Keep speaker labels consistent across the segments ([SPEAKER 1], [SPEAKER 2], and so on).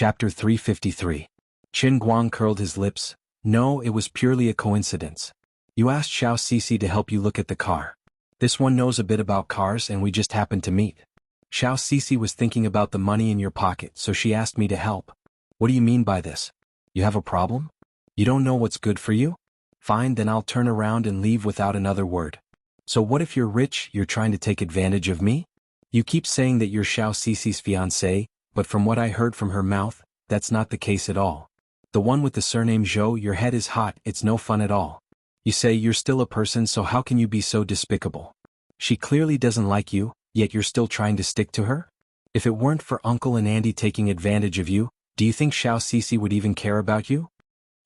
[SPEAKER 1] Chapter 353. Qin Guang curled his lips. No, it was purely a coincidence. You asked Xiao Cixi to help you look at the car. This one knows a bit about cars and we just happened to meet. Xiao Cixi was thinking about the money in your pocket, so she asked me to help. What do you mean by this? You have a problem? You don't know what's good for you? Fine, then I'll turn around and leave without another word. So what if you're rich, you're trying to take advantage of me? You keep saying that you're Xiao Cixi's fiancé, but from what I heard from her mouth, that's not the case at all. The one with the surname Zhou, your head is hot, it's no fun at all. You say you're still a person, so how can you be so despicable? She clearly doesn't like you, yet you're still trying to stick to her? If it weren't for Uncle and Auntie taking advantage of you, do you think Xiao Cixi would even care about you?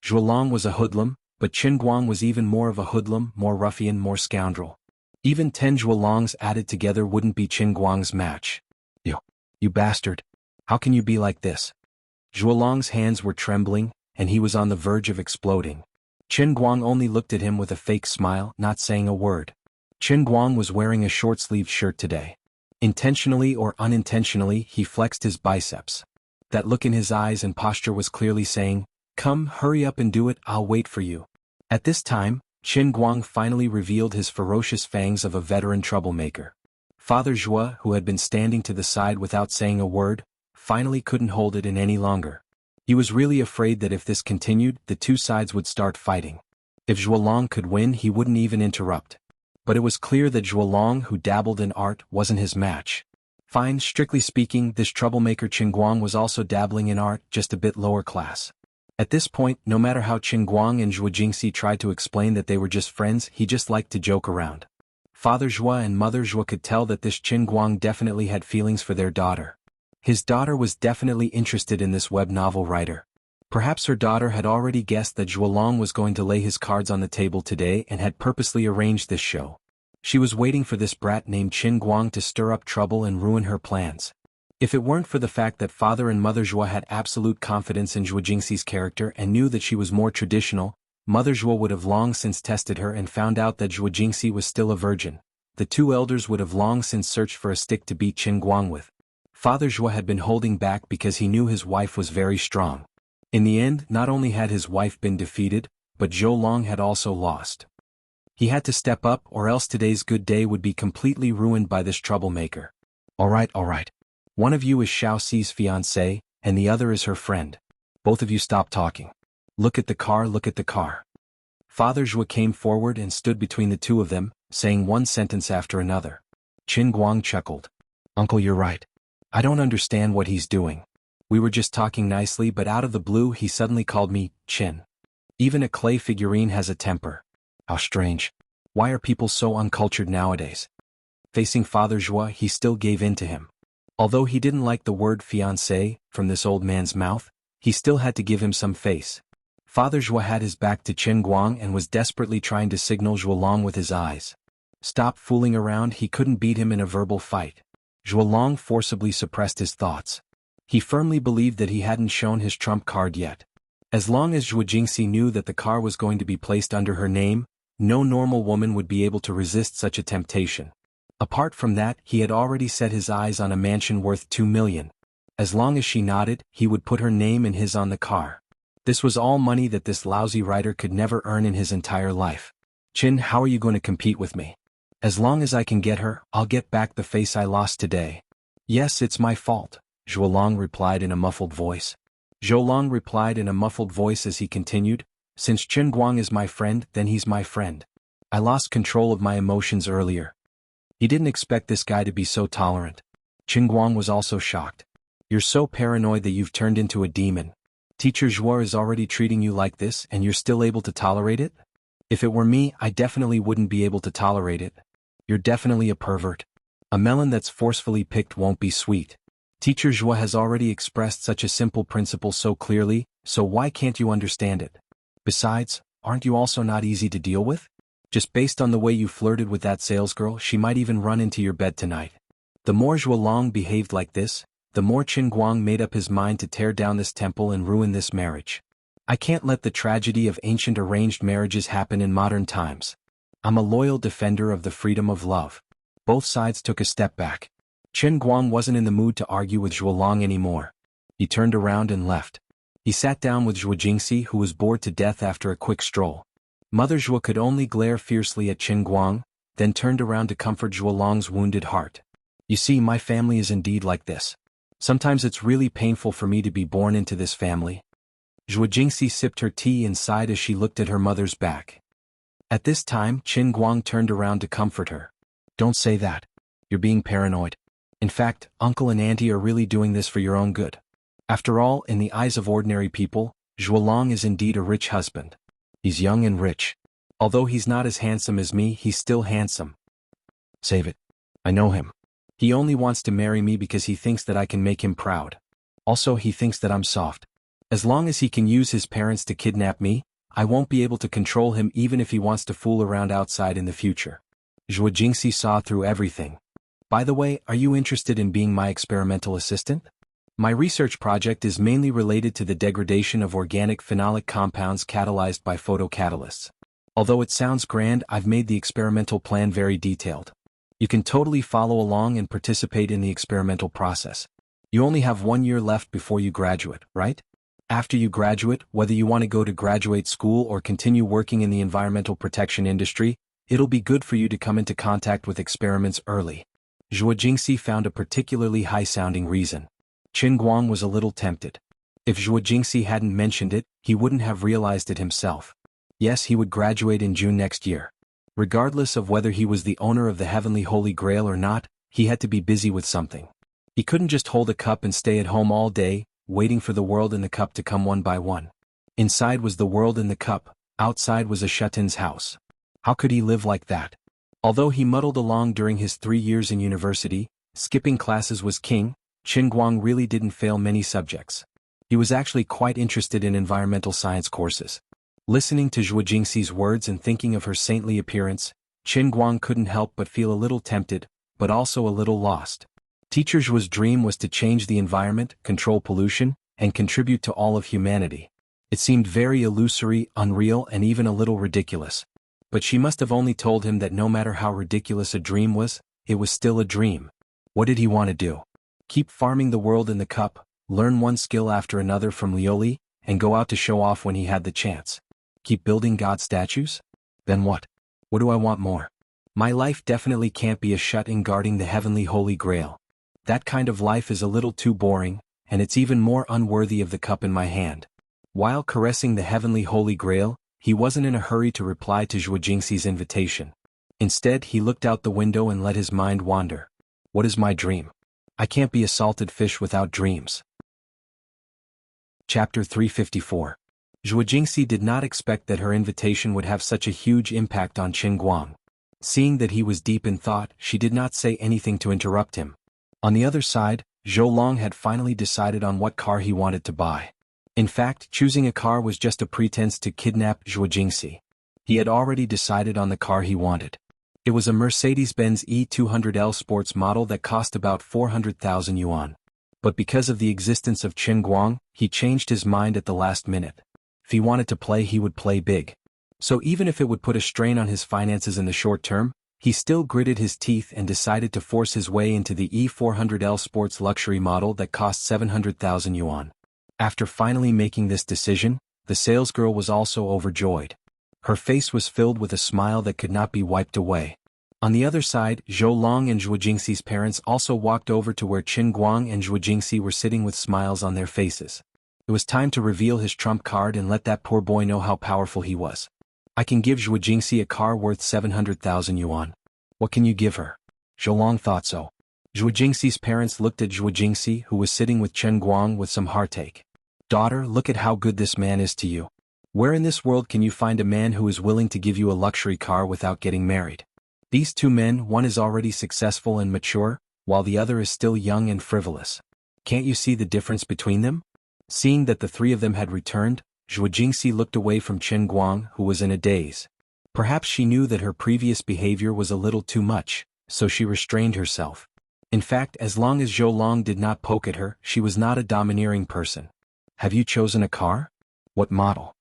[SPEAKER 1] Zhuolong was a hoodlum, but Qin Guang was even more of a hoodlum, more ruffian, more scoundrel. Even 10 Zhuolongs added together wouldn't be Qin Guang's match. You bastard. How can you be like this? Zhuolong's hands were trembling, and he was on the verge of exploding. Qin Guang only looked at him with a fake smile, not saying a word. Qin Guang was wearing a short-sleeved shirt today. Intentionally or unintentionally, he flexed his biceps. That look in his eyes and posture was clearly saying, "Come, hurry up and do it, I'll wait for you." At this time, Qin Guang finally revealed his ferocious fangs of a veteran troublemaker. Father Zhua, who had been standing to the side without saying a word, finally couldn't hold it in any longer. He was really afraid that if this continued, the two sides would start fighting. If Zhuolong could win, he wouldn't even interrupt. But it was clear that Zhuolong, who dabbled in art, wasn't his match. Fine, strictly speaking, this troublemaker Qin Guang was also dabbling in art, just a bit lower class. At this point, no matter how Qin Guang and Zhuo Jingxi tried to explain that they were just friends, he just liked to joke around. Father Zhua and Mother Zhua could tell that this Qin Guang definitely had feelings for their daughter. His daughter was definitely interested in this web novel writer. Perhaps her daughter had already guessed that Zhuolong was going to lay his cards on the table today and had purposely arranged this show. She was waiting for this brat named Qin Guang to stir up trouble and ruin her plans. If it weren't for the fact that Father and Mother Zhua had absolute confidence in Zhuo Jingxi's character and knew that she was more traditional, Mother Zhua would have long since tested her and found out that Zhuo Jingxi was still a virgin. The two elders would have long since searched for a stick to beat Qin Guang with. Father Zhua had been holding back because he knew his wife was very strong. In the end, not only had his wife been defeated, but Zhuolong had also lost. He had to step up, or else today's good day would be completely ruined by this troublemaker. All right. One of you is Xiao Ci's fiancé, and the other is her friend. Both of you stop talking. Look at the car. Father Zhua came forward and stood between the two of them, saying one sentence after another. Qin Guang chuckled. Uncle, you're right. I don't understand what he's doing. We were just talking nicely, but out of the blue he suddenly called me Qin. Even a clay figurine has a temper. How strange. Why are people so uncultured nowadays? Facing Father Zhua, he still gave in to him. Although he didn't like the word fiancé from this old man's mouth, he still had to give him some face. Father Zhua had his back to Qin Guang and was desperately trying to signal Zhuolong with his eyes. Stop fooling around, he couldn't beat him in a verbal fight. Zhuolong forcibly suppressed his thoughts. He firmly believed that he hadn't shown his trump card yet. As long as Zhuo Jingxi knew that the car was going to be placed under her name, no normal woman would be able to resist such a temptation. Apart from that, he had already set his eyes on a mansion worth 2 million. As long as she nodded, he would put her name and his on the car. This was all money that this lousy writer could never earn in his entire life. Qin, how are you going to compete with me? As long as I can get her, I'll get back the face I lost today. Yes, it's my fault, Zhuolong replied in a muffled voice. Zhuolong replied in a muffled voice as he continued, since Qin Guang is my friend, then he's my friend. I lost control of my emotions earlier. He didn't expect this guy to be so tolerant. Qin Guang was also shocked. You're so paranoid that you've turned into a demon. Teacher Zhuo is already treating you like this and you're still able to tolerate it? If it were me, I definitely wouldn't be able to tolerate it. You're definitely a pervert. A melon that's forcefully picked won't be sweet. Teacher Zhuo has already expressed such a simple principle so clearly, so why can't you understand it? Besides, aren't you also not easy to deal with? Just based on the way you flirted with that salesgirl, she might even run into your bed tonight. The more Zhuolong behaved like this, the more Qin Guang made up his mind to tear down this temple and ruin this marriage. I can't let the tragedy of ancient arranged marriages happen in modern times. I'm a loyal defender of the freedom of love. Both sides took a step back. Qin Guang wasn't in the mood to argue with Zhuolong anymore. He turned around and left. He sat down with Zhuo Jingxi, who was bored to death after a quick stroll. Mother Zhuo could only glare fiercely at Qin Guang, then turned around to comfort Zhuo Long's wounded heart. You see, my family is indeed like this. Sometimes it's really painful for me to be born into this family. Zhuo Jingxi sipped her tea and sighed as she looked at her mother's back. At this time, Qin Guang turned around to comfort her. Don't say that. You're being paranoid. In fact, uncle and auntie are really doing this for your own good. After all, in the eyes of ordinary people, Zhuo Long is indeed a rich husband. He's young and rich. Although he's not as handsome as me, he's still handsome. Save it. I know him. He only wants to marry me because he thinks that I can make him proud. Also, he thinks that I'm soft. As long as he can use his parents to kidnap me, I won't be able to control him even if he wants to fool around outside in the future. Zhuo Jingxi saw through everything. By the way, are you interested in being my experimental assistant? My research project is mainly related to the degradation of organic phenolic compounds catalyzed by photocatalysts. Although it sounds grand, I've made the experimental plan very detailed. You can totally follow along and participate in the experimental process. You only have 1 year left before you graduate, right? After you graduate, whether you want to go to graduate school or continue working in the environmental protection industry, it'll be good for you to come into contact with experiments early. Zhuo Jingxi found a particularly high-sounding reason. Qin Guang was a little tempted. If Zhuo Jingxi hadn't mentioned it, he wouldn't have realized it himself. Yes, he would graduate in June next year. Regardless of whether he was the owner of the Heavenly Holy Grail or not, he had to be busy with something. He couldn't just hold a cup and stay at home all day, waiting for the world in the cup to come one by one. Inside was the world in the cup, outside was a Shutin's house. How could he live like that? Although he muddled along during his 3 years in university, skipping classes was king, Qin Guang really didn't fail many subjects. He was actually quite interested in environmental science courses. Listening to Zhuo Jingxi's words and thinking of her saintly appearance, Qin Guang couldn't help but feel a little tempted, but also a little lost. Teacher Zhuo's dream was to change the environment, control pollution, and contribute to all of humanity. It seemed very illusory, unreal, and even a little ridiculous. But she must have only told him that no matter how ridiculous a dream was, it was still a dream. What did he want to do? Keep farming the world in the cup, learn one skill after another from Lioli, and go out to show off when he had the chance. Keep building God statues? Then what? What do I want more? My life definitely can't be a shut-in guarding the Heavenly Holy Grail. That kind of life is a little too boring, and it's even more unworthy of the cup in my hand. While caressing the Heavenly Holy Grail, he wasn't in a hurry to reply to Zhuo Jingxi's invitation. Instead, he looked out the window and let his mind wander. What is my dream? I can't be a salted fish without dreams. Chapter 354. Zhuo Jingxi did not expect that her invitation would have such a huge impact on Qin Guang. Seeing that he was deep in thought, she did not say anything to interrupt him. On the other side, Zhuo Long had finally decided on what car he wanted to buy. In fact, choosing a car was just a pretense to kidnap Zhuo Jingxi. He had already decided on the car he wanted. It was a Mercedes-Benz E200L sports model that cost about 400,000 yuan. But because of the existence of Qin Guang, he changed his mind at the last minute. If he wanted to play, he would play big. So even if it would put a strain on his finances in the short term, he still gritted his teeth and decided to force his way into the E400L sports luxury model that cost 700,000 yuan. After finally making this decision, the salesgirl was also overjoyed. Her face was filled with a smile that could not be wiped away. On the other side, Zhou Long and Zhuo Jingxi's parents also walked over to where Qin Guang and Zhuo Jingxi were sitting with smiles on their faces. It was time to reveal his trump card and let that poor boy know how powerful he was. I can give Zhuo Jingxi a car worth 700,000 yuan. What can you give her? Zhou Long thought so. Zhuo Jingxi's parents looked at Zhuo Jingxi, who was sitting with Qin Guang, with some heartache. Daughter, look at how good this man is to you. Where in this world can you find a man who is willing to give you a luxury car without getting married? These two men, one is already successful and mature, while the other is still young and frivolous. Can't you see the difference between them? Seeing that the three of them had returned, Zhuo Jingxi looked away from Qin Guang, who was in a daze. Perhaps she knew that her previous behavior was a little too much, so she restrained herself. In fact, as long as Zhou Long did not poke at her, she was not a domineering person. Have you chosen a car? What model?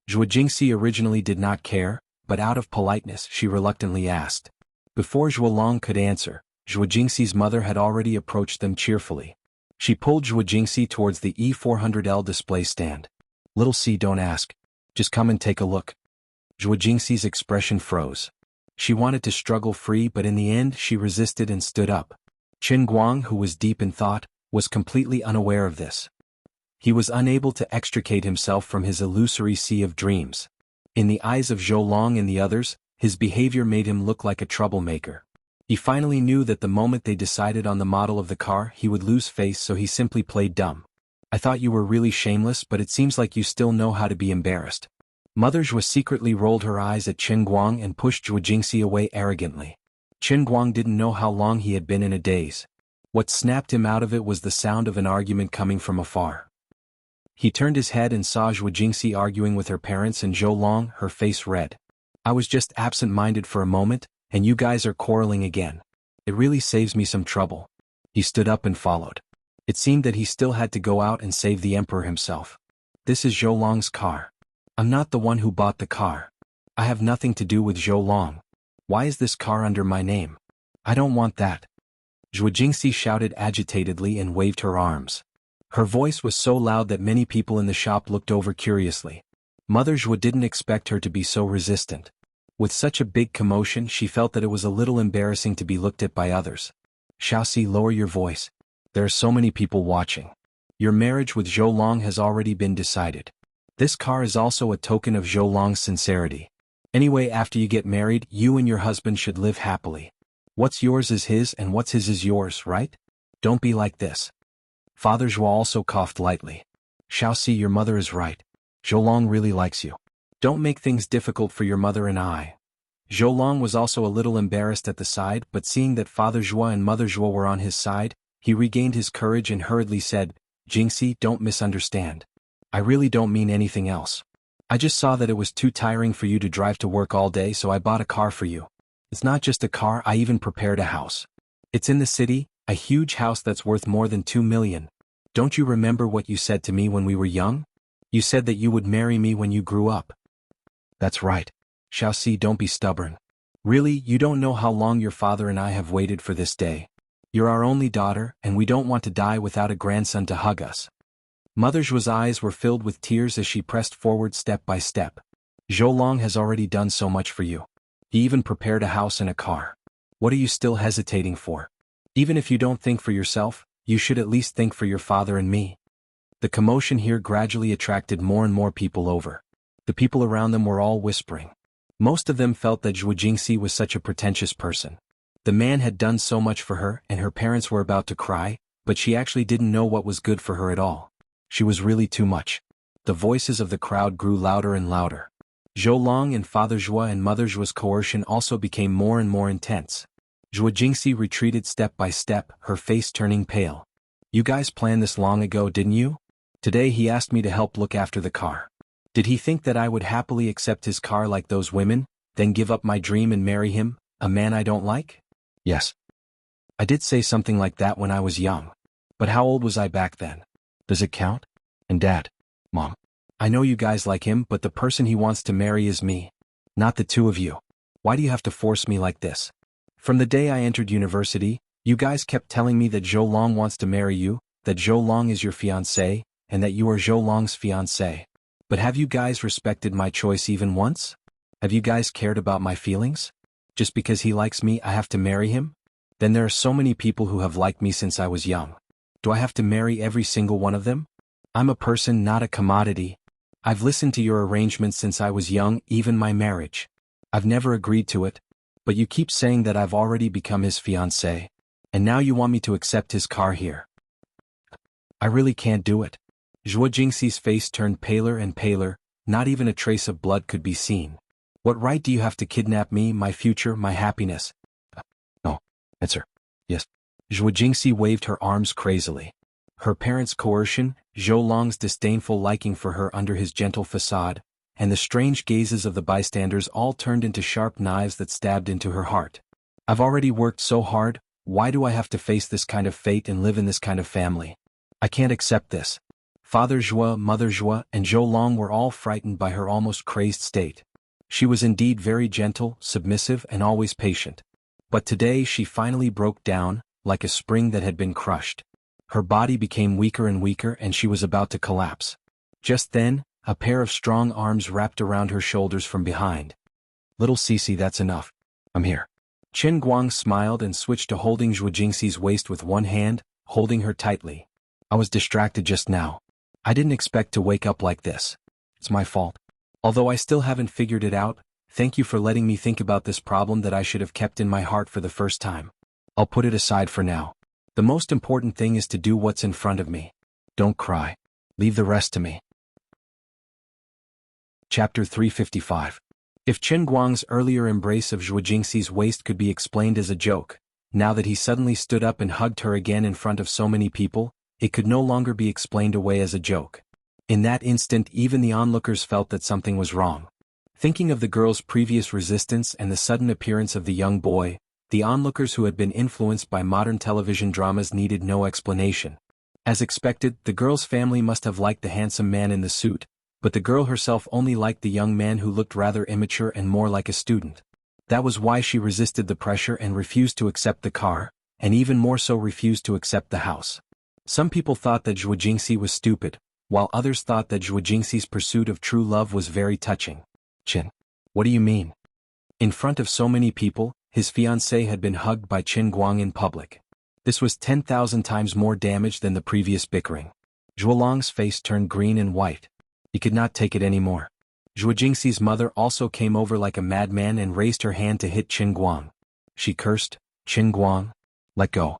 [SPEAKER 1] Zhuo Jingxi originally did not care, but out of politeness she reluctantly asked. Before Zhuo Long could answer, Zhuo Jingxi's mother had already approached them cheerfully. She pulled Zhuo Jingxi towards the E400L display stand. Little C, don't ask. Just come and take a look. Zhuo Jingxi's expression froze. She wanted to struggle free, but in the end she resisted and stood up. Qin Guang, who was deep in thought, was completely unaware of this. He was unable to extricate himself from his illusory sea of dreams. In the eyes of Zhou Long and the others, his behavior made him look like a troublemaker. He finally knew that the moment they decided on the model of the car, he would lose face, so he simply played dumb. I thought you were really shameless, but it seems like you still know how to be embarrassed. Mother Zhuo secretly rolled her eyes at Qin Guang and pushed Zhuo Jingxi away arrogantly. Qin Guang didn't know how long he had been in a daze. What snapped him out of it was the sound of an argument coming from afar. He turned his head and saw Zhuo Jingxi arguing with her parents and Zhou Long, her face red. I was just absent-minded for a moment, and you guys are quarreling again. It really saves me some trouble. He stood up and followed. It seemed that he still had to go out and save the emperor himself. This is Zhou Long's car. I'm not the one who bought the car. I have nothing to do with Zhou Long. Why is this car under my name? I don't want that. Zhuo Jingxi shouted agitatedly and waved her arms. Her voice was so loud that many people in the shop looked over curiously. Mother Zhuo didn't expect her to be so resistant. With such a big commotion, she felt that it was a little embarrassing to be looked at by others. Xiaoxi, lower your voice. There are so many people watching. Your marriage with Zhou Long has already been decided. This car is also a token of Zhou Long's sincerity. Anyway, after you get married, you and your husband should live happily. What's yours is his and what's his is yours, right? Don't be like this. Father Zhuo also coughed lightly. Xiaoxi, your mother is right. Zhou Long really likes you. Don't make things difficult for your mother and I. Zhou Long was also a little embarrassed at the side, but seeing that Father Zhuo and Mother Zhuo were on his side, he regained his courage and hurriedly said, Jingxi, don't misunderstand. I really don't mean anything else. I just saw that it was too tiring for you to drive to work all day, so I bought a car for you. It's not just a car, I even prepared a house. It's in the city, a huge house that's worth more than 2 million. Don't you remember what you said to me when we were young? You said that you would marry me when you grew up. That's right. Xiaoxi, don't be stubborn. Really, you don't know how long your father and I have waited for this day. You're our only daughter, and we don't want to die without a grandson to hug us. Mother Zhuo's eyes were filled with tears as she pressed forward step by step. Zhou Long has already done so much for you. He even prepared a house and a car. What are you still hesitating for? Even if you don't think for yourself, you should at least think for your father and me. The commotion here gradually attracted more and more people over. The people around them were all whispering. Most of them felt that Zhuo Jingxi was such a pretentious person. The man had done so much for her, and her parents were about to cry, but she actually didn't know what was good for her at all. She was really too much. The voices of the crowd grew louder and louder. Zhou Long and Father Zhuo and Mother Zhuo's coercion also became more and more intense. Zhuo Jingxi retreated step by step, her face turning pale. You guys planned this long ago, didn't you? Today he asked me to help look after the car. Did he think that I would happily accept his car like those women, then give up my dream and marry him, a man I don't like? Yes. I did say something like that when I was young. But how old was I back then? Does it count? And Dad, Mom, I know you guys like him, but the person he wants to marry is me. Not the two of you. Why do you have to force me like this? From the day I entered university, you guys kept telling me that Zhou Long wants to marry you, that Zhou Long is your fiancé, and that you are Zhou Long's fiancé. But have you guys respected my choice even once? Have you guys cared about my feelings? Just because he likes me, I have to marry him? Then there are so many people who have liked me since I was young. Do I have to marry every single one of them? I'm a person, not a commodity. I've listened to your arrangements since I was young, even my marriage. I've never agreed to it, but you keep saying that I've already become his fiancé, and now you want me to accept his car here. I really can't do it. Zhuo Jingxi's face turned paler and paler, not even a trace of blood could be seen. What right do you have to kidnap me, my future, my happiness? No, answer. Yes. Zhuo Jingxi waved her arms crazily. Her parents' coercion, Zhou Long's disdainful liking for her under his gentle facade, and the strange gazes of the bystanders all turned into sharp knives that stabbed into her heart. I've already worked so hard, why do I have to face this kind of fate and live in this kind of family? I can't accept this. Father Zhuo, Mother Zhuo, and Zhou Long were all frightened by her almost crazed state. She was indeed very gentle, submissive, and always patient. But today she finally broke down, like a spring that had been crushed. Her body became weaker and weaker and she was about to collapse. Just then, a pair of strong arms wrapped around her shoulders from behind. "Little Cece, that's enough. I'm here." Chen Guang smiled and switched to holding Zhuo Jingxi's waist with one hand, holding her tightly. "I was distracted just now. I didn't expect to wake up like this. It's my fault. Although I still haven't figured it out, thank you for letting me think about this problem that I should have kept in my heart for the first time. I'll put it aside for now. The most important thing is to do what's in front of me. Don't cry. Leave the rest to me." Chapter 355. If Chen Guang's earlier embrace of Zhuo Jingxi's waist could be explained as a joke, now that he suddenly stood up and hugged her again in front of so many people, it could no longer be explained away as a joke. In that instant, even the onlookers felt that something was wrong. Thinking of the girl's previous resistance and the sudden appearance of the young boy, the onlookers who had been influenced by modern television dramas needed no explanation. As expected, the girl's family must have liked the handsome man in the suit, but the girl herself only liked the young man who looked rather immature and more like a student. That was why she resisted the pressure and refused to accept the car, and even more so refused to accept the house. Some people thought that Zhuo Jingxi was stupid, while others thought that Zhuo Jingxi's pursuit of true love was very touching. "Chen, what do you mean?" In front of so many people, his fiancée had been hugged by Chen Guang in public. This was 10,000 times more damage than the previous bickering. Zhuolong's face turned green and white. He could not take it anymore. Zhuo Jingxi's mother also came over like a madman and raised her hand to hit Chen Guang. She cursed, "Chen Guang, let go."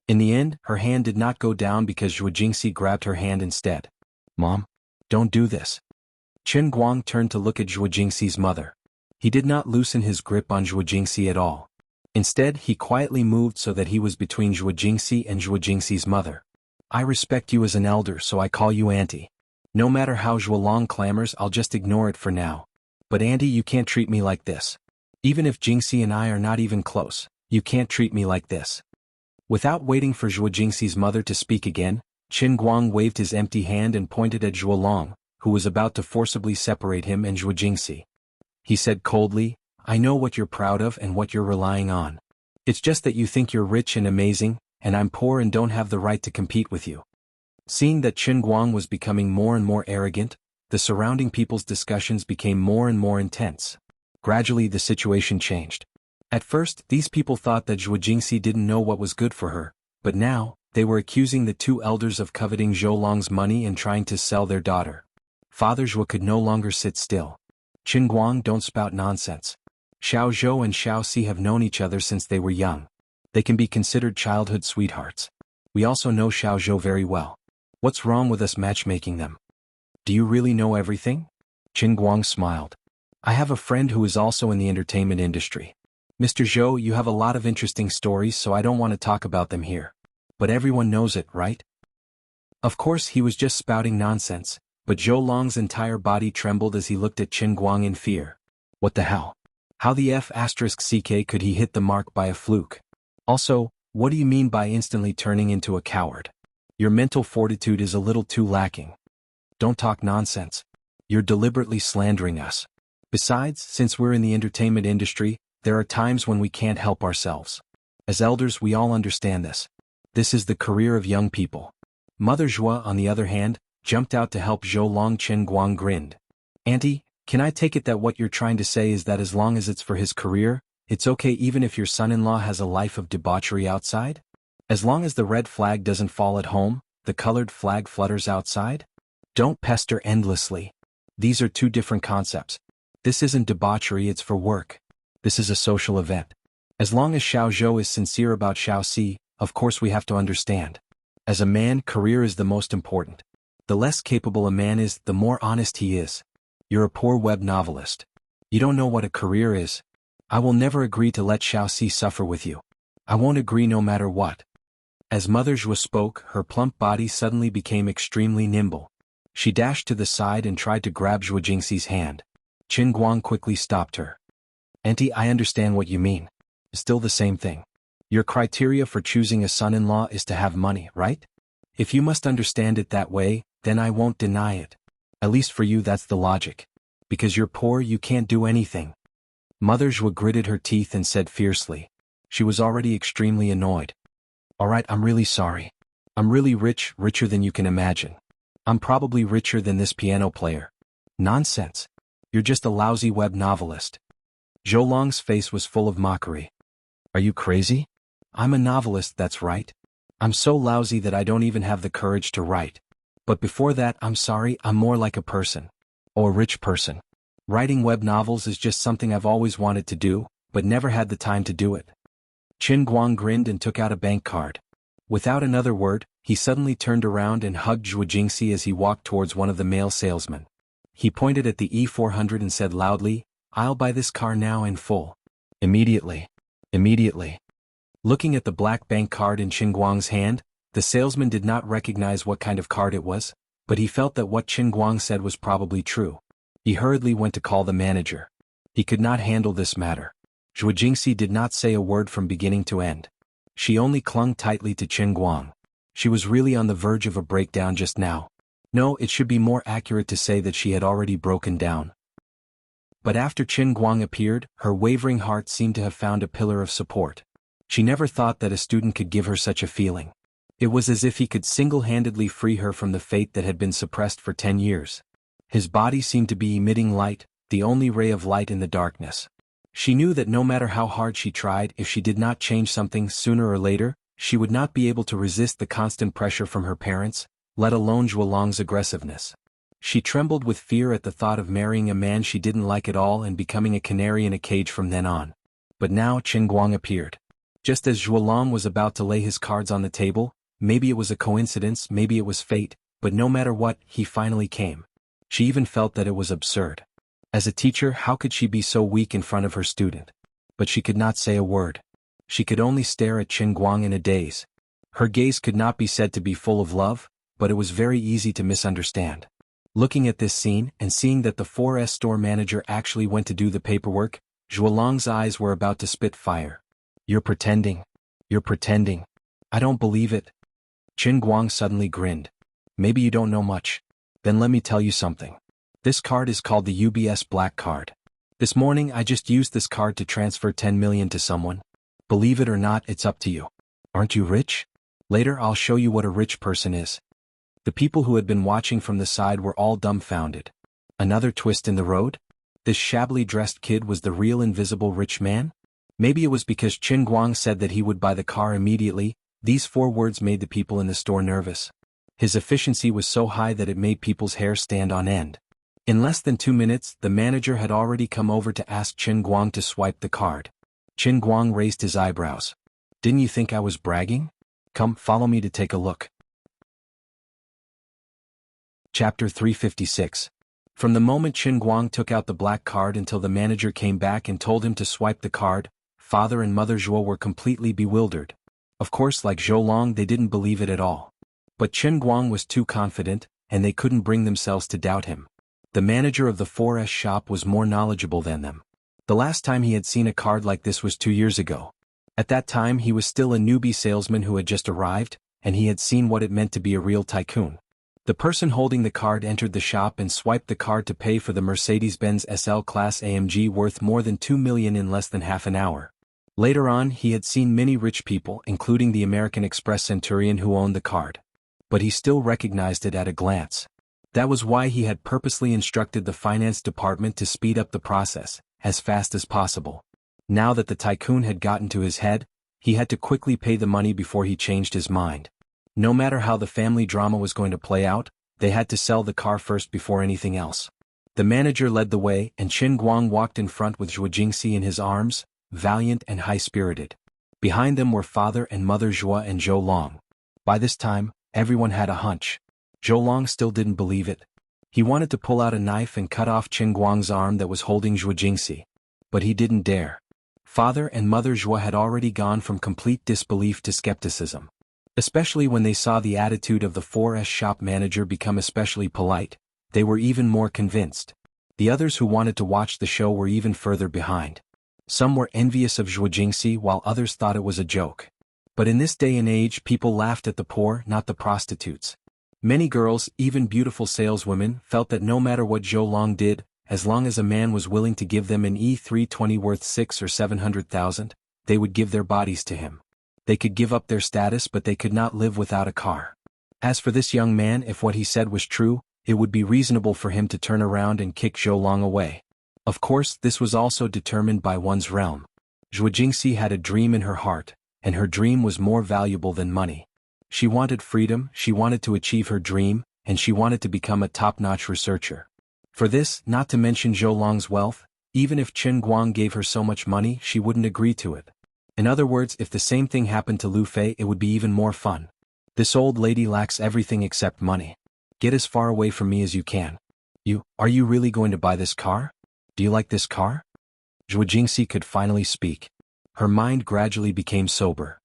[SPEAKER 1] In the end, her hand did not go down because Zhuo Jingxi grabbed her hand instead. "Mom, don't do this." Chen Guang turned to look at Zhuo Jingxi's mother. He did not loosen his grip on Zhuo Jingxi at all. Instead, he quietly moved so that he was between Zhuo Jingxi and Zhuo Jingxi's mother. "I respect you as an elder, so I call you auntie. No matter how Zhuolong clamors, I'll just ignore it for now. But auntie, you can't treat me like this. Even if Jingxi and I are not even close, you can't treat me like this." Without waiting for Zhuo Jingxi's mother to speak again, Chen Guang waved his empty hand and pointed at Zhuolong, who was about to forcibly separate him and Zhuo Jingxi. He said coldly, "I know what you're proud of and what you're relying on. It's just that you think you're rich and amazing, and I'm poor and don't have the right to compete with you." Seeing that Chen Guang was becoming more and more arrogant, the surrounding people's discussions became more and more intense. Gradually the situation changed. At first, these people thought that Zhuo Jingxi didn't know what was good for her, but now, they were accusing the two elders of coveting Zhuolong's money and trying to sell their daughter. Father Zhuo could no longer sit still. "Chen Guang, don't spout nonsense. Xiao Zhou and Xiao Si have known each other since they were young. They can be considered childhood sweethearts. We also know Xiao Zhou very well. What's wrong with us matchmaking them? Do you really know everything?" Chen Guang smiled. "I have a friend who is also in the entertainment industry. Mr. Zhou, you have a lot of interesting stories, so I don't want to talk about them here. But everyone knows it, right?" Of course he was just spouting nonsense, but Zhou Long's entire body trembled as he looked at Chen Guang in fear. What the hell? How the F***ck could he hit the mark by a fluke? Also, what do you mean by instantly turning into a coward? Your mental fortitude is a little too lacking. Don't talk nonsense. You're deliberately slandering us. Besides, since we're in the entertainment industry, there are times when we can't help ourselves. As elders, we all understand this. This is the career of young people. Mother Zhua, on the other hand, jumped out to help Zhou Long. Chen Guang grinned. "Auntie, can I take it that what you're trying to say is that as long as it's for his career, it's okay even if your son-in-law has a life of debauchery outside? As long as the red flag doesn't fall at home, the colored flag flutters outside? Don't pester endlessly. These are two different concepts. This isn't debauchery, it's for work. This is a social event. As long as Xiao Zhou is sincere about Xiao Si, of course we have to understand. As a man, career is the most important. The less capable a man is, the more honest he is. You're a poor web novelist. You don't know what a career is. I will never agree to let Xiao Si suffer with you. I won't agree no matter what." As Mother Zhua spoke, her plump body suddenly became extremely nimble. She dashed to the side and tried to grab Zhuo Jingxi's hand. Chen Guang quickly stopped her. "Auntie, I understand what you mean. Still the same thing. Your criteria for choosing a son-in-law is to have money, right? If you must understand it that way, then I won't deny it. At least for you that's the logic. Because you're poor, you can't do anything." Mother Zhua gritted her teeth and said fiercely. She was already extremely annoyed. "Alright, I'm really sorry. I'm really rich, richer than you can imagine. I'm probably richer than this piano player. Nonsense. You're just a lousy web novelist. Zhou Long's face was full of mockery. Are you crazy? I'm a novelist, that's right. I'm so lousy that I don't even have the courage to write. But before that, I'm sorry, I'm more like a person. Or a rich person. Writing web novels is just something I've always wanted to do, but never had the time to do it. Qin Guang grinned and took out a bank card. Without another word, he suddenly turned around and hugged Zhuo Jingxi as he walked towards one of the male salesmen. He pointed at the E400 and said loudly, "I'll buy this car now in full." Immediately. Immediately. Looking at the black bank card in Qin Guang's hand, the salesman did not recognize what kind of card it was, but he felt that what Qin Guang said was probably true. He hurriedly went to call the manager. He could not handle this matter. Zhuo Jingxi did not say a word from beginning to end. She only clung tightly to Qin Guang. She was really on the verge of a breakdown just now. No, it should be more accurate to say that she had already broken down. But after Qin Guang appeared, her wavering heart seemed to have found a pillar of support. She never thought that a student could give her such a feeling. It was as if he could single-handedly free her from the fate that had been suppressed for 10 years. His body seemed to be emitting light, the only ray of light in the darkness. She knew that no matter how hard she tried, if she did not change something sooner or later, she would not be able to resist the constant pressure from her parents, let alone Zhuo Long's aggressiveness. She trembled with fear at the thought of marrying a man she didn't like at all and becoming a canary in a cage from then on. But now Qin Guang appeared. Just as Zhuo Long was about to lay his cards on the table, maybe it was a coincidence, maybe it was fate, but no matter what, he finally came. She even felt that it was absurd. As a teacher, how could she be so weak in front of her student? But she could not say a word. She could only stare at Qin Guang in a daze. Her gaze could not be said to be full of love, but it was very easy to misunderstand. Looking at this scene, and seeing that the 4S store manager actually went to do the paperwork, Zhuo Long's eyes were about to spit fire. You're pretending. You're pretending. I don't believe it. Qin Guang suddenly grinned. Maybe you don't know much. Then let me tell you something. This card is called the UBS Black Card. This morning I just used this card to transfer 10 million to someone. Believe it or not, it's up to you. Aren't you rich? Later I'll show you what a rich person is. The people who had been watching from the side were all dumbfounded. Another twist in the road? This shabbily dressed kid was the real invisible rich man? Maybe it was because Qin Guang said that he would buy the car immediately. These 4 words made the people in the store nervous. His efficiency was so high that it made people's hair stand on end. In less than 2 minutes, the manager had already come over to ask Qin Guang to swipe the card. Qin Guang raised his eyebrows. Didn't you think I was bragging? Come, follow me to take a look. Chapter 356. From the moment Qin Guang took out the black card until the manager came back and told him to swipe the card, father and mother Zhuo were completely bewildered. Of course, like Zhou Long, they didn't believe it at all. But Qin Guang was too confident, and they couldn't bring themselves to doubt him. The manager of the 4S shop was more knowledgeable than them. The last time he had seen a card like this was 2 years ago. At that time he was still a newbie salesman who had just arrived, and he had seen what it meant to be a real tycoon. The person holding the card entered the shop and swiped the card to pay for the Mercedes-Benz SL Class AMG worth more than 2 million in less than half an hour. Later on he had seen many rich people, including the American Express centurion who owned the card. But he still recognized it at a glance. That was why he had purposely instructed the finance department to speed up the process, as fast as possible. Now that the tycoon had gotten to his head, he had to quickly pay the money before he changed his mind. No matter how the family drama was going to play out, they had to sell the car first before anything else. The manager led the way, and Qin Guang walked in front with Zhuo Jingxi in his arms, valiant and high-spirited. Behind them were father and mother Zhuo and Zhou Long. By this time, everyone had a hunch. Zhou Long still didn't believe it. He wanted to pull out a knife and cut off Qin Guang's arm that was holding Zhuo Jingxi. But he didn't dare. Father and mother Zhuo had already gone from complete disbelief to skepticism. Especially when they saw the attitude of the 4S shop manager become especially polite, they were even more convinced. The others who wanted to watch the show were even further behind. Some were envious of Zhuo Jingxi while others thought it was a joke. But in this day and age people laughed at the poor, not the prostitutes. Many girls, even beautiful saleswomen, felt that no matter what Zhou Long did, as long as a man was willing to give them an E320 worth 600,000 or 700,000, they would give their bodies to him. They could give up their status but they could not live without a car. As for this young man, if what he said was true, it would be reasonable for him to turn around and kick Zhou Long away. Of course, this was also determined by one's realm. Zhuo Jingxi had a dream in her heart, and her dream was more valuable than money. She wanted freedom, she wanted to achieve her dream, and she wanted to become a top-notch researcher. For this, not to mention Zhou Long's wealth, even if Chen Guang gave her so much money, she wouldn't agree to it. In other words, if the same thing happened to Lu Fei, it would be even more fun. This old lady lacks everything except money. Get as far away from me as you can. Are you really going to buy this car? Do you like this car? Zhuo Jingxi could finally speak. Her mind gradually became sober.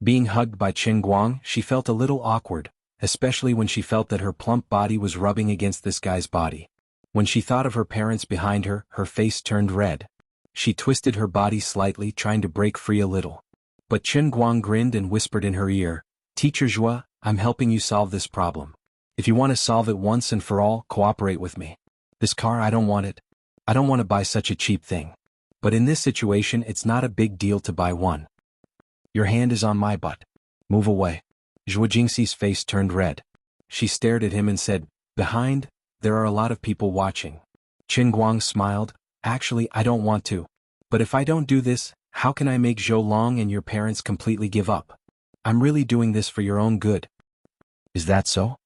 [SPEAKER 1] Being hugged by Chen Guang, she felt a little awkward, especially when she felt that her plump body was rubbing against this guy's body. When she thought of her parents behind her, her face turned red. She twisted her body slightly, trying to break free a little. But Chen Guang grinned and whispered in her ear, "Teacher Zhuo, I'm helping you solve this problem. If you want to solve it once and for all, cooperate with me. This car, I don't want it. I don't want to buy such a cheap thing. But in this situation, it's not a big deal to buy one. Your hand is on my butt. Move away." Zhuo Jingxi's face turned red. She stared at him and said, "Behind, there are a lot of people watching." Chen Guang smiled, "Actually, I don't want to. But if I don't do this, how can I make Zhou Long and your parents completely give up? I'm really doing this for your own good." "Is that so?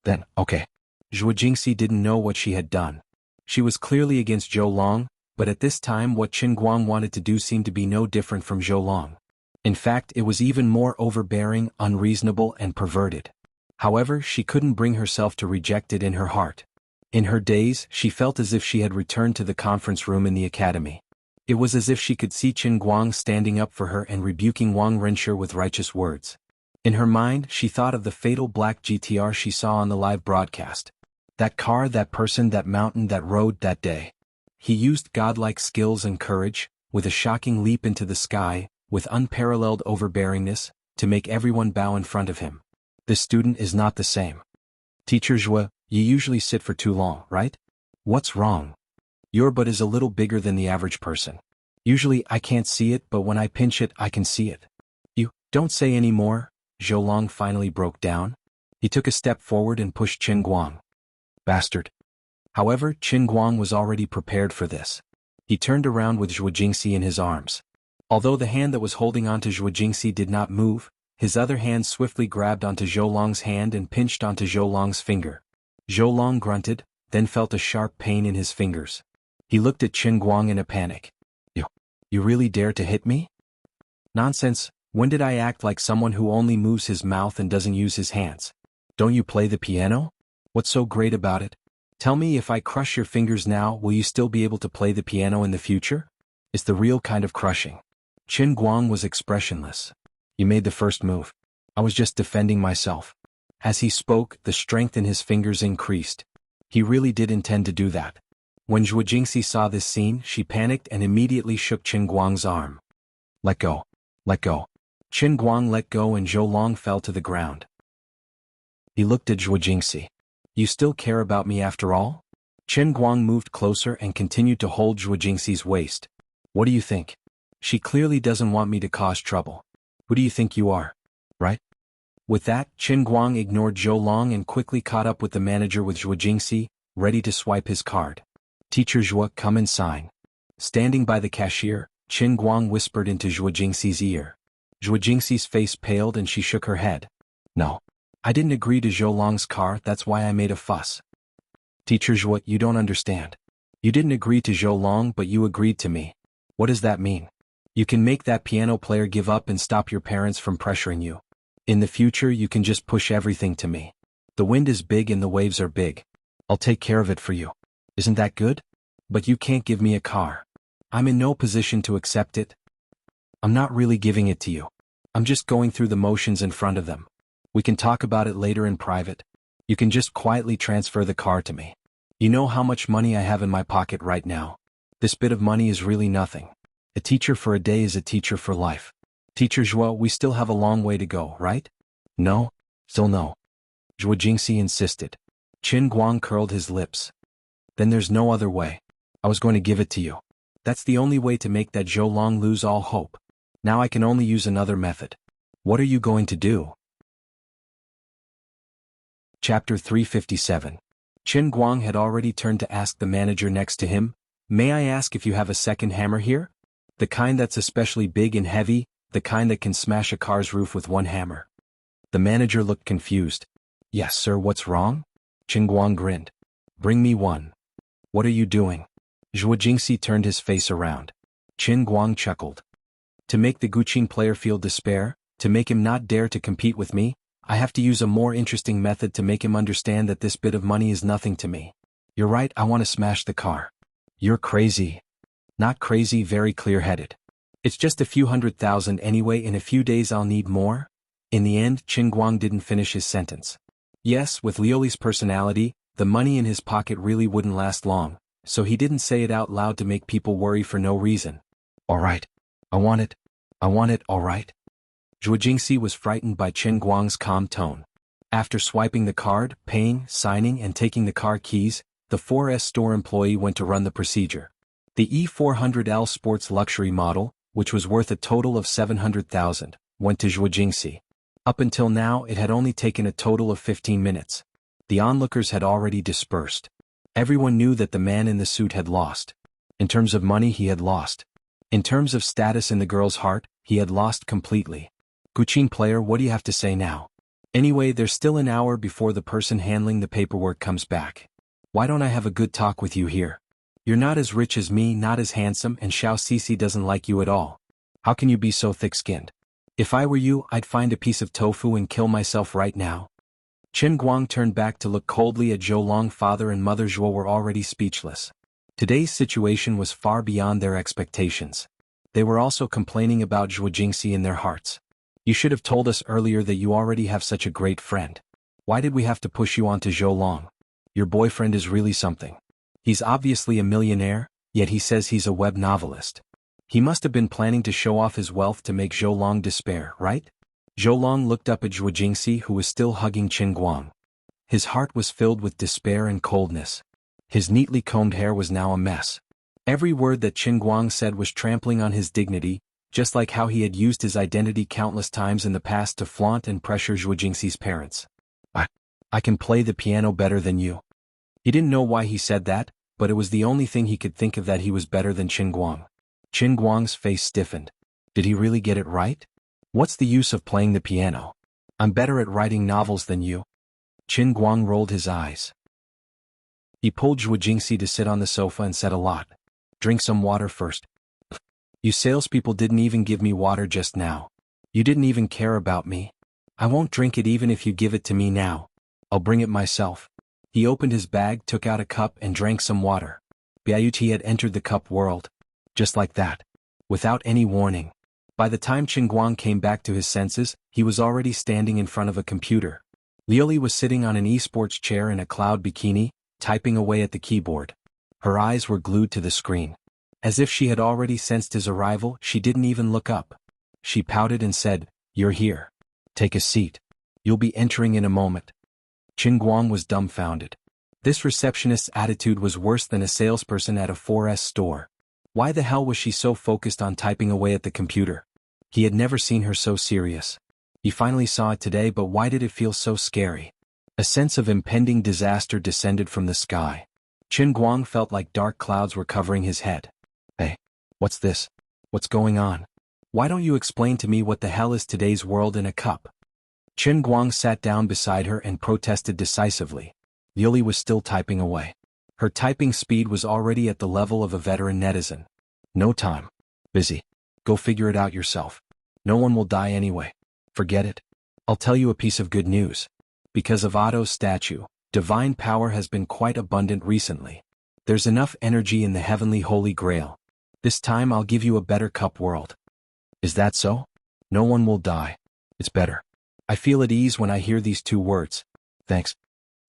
[SPEAKER 1] Then, okay." Zhuo Jingxi didn't know what she had done. She was clearly against Zhou Long, but at this time what Chen Guang wanted to do seemed to be no different from Zhou Long. In fact, it was even more overbearing, unreasonable, and perverted. However, she couldn't bring herself to reject it in her heart. In her daze, she felt as if she had returned to the conference room in the academy. It was as if she could see Chen Guang standing up for her and rebuking Wang Renshi with righteous words. In her mind, she thought of the fatal black GTR she saw on the live broadcast. That car, that person, that mountain, that road, that day. He used godlike skills and courage, with a shocking leap into the sky, with unparalleled overbearingness, to make everyone bow in front of him. This student is not the same. "Teacher Zhuo, you usually sit for too long, right? What's wrong? Your butt is a little bigger than the average person. Usually I can't see it, but when I pinch it, I can see it." "You, don't say any more." Zhou Long finally broke down. He took a step forward and pushed Chen Guang. "Bastard." However, Chen Guang was already prepared for this. He turned around with Zhuo Jingxi in his arms. Although the hand that was holding onto Zhuo Jingxi did not move, his other hand swiftly grabbed onto Zhou Long's hand and pinched onto Zhou Long's finger. Zhou Long grunted, then felt a sharp pain in his fingers. He looked at Chen Guang in a panic. You really dare to hit me?" "Nonsense, when did I act like someone who only moves his mouth and doesn't use his hands? Don't you play the piano? What's so great about it? Tell me, if I crush your fingers now, will you still be able to play the piano in the future? It's the real kind of crushing." Chen Guang was expressionless. "You made the first move. I was just defending myself." As he spoke, the strength in his fingers increased. He really did intend to do that. When Zhuo Jingxi saw this scene, she panicked and immediately shook Chen Guang's arm. "Let go. Let go." Chen Guang let go and Zhou Long fell to the ground. He looked at Zhuo Jingxi. "You still care about me after all?" Chen Guang moved closer and continued to hold Zhuo Jingxi's waist. "What do you think? She clearly doesn't want me to cause trouble. Who do you think you are? Right?" With that, Chen Guang ignored Zhou Long and quickly caught up with the manager with Zhuo Jingxi, ready to swipe his card. "Teacher Zhuo, come and sign." Standing by the cashier, Chen Guang whispered into Zhuo Jingxi's ear. Zhuo Jingxi's face paled and she shook her head. "No. I didn't agree to Zhou Long's car, that's why I made a fuss." "Teacher Zhuo, you don't understand. You didn't agree to Zhou Long, but you agreed to me. What does that mean? You can make that piano player give up and stop your parents from pressuring you. In the future, you can just push everything to me. The wind is big and the waves are big. I'll take care of it for you. Isn't that good? But you can't give me a car. I'm in no position to accept it. I'm not really giving it to you. I'm just going through the motions in front of them. We can talk about it later in private. You can just quietly transfer the car to me. You know how much money I have in my pocket right now. This bit of money is really nothing. A teacher for a day is a teacher for life. Teacher Zhuo, we still have a long way to go, right?" "No, still no." Zhuo Jingxi insisted. Chen Guang curled his lips. "Then there's no other way. I was going to give it to you. That's the only way to make that Zhou Long lose all hope. Now I can only use another method. What are you going to do? Chapter 357. Qin Guang had already turned to ask the manager next to him, "May I ask if you have a second hammer here? The kind that's especially big and heavy, the kind that can smash a car's roof with one hammer." The manager looked confused. "Yes, sir, what's wrong?" Qin Guang grinned. "Bring me one." "What are you doing?" Zhuo Jingxi turned his face around. Qin Guang chuckled. "To make the Guqin player feel despair, to make him not dare to compete with me, I have to use a more interesting method to make him understand that this bit of money is nothing to me. You're right, I want to smash the car." "You're crazy." "Not crazy, very clear-headed. It's just a few $100,000 anyway, in a few days I'll need more." In the end, Qin Guang didn't finish his sentence. Yes, with Liuli's personality, the money in his pocket really wouldn't last long, so he didn't say it out loud to make people worry for no reason. "All right. I want it. I want it, all right." Zhuo Jingxi was frightened by Qin Guang's calm tone. After swiping the card, paying, signing and taking the car keys, the 4S store employee went to run the procedure. The E400L sports luxury model, which was worth a total of 700,000, went to Zhuo Jingxi. Up until now it had only taken a total of 15 minutes. The onlookers had already dispersed. Everyone knew that the man in the suit had lost. In terms of money, he had lost. In terms of status in the girl's heart, he had lost completely. "Guqin player, what do you have to say now? Anyway, there's still an hour before the person handling the paperwork comes back. Why don't I have a good talk with you here? You're not as rich as me, not as handsome, and Xiao Cici doesn't like you at all. How can you be so thick-skinned? If I were you, I'd find a piece of tofu and kill myself right now." Qin Guang turned back to look coldly at Zhou Long. Father and Mother Zhuo were already speechless. Today's situation was far beyond their expectations. They were also complaining about Zhuo Jingxi in their hearts. "You should have told us earlier that you already have such a great friend. Why did we have to push you onto Zhou Long? Your boyfriend is really something. He's obviously a millionaire, yet he says he's a web novelist. He must have been planning to show off his wealth to make Zhou Long despair, right?" Zhou Long looked up at Zhuo Jingxi, who was still hugging Qin Guang. His heart was filled with despair and coldness. His neatly combed hair was now a mess. Every word that Qin Guang said was trampling on his dignity, just like how he had used his identity countless times in the past to flaunt and pressure Zhuo Jingxi's parents. I can play the piano better than you." He didn't know why he said that, but it was the only thing he could think of, that he was better than Qin Guang. Qin Guang's face stiffened. Did he really get it right? What's the use of playing the piano? I'm better at writing novels than you. Qin Guang rolled his eyes. He pulled Zhuo Jingxi to sit on the sofa and said a lot. "Drink some water first." "You salespeople didn't even give me water just now. You didn't even care about me. I won't drink it even if you give it to me now. I'll bring it myself." He opened his bag, took out a cup and drank some water. Biayuti had entered the cup world. Just like that. Without any warning. By the time Qin Guang came back to his senses, he was already standing in front of a computer. Liuli was sitting on an esports chair in a cloud bikini, typing away at the keyboard. Her eyes were glued to the screen. As if she had already sensed his arrival, she didn't even look up. She pouted and said, "You're here. Take a seat. You'll be entering in a moment." Qin Guang was dumbfounded. This receptionist's attitude was worse than a salesperson at a 4S store. Why the hell was she so focused on typing away at the computer? He had never seen her so serious. He finally saw it today, but why did it feel so scary? A sense of impending disaster descended from the sky. Qin Guang felt like dark clouds were covering his head. "Hey, what's this? What's going on? Why don't you explain to me what the hell is today's world in a cup?" Qin Guang sat down beside her and protested decisively. Liuli was still typing away. Her typing speed was already at the level of a veteran netizen. "No time. Busy. Go figure it out yourself. No one will die anyway. Forget it. I'll tell you a piece of good news. Because of Otto's statue, divine power has been quite abundant recently. There's enough energy in the heavenly Holy Grail. This time I'll give you a better cup world." "Is that so? No one will die. It's better. I feel at ease when I hear these two words. Thanks."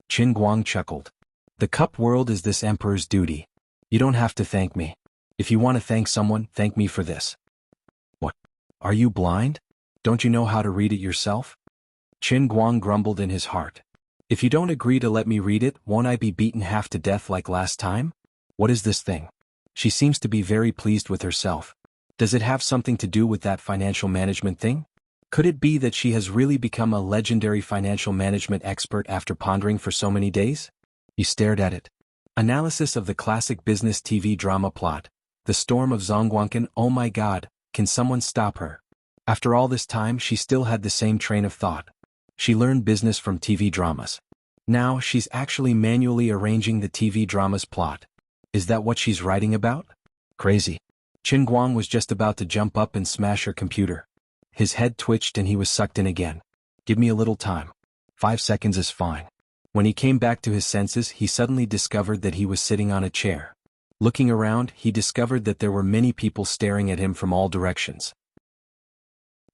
[SPEAKER 1] Qin Guang chuckled. "The cup world is this emperor's duty. You don't have to thank me. If you want to thank someone, thank me for this." "What? Are you blind? Don't you know how to read it yourself?" Qin Guang grumbled in his heart. "If you don't agree to let me read it, won't I be beaten half to death like last time? What is this thing?" She seems to be very pleased with herself. Does it have something to do with that financial management thing? Could it be that she has really become a legendary financial management expert after pondering for so many days? He stared at it. Analysis of the classic business TV drama plot. The storm of Zhongguancun. Oh my god, can someone stop her? After all this time she still had the same train of thought. She learned business from TV dramas. Now she's actually manually arranging the TV drama's plot. Is that what she's writing about? Crazy. Qin Guang was just about to jump up and smash her computer. His head twitched and he was sucked in again. Give me a little time. 5 seconds is fine. When he came back to his senses, he suddenly discovered that he was sitting on a chair. Looking around, he discovered that there were many people staring at him from all directions.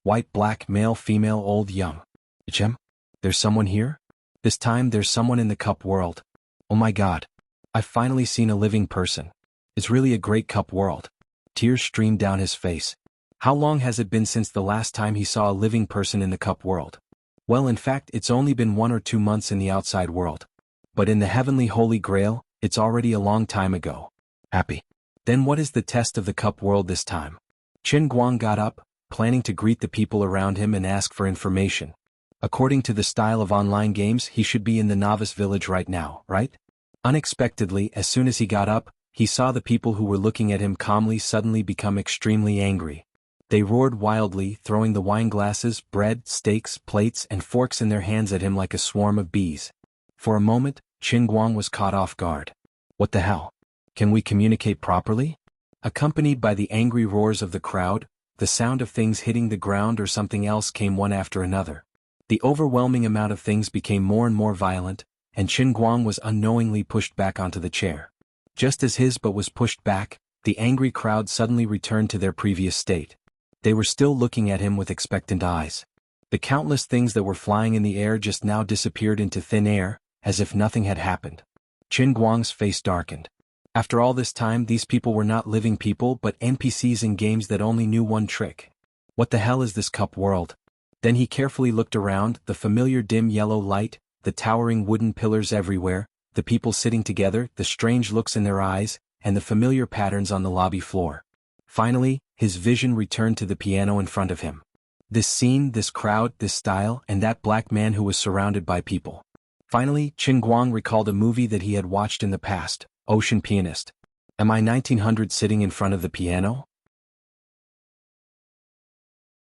[SPEAKER 1] White, black, male, female, old, young. Jim? There's someone here? This time there's someone in the cup world. Oh my god. I've finally seen a living person. It's really a great cup world. Tears streamed down his face. How long has it been since the last time he saw a living person in the cup world? Well, in fact, it's only been 1 or 2 months in the outside world. But in the heavenly Holy Grail, it's already a long time ago. Happy. Then what is the test of the cup world this time? Qin Guang got up, planning to greet the people around him and ask for information. According to the style of online games, he should be in the novice village right now, right? Unexpectedly, as soon as he got up, he saw the people who were looking at him calmly suddenly become extremely angry. They roared wildly, throwing the wine glasses, bread, steaks, plates, and forks in their hands at him like a swarm of bees. For a moment, Qin Guang was caught off guard. What the hell? Can we communicate properly? Accompanied by the angry roars of the crowd, the sound of things hitting the ground or something else came one after another. The overwhelming amount of things became more and more violent, and Qin Guang was unknowingly pushed back onto the chair. Just as his butt was pushed back, the angry crowd suddenly returned to their previous state. They were still looking at him with expectant eyes. The countless things that were flying in the air just now disappeared into thin air, as if nothing had happened. Qin Guang's face darkened. After all this time, these people were not living people but NPCs in games that only knew one trick. What the hell is this cup world? Then he carefully looked around, the familiar dim yellow light, the towering wooden pillars everywhere, the people sitting together, the strange looks in their eyes, and the familiar patterns on the lobby floor. Finally, his vision returned to the piano in front of him. This scene, this crowd, this style, and that black man who was surrounded by people. Finally, Qin Guang recalled a movie that he had watched in the past, Ocean Pianist. Am I 1900 sitting in front of the piano?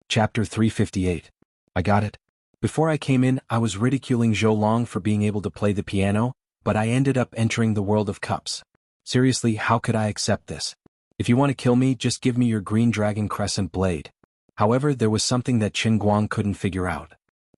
[SPEAKER 1] Chapter 358. I got it. Before I came in, I was ridiculing Zhou Long for being able to play the piano, but I ended up entering the world of cups. Seriously, how could I accept this? If you want to kill me, just give me your green dragon crescent blade. However, there was something that Qin Guang couldn't figure out.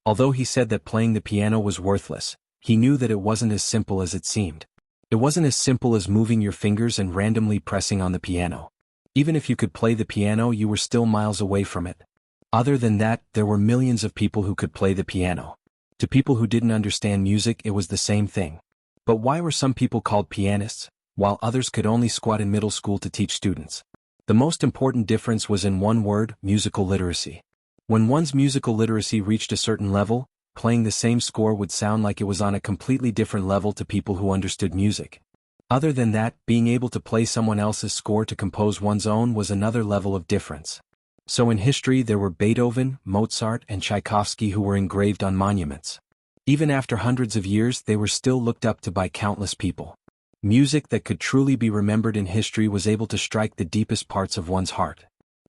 [SPEAKER 1] Although he said that playing the piano was worthless, he knew that it wasn't as simple as it seemed. It wasn't as simple as moving your fingers and randomly pressing on the piano. Even if you could play the piano, you were still miles away from it. Other than that, there were millions of people who could play the piano. To people who didn't understand music, it was the same thing. But why were some people called pianists, while others could only squat in middle school to teach students? The most important difference was in one word: musical literacy. When one's musical literacy reached a certain level, playing the same score would sound like it was on a completely different level to people who understood music. Other than that, being able to play someone else's score to compose one's own was another level of difference. So in history there were Beethoven, Mozart, and Tchaikovsky who were engraved on monuments. Even after hundreds of years, they were still looked up to by countless people. Music that could truly be remembered in history was able to strike the deepest parts of one's heart.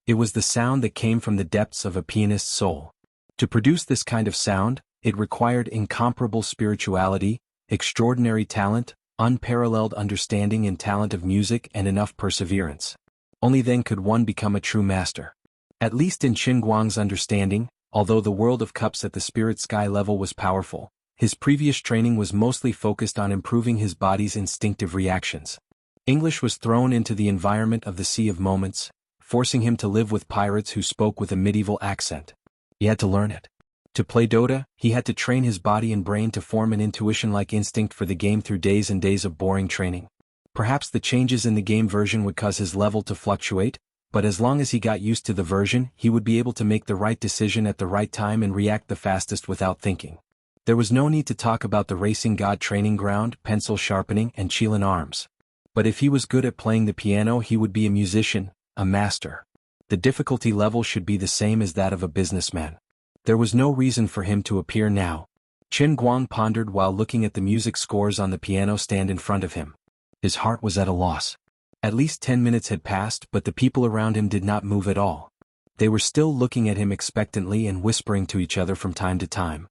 [SPEAKER 1] It was the sound that came from the depths of a pianist's soul. To produce this kind of sound, it required incomparable spirituality, extraordinary talent, unparalleled understanding and talent of music, and enough perseverance. Only then could one become a true master. At least in Qin Guang's understanding, although the world of cups at the spirit sky level was powerful, his previous training was mostly focused on improving his body's instinctive reactions. English was thrown into the environment of the Sea of Moments, forcing him to live with pirates who spoke with a medieval accent. He had to learn it. To play Dota, he had to train his body and brain to form an intuition-like instinct for the game through days and days of boring training. Perhaps the changes in the game version would cause his level to fluctuate, but as long as he got used to the version, he would be able to make the right decision at the right time and react the fastest without thinking. There was no need to talk about the racing god training ground, pencil sharpening, and Qilin arms. But if he was good at playing the piano, he would be a musician, a master. The difficulty level should be the same as that of a businessman. There was no reason for him to appear now. Qin Guang pondered while looking at the music scores on the piano stand in front of him. His heart was at a loss. At least 10 minutes had passed, but the people around him did not move at all. They were still looking at him expectantly and whispering to each other from time to time.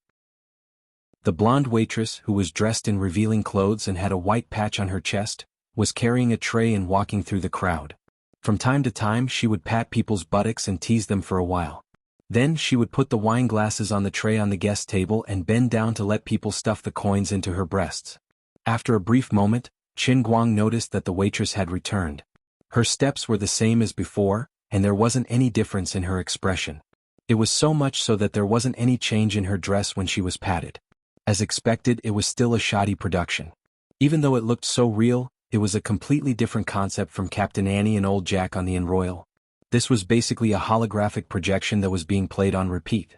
[SPEAKER 1] The blonde waitress, who was dressed in revealing clothes and had a white patch on her chest, was carrying a tray and walking through the crowd. From time to time she would pat people's buttocks and tease them for a while. Then she would put the wine glasses on the tray on the guest table and bend down to let people stuff the coins into her breasts. After a brief moment, Qin Guang noticed that the waitress had returned. Her steps were the same as before, and there wasn't any difference in her expression. It was so much so that there wasn't any change in her dress when she was patted. As expected, it was still a shoddy production. Even though it looked so real, it was a completely different concept from Captain Annie and Old Jack on the Enroyal. This was basically a holographic projection that was being played on repeat.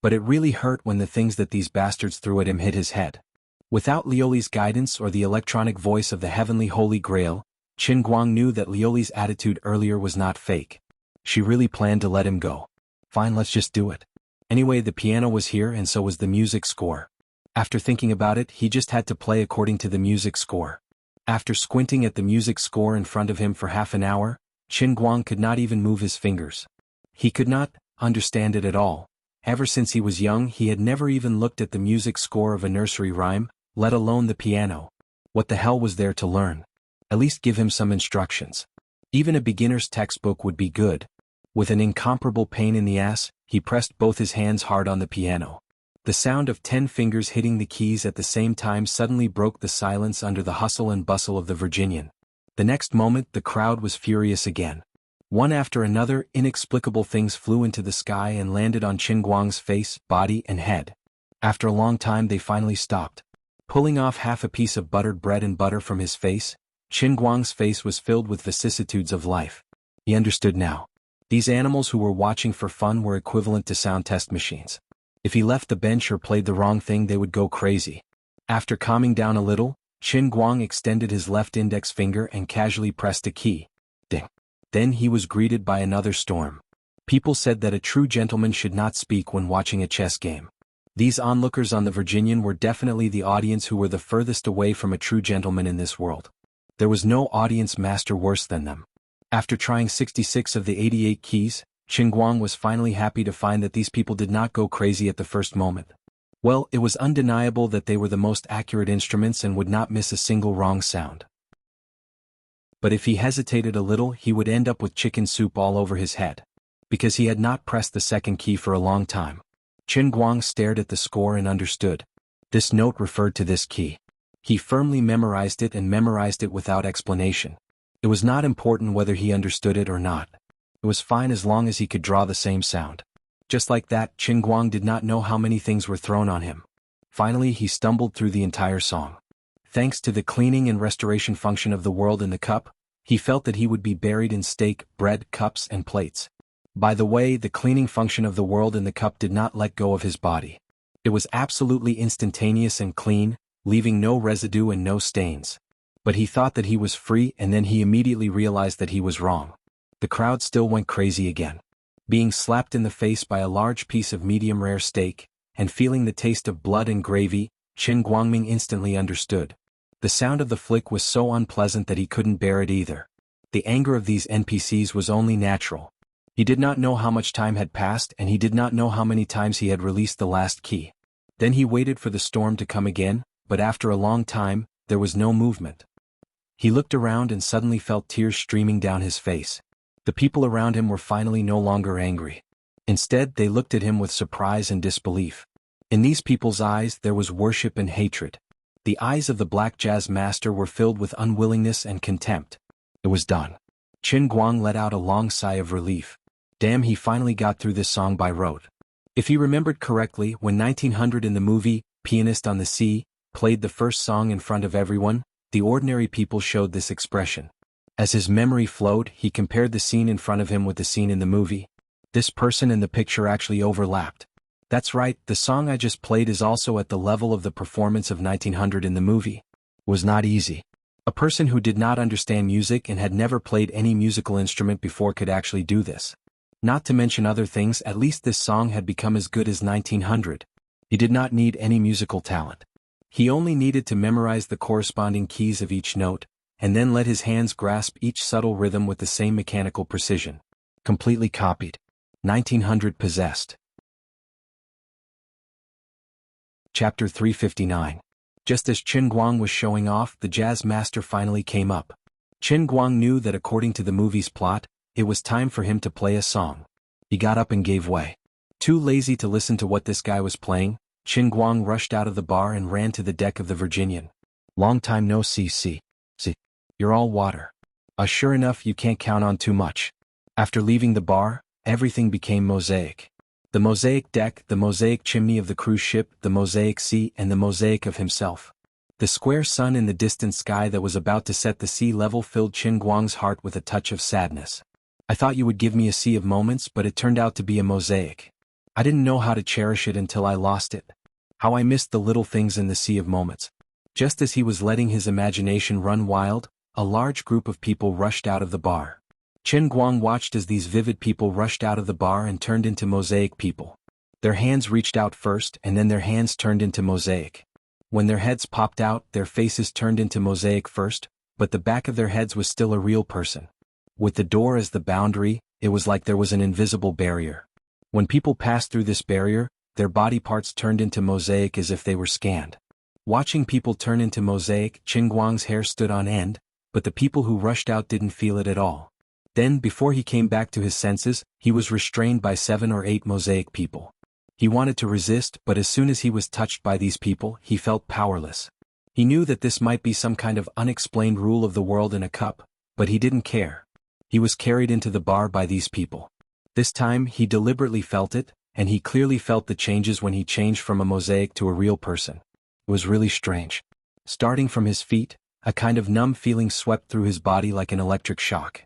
[SPEAKER 1] But it really hurt when the things that these bastards threw at him hit his head. Without Lioli's guidance or the electronic voice of the heavenly Holy Grail, Qin Guang knew that Lioli's attitude earlier was not fake. She really planned to let him go. Fine, let's just do it. Anyway, the piano was here and so was the music score. After thinking about it, he just had to play according to the music score. After squinting at the music score in front of him for half an hour, Qin Guang could not even move his fingers. He could not understand it at all. Ever since he was young, he had never even looked at the music score of a nursery rhyme, let alone the piano. What the hell was there to learn? At least give him some instructions. Even a beginner's textbook would be good. With an incomparable pain in the ass, he pressed both his hands hard on the piano. The sound of 10 fingers hitting the keys at the same time suddenly broke the silence under the hustle and bustle of the Virginian. The next moment, the crowd was furious again. One after another, inexplicable things flew into the sky and landed on Qin Guang's face, body, and head. After a long time, they finally stopped. Pulling off half a piece of buttered bread and butter from his face, Qin Guang's face was filled with vicissitudes of life. He understood now. These animals who were watching for fun were equivalent to sound test machines. If he left the bench or played the wrong thing, they would go crazy. After calming down a little, Qin Guang extended his left index finger and casually pressed a key. Ding. Then he was greeted by another storm. People said that a true gentleman should not speak when watching a chess game. These onlookers on the Virginian were definitely the audience who were the furthest away from a true gentleman in this world. There was no audience master worse than them. After trying 66 of the 88 keys, Qin Guang was finally happy to find that these people did not go crazy at the first moment. Well, it was undeniable that they were the most accurate instruments and would not miss a single wrong sound. But if he hesitated a little, he would end up with chicken soup all over his head. Because he had not pressed the second key for a long time. Qin Guang stared at the score and understood. This note referred to this key. He firmly memorized it and memorized it without explanation. It was not important whether he understood it or not. It was fine as long as he could draw the same sound. Just like that, Qin Guang did not know how many things were thrown on him. Finally, he stumbled through the entire song. Thanks to the cleaning and restoration function of the world in the cup, he felt that he would be buried in steak, bread, cups, and plates. By the way, the cleaning function of the world in the cup did not let go of his body. It was absolutely instantaneous and clean, leaving no residue and no stains. But he thought that he was free, and then he immediately realized that he was wrong. The crowd still went crazy again. Being slapped in the face by a large piece of medium-rare steak, and feeling the taste of blood and gravy, Qin Guangming instantly understood. The sound of the flick was so unpleasant that he couldn't bear it either. The anger of these NPCs was only natural. He did not know how much time had passed, and he did not know how many times he had released the last key. Then he waited for the storm to come again, but after a long time, there was no movement. He looked around and suddenly felt tears streaming down his face. The people around him were finally no longer angry. Instead, they looked at him with surprise and disbelief. In these people's eyes, there was worship and hatred. The eyes of the black jazz master were filled with unwillingness and contempt. It was done. Qin Guang let out a long sigh of relief. Damn, he finally got through this song by rote. If he remembered correctly, when 1900 in the movie, Pianist on the Sea, played the first song in front of everyone, the ordinary people showed this expression. As his memory flowed, he compared the scene in front of him with the scene in the movie. This person and the picture actually overlapped. That's right, the song I just played is also at the level of the performance of 1900 in the movie. It was not easy. A person who did not understand music and had never played any musical instrument before could actually do this. Not to mention other things, at least this song had become as good as 1900. He did not need any musical talent. He only needed to memorize the corresponding keys of each note, and then let his hands grasp each subtle rhythm with the same mechanical precision. Completely copied. 1900 possessed. Chapter 359. Just as Qin Guang was showing off, the jazz master finally came up. Qin Guang knew that according to the movie's plot, it was time for him to play a song. He got up and gave way. Too lazy to listen to what this guy was playing, Qin Guang rushed out of the bar and ran to the deck of the Virginian. Long time no see. See. You're all water. Sure enough, you can't count on too much. After leaving the bar, everything became mosaic. The mosaic deck, the mosaic chimney of the cruise ship, the mosaic sea, and the mosaic of himself. The square sun in the distant sky that was about to set the sea level filled Qin Guang's heart with a touch of sadness. I thought you would give me a sea of moments, but it turned out to be a mosaic. I didn't know how to cherish it until I lost it. How I missed the little things in the sea of moments. Just as he was letting his imagination run wild, a large group of people rushed out of the bar. Qin Guang watched as these vivid people rushed out of the bar and turned into mosaic people. Their hands reached out first, and then their hands turned into mosaic. When their heads popped out, their faces turned into mosaic first, but the back of their heads was still a real person. With the door as the boundary, it was like there was an invisible barrier. When people passed through this barrier, their body parts turned into mosaic as if they were scanned. Watching people turn into mosaic, Qin Guang's hair stood on end, but the people who rushed out didn't feel it at all. Then, before he came back to his senses, he was restrained by 7 or 8 mosaic people. He wanted to resist, but as soon as he was touched by these people, he felt powerless. He knew that this might be some kind of unexplained rule of the world in a cup, but he didn't care. He was carried into the bar by these people. This time, he deliberately felt it, and he clearly felt the changes when he changed from a mosaic to a real person. It was really strange. Starting from his feet, a kind of numb feeling swept through his body like an electric shock.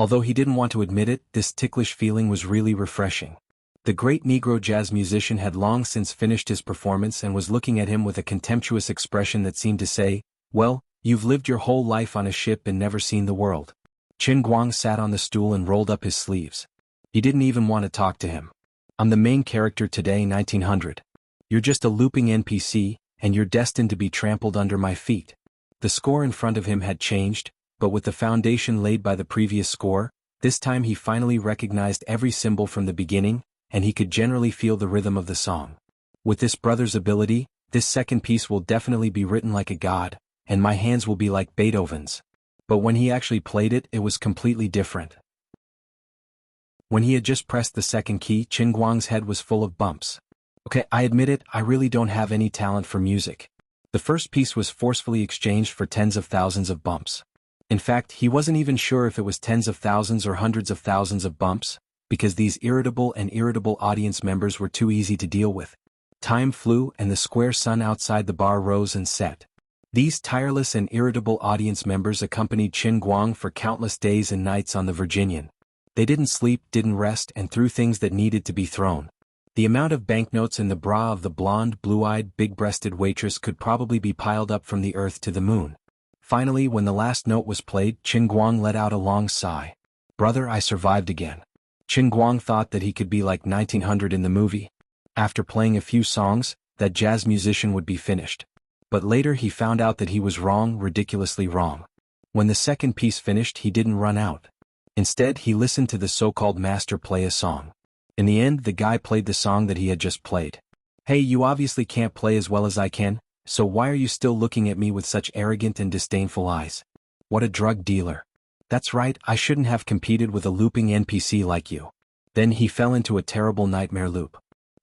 [SPEAKER 1] Although he didn't want to admit it, this ticklish feeling was really refreshing. The great Negro jazz musician had long since finished his performance and was looking at him with a contemptuous expression that seemed to say, "Well, you've lived your whole life on a ship and never seen the world." Qin Guang sat on the stool and rolled up his sleeves. He didn't even want to talk to him. "I'm the main character today, 1900. You're just a looping NPC, and you're destined to be trampled under my feet." The score in front of him had changed, but with the foundation laid by the previous score, this time he finally recognized every symbol from the beginning, and he could generally feel the rhythm of the song. With this brother's ability, this second piece will definitely be written like a god, and my hands will be like Beethoven's. But when he actually played it, it was completely different. When he had just pressed the second key, Qin Guang's head was full of bumps. Okay, I admit it, I really don't have any talent for music. The first piece was forcefully exchanged for tens of thousands of bumps. In fact, he wasn't even sure if it was tens of thousands or hundreds of thousands of bumps, because these irritable audience members were too easy to deal with. Time flew and the square sun outside the bar rose and set. These tireless and irritable audience members accompanied Qin Guang for countless days and nights on the Virginian. They didn't sleep, didn't rest, and threw things that needed to be thrown. The amount of banknotes in the bra of the blonde, blue-eyed, big-breasted waitress could probably be piled up from the earth to the moon. Finally, when the last note was played, Qin Guang let out a long sigh. "Brother, I survived again." Qin Guang thought that he could be like 1900 in the movie. After playing a few songs, that jazz musician would be finished. But later he found out that he was wrong, ridiculously wrong. When the second piece finished, he didn't run out. Instead, he listened to the so-called master play a song. In the end, the guy played the song that he had just played. "Hey, you obviously can't play as well as I can, so why are you still looking at me with such arrogant and disdainful eyes? What a drug dealer. That's right, I shouldn't have competed with a looping NPC like you." Then he fell into a terrible nightmare loop.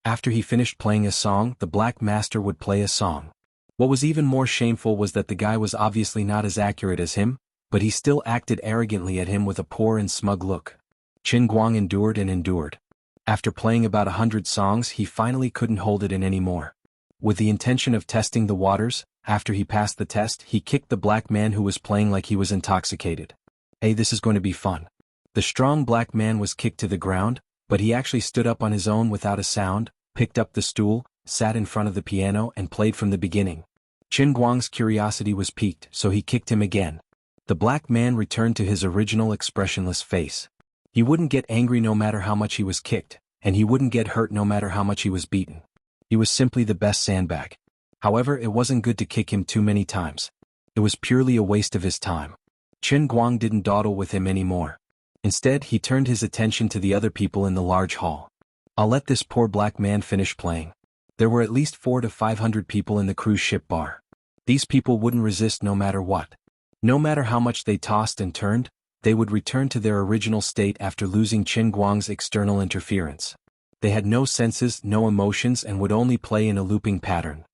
[SPEAKER 1] After he finished playing a song, the black master would play a song. What was even more shameful was that the guy was obviously not as accurate as him, but he still acted arrogantly at him with a poor and smug look. Qin Guang endured and endured. After playing about 100 songs, he finally couldn't hold it in anymore. With the intention of testing the waters, after he passed the test, he kicked the black man who was playing like he was intoxicated. "Hey, this is going to be fun." The strong black man was kicked to the ground, but he actually stood up on his own without a sound, picked up the stool, sat in front of the piano and played from the beginning. Qin Guang's curiosity was piqued, so he kicked him again. The black man returned to his original expressionless face. He wouldn't get angry no matter how much he was kicked, and he wouldn't get hurt no matter how much he was beaten. He was simply the best sandbag. However, it wasn't good to kick him too many times. It was purely a waste of his time. Qin Guang didn't dawdle with him anymore. Instead, he turned his attention to the other people in the large hall. I'll let this poor black man finish playing. There were at least 400 to 500 people in the cruise ship bar. These people wouldn't resist no matter what. No matter how much they tossed and turned, they would return to their original state after losing Qin Guang's external interference. They had no senses, no emotions, and would only play in a looping pattern.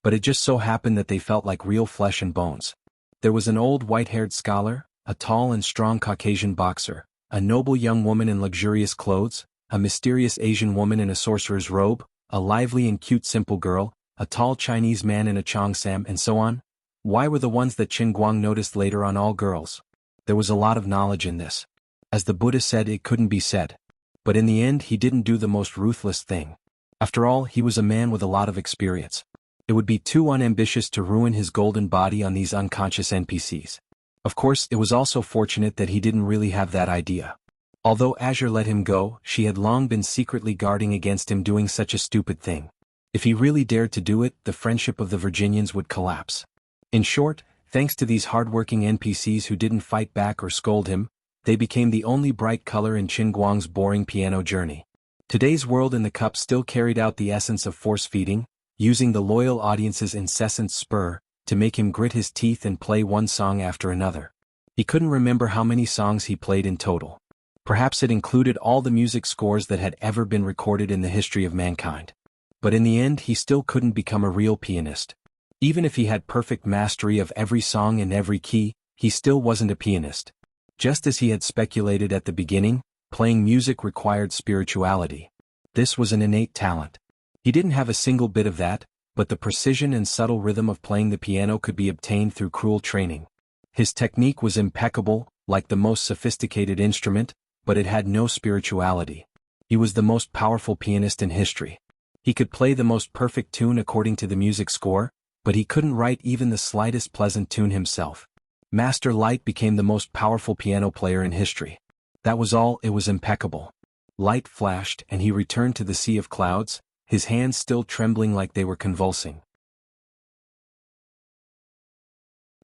[SPEAKER 1] But it just so happened that they felt like real flesh and bones. There was an old white-haired scholar, a tall and strong Caucasian boxer, a noble young woman in luxurious clothes, a mysterious Asian woman in a sorcerer's robe, a lively and cute simple girl, a tall Chinese man in a cheongsam, and so on. Why were the ones that Qin Guang noticed later on all girls? There was a lot of knowledge in this. As the Buddha said, it couldn't be said. But in the end, he didn't do the most ruthless thing. After all, he was a man with a lot of experience. It would be too unambitious to ruin his golden body on these unconscious NPCs. Of course, it was also fortunate that he didn't really have that idea. Although Azure let him go, she had long been secretly guarding against him doing such a stupid thing. If he really dared to do it, the friendship of the Virginians would collapse. In short, thanks to these hardworking NPCs who didn't fight back or scold him, they became the only bright color in Qin Guang's boring piano journey. Today's World in the Cup still carried out the essence of force-feeding, using the loyal audience's incessant spur to make him grit his teeth and play one song after another. He couldn't remember how many songs he played in total. Perhaps it included all the music scores that had ever been recorded in the history of mankind. But in the end, he still couldn't become a real pianist. Even if he had perfect mastery of every song and every key, he still wasn't a pianist. Just as he had speculated at the beginning, playing music required spirituality. This was an innate talent. He didn't have a single bit of that, but the precision and subtle rhythm of playing the piano could be obtained through cruel training. His technique was impeccable, like the most sophisticated instrument, but it had no spirituality. He was the most powerful pianist in history. He could play the most perfect tune according to the music score, but he couldn't write even the slightest pleasant tune himself. Master Light became the most powerful piano player in history. That was all, it was impeccable. Light flashed and he returned to the sea of clouds, his hands still trembling like they were convulsing.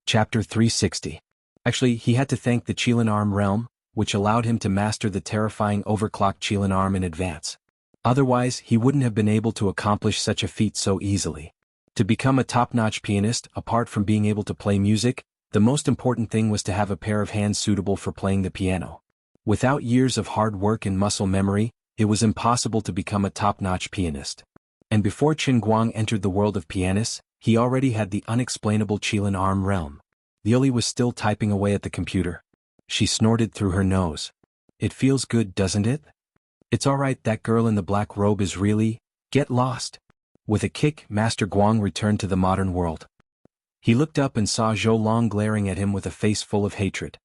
[SPEAKER 1] Chapter 360. Actually, he had to thank the Qilin Arm realm, which allowed him to master the terrifying overclocked Qilin Arm in advance. Otherwise, he wouldn't have been able to accomplish such a feat so easily. To become a top-notch pianist, apart from being able to play music, the most important thing was to have a pair of hands suitable for playing the piano. Without years of hard work and muscle memory, it was impossible to become a top-notch pianist. And before Qin Guang entered the world of pianists, he already had the unexplainable Qilin Arm realm. Liuli was still typing away at the computer. She snorted through her nose. It feels good, doesn't it? It's alright, that girl in the black robe is really... Get lost. With a kick, Master Guang returned to the modern world. He looked up and saw Zhou Long glaring at him with a face full of hatred.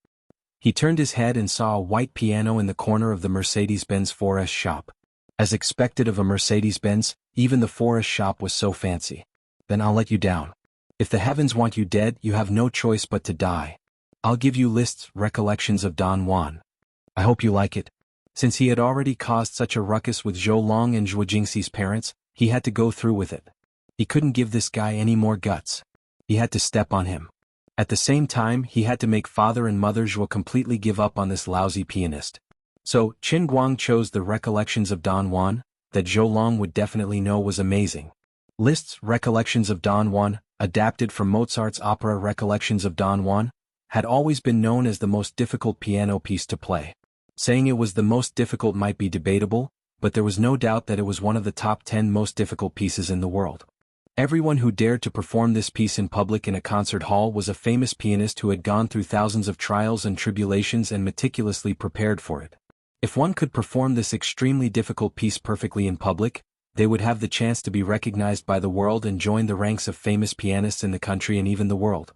[SPEAKER 1] He turned his head and saw a white piano in the corner of the Mercedes-Benz 4S shop. As expected of a Mercedes-Benz, even the 4S shop was so fancy. Then I'll let you down. If the heavens want you dead, you have no choice but to die. I'll give you Liszt's Recollections of Don Juan. I hope you like it. Since he had already caused such a ruckus with Zhou Long and Zhuo Jingxi's parents, he had to go through with it. He couldn't give this guy any more guts. He had to step on him. At the same time, he had to make father and mother Zhuo completely give up on this lousy pianist. So, Qin Guang chose the Recollections of Don Juan, that Zhou Long would definitely know was amazing. Liszt's Recollections of Don Juan, adapted from Mozart's opera Recollections of Don Juan, had always been known as the most difficult piano piece to play. Saying it was the most difficult might be debatable, but there was no doubt that it was one of the top 10 most difficult pieces in the world. Everyone who dared to perform this piece in public in a concert hall was a famous pianist who had gone through thousands of trials and tribulations and meticulously prepared for it. If one could perform this extremely difficult piece perfectly in public, they would have the chance to be recognized by the world and join the ranks of famous pianists in the country and even the world.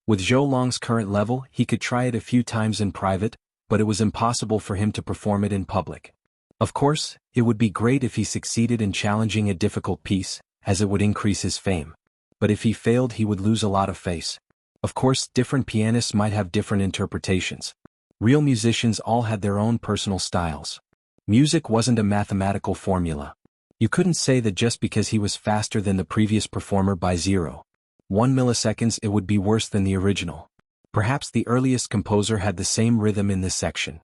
[SPEAKER 1] With Zhou Long's current level, he could try it a few times in private, but it was impossible for him to perform it in public. Of course, it would be great if he succeeded in challenging a difficult piece, as it would increase his fame. But if he failed, he would lose a lot of face. Of course, different pianists might have different interpretations. Real musicians all had their own personal styles. Music wasn't a mathematical formula. You couldn't say that just because he was faster than the previous performer by 0.1 milliseconds it would be worse than the original. Perhaps the earliest composer had the same rhythm in this section.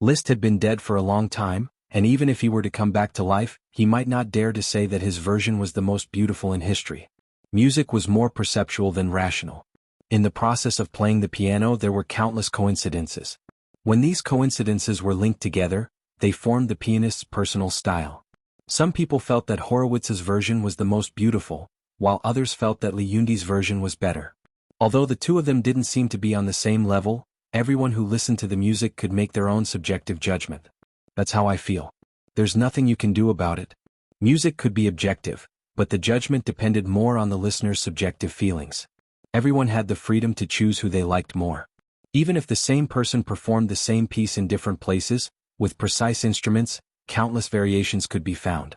[SPEAKER 1] Liszt had been dead for a long time, and even if he were to come back to life, he might not dare to say that his version was the most beautiful in history. Music was more perceptual than rational. In the process of playing the piano there were countless coincidences. When these coincidences were linked together, they formed the pianist's personal style. Some people felt that Horowitz's version was the most beautiful, while others felt that Liundi's version was better. Although the two of them didn't seem to be on the same level, everyone who listened to the music could make their own subjective judgment. That's how I feel. There's nothing you can do about it. Music could be objective, but the judgment depended more on the listener's subjective feelings. Everyone had the freedom to choose who they liked more. Even if the same person performed the same piece in different places, with precise instruments, countless variations could be found.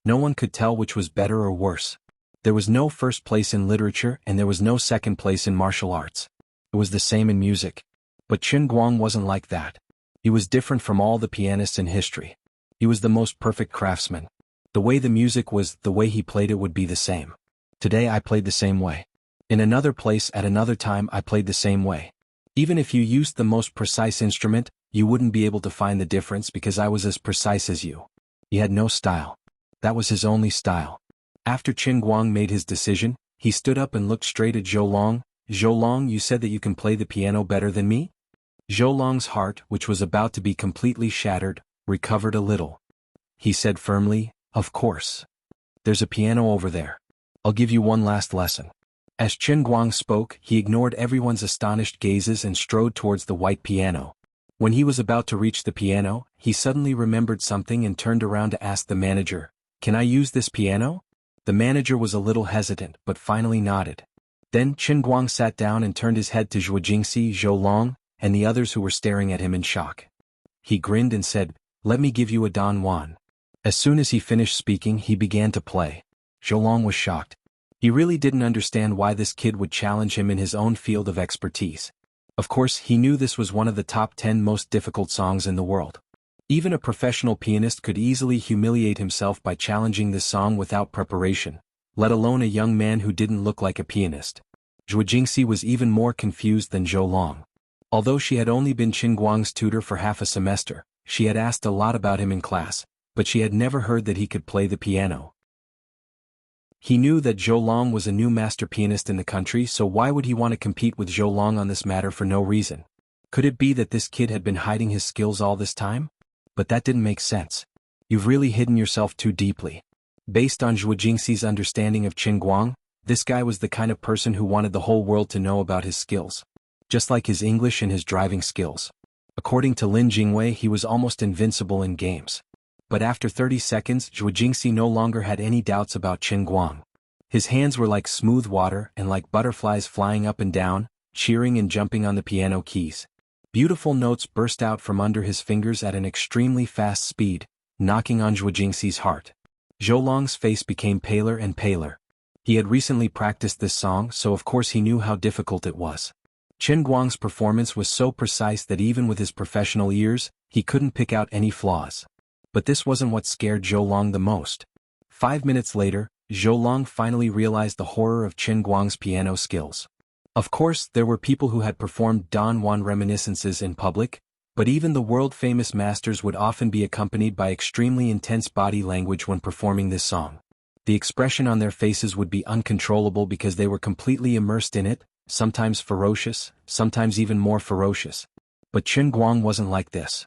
[SPEAKER 1] No one could tell which was better or worse. There was no first place in literature and there was no second place in martial arts. It was the same in music. But Qin Guang wasn't like that. He was different from all the pianists in history. He was the most perfect craftsman. The way the music was, the way he played it would be the same. Today I played the same way. In another place at another time I played the same way. Even if you used the most precise instrument, you wouldn't be able to find the difference because I was as precise as you. He had no style. That was his only style. After Qin Guang made his decision, he stood up and looked straight at Zhou Long. Zhou Long, you said that you can play the piano better than me? Zhou Long's heart, which was about to be completely shattered, recovered a little. He said firmly, of course. There's a piano over there. I'll give you one last lesson. As Qin Guang spoke, he ignored everyone's astonished gazes and strode towards the white piano. When he was about to reach the piano, he suddenly remembered something and turned around to ask the manager, "Can I use this piano?" The manager was a little hesitant but finally nodded. Then Qin Guang sat down and turned his head to Zhuo Jingxi, Zhou Long, and the others who were staring at him in shock. He grinned and said, "Let me give you a Don Juan." As soon as he finished speaking he began to play. Zhou Long was shocked. He really didn't understand why this kid would challenge him in his own field of expertise. Of course, he knew this was one of the top 10 most difficult songs in the world. Even a professional pianist could easily humiliate himself by challenging this song without preparation, let alone a young man who didn't look like a pianist. Zhuo Jingxi was even more confused than Zhou Long. Although she had only been Qin Guang's tutor for half a semester, she had asked a lot about him in class, but she had never heard that he could play the piano. He knew that Zhou Long was a new master pianist in the country, so why would he want to compete with Zhou Long on this matter for no reason? Could it be that this kid had been hiding his skills all this time? But that didn't make sense. You've really hidden yourself too deeply. Based on Zhuo Jingxi's understanding of Qin Guang, this guy was the kind of person who wanted the whole world to know about his skills. Just like his English and his driving skills. According to Lin Jingwei, he was almost invincible in games. But after 30 seconds, Zhuo Jingxi no longer had any doubts about Qin Guang. His hands were like smooth water and like butterflies flying up and down, cheering and jumping on the piano keys. Beautiful notes burst out from under his fingers at an extremely fast speed, knocking on Zhuo Jingxi's heart. Zhou Long's face became paler and paler. He had recently practiced this song, so of course he knew how difficult it was. Qin Guang's performance was so precise that even with his professional ears, he couldn't pick out any flaws. But this wasn't what scared Zhou Long the most. 5 minutes later, Zhou Long finally realized the horror of Qin Guang's piano skills. Of course, there were people who had performed Don Juan reminiscences in public, but even the world-famous masters would often be accompanied by extremely intense body language when performing this song. The expression on their faces would be uncontrollable because they were completely immersed in it, sometimes ferocious, sometimes even more ferocious. But Qin Guang wasn't like this.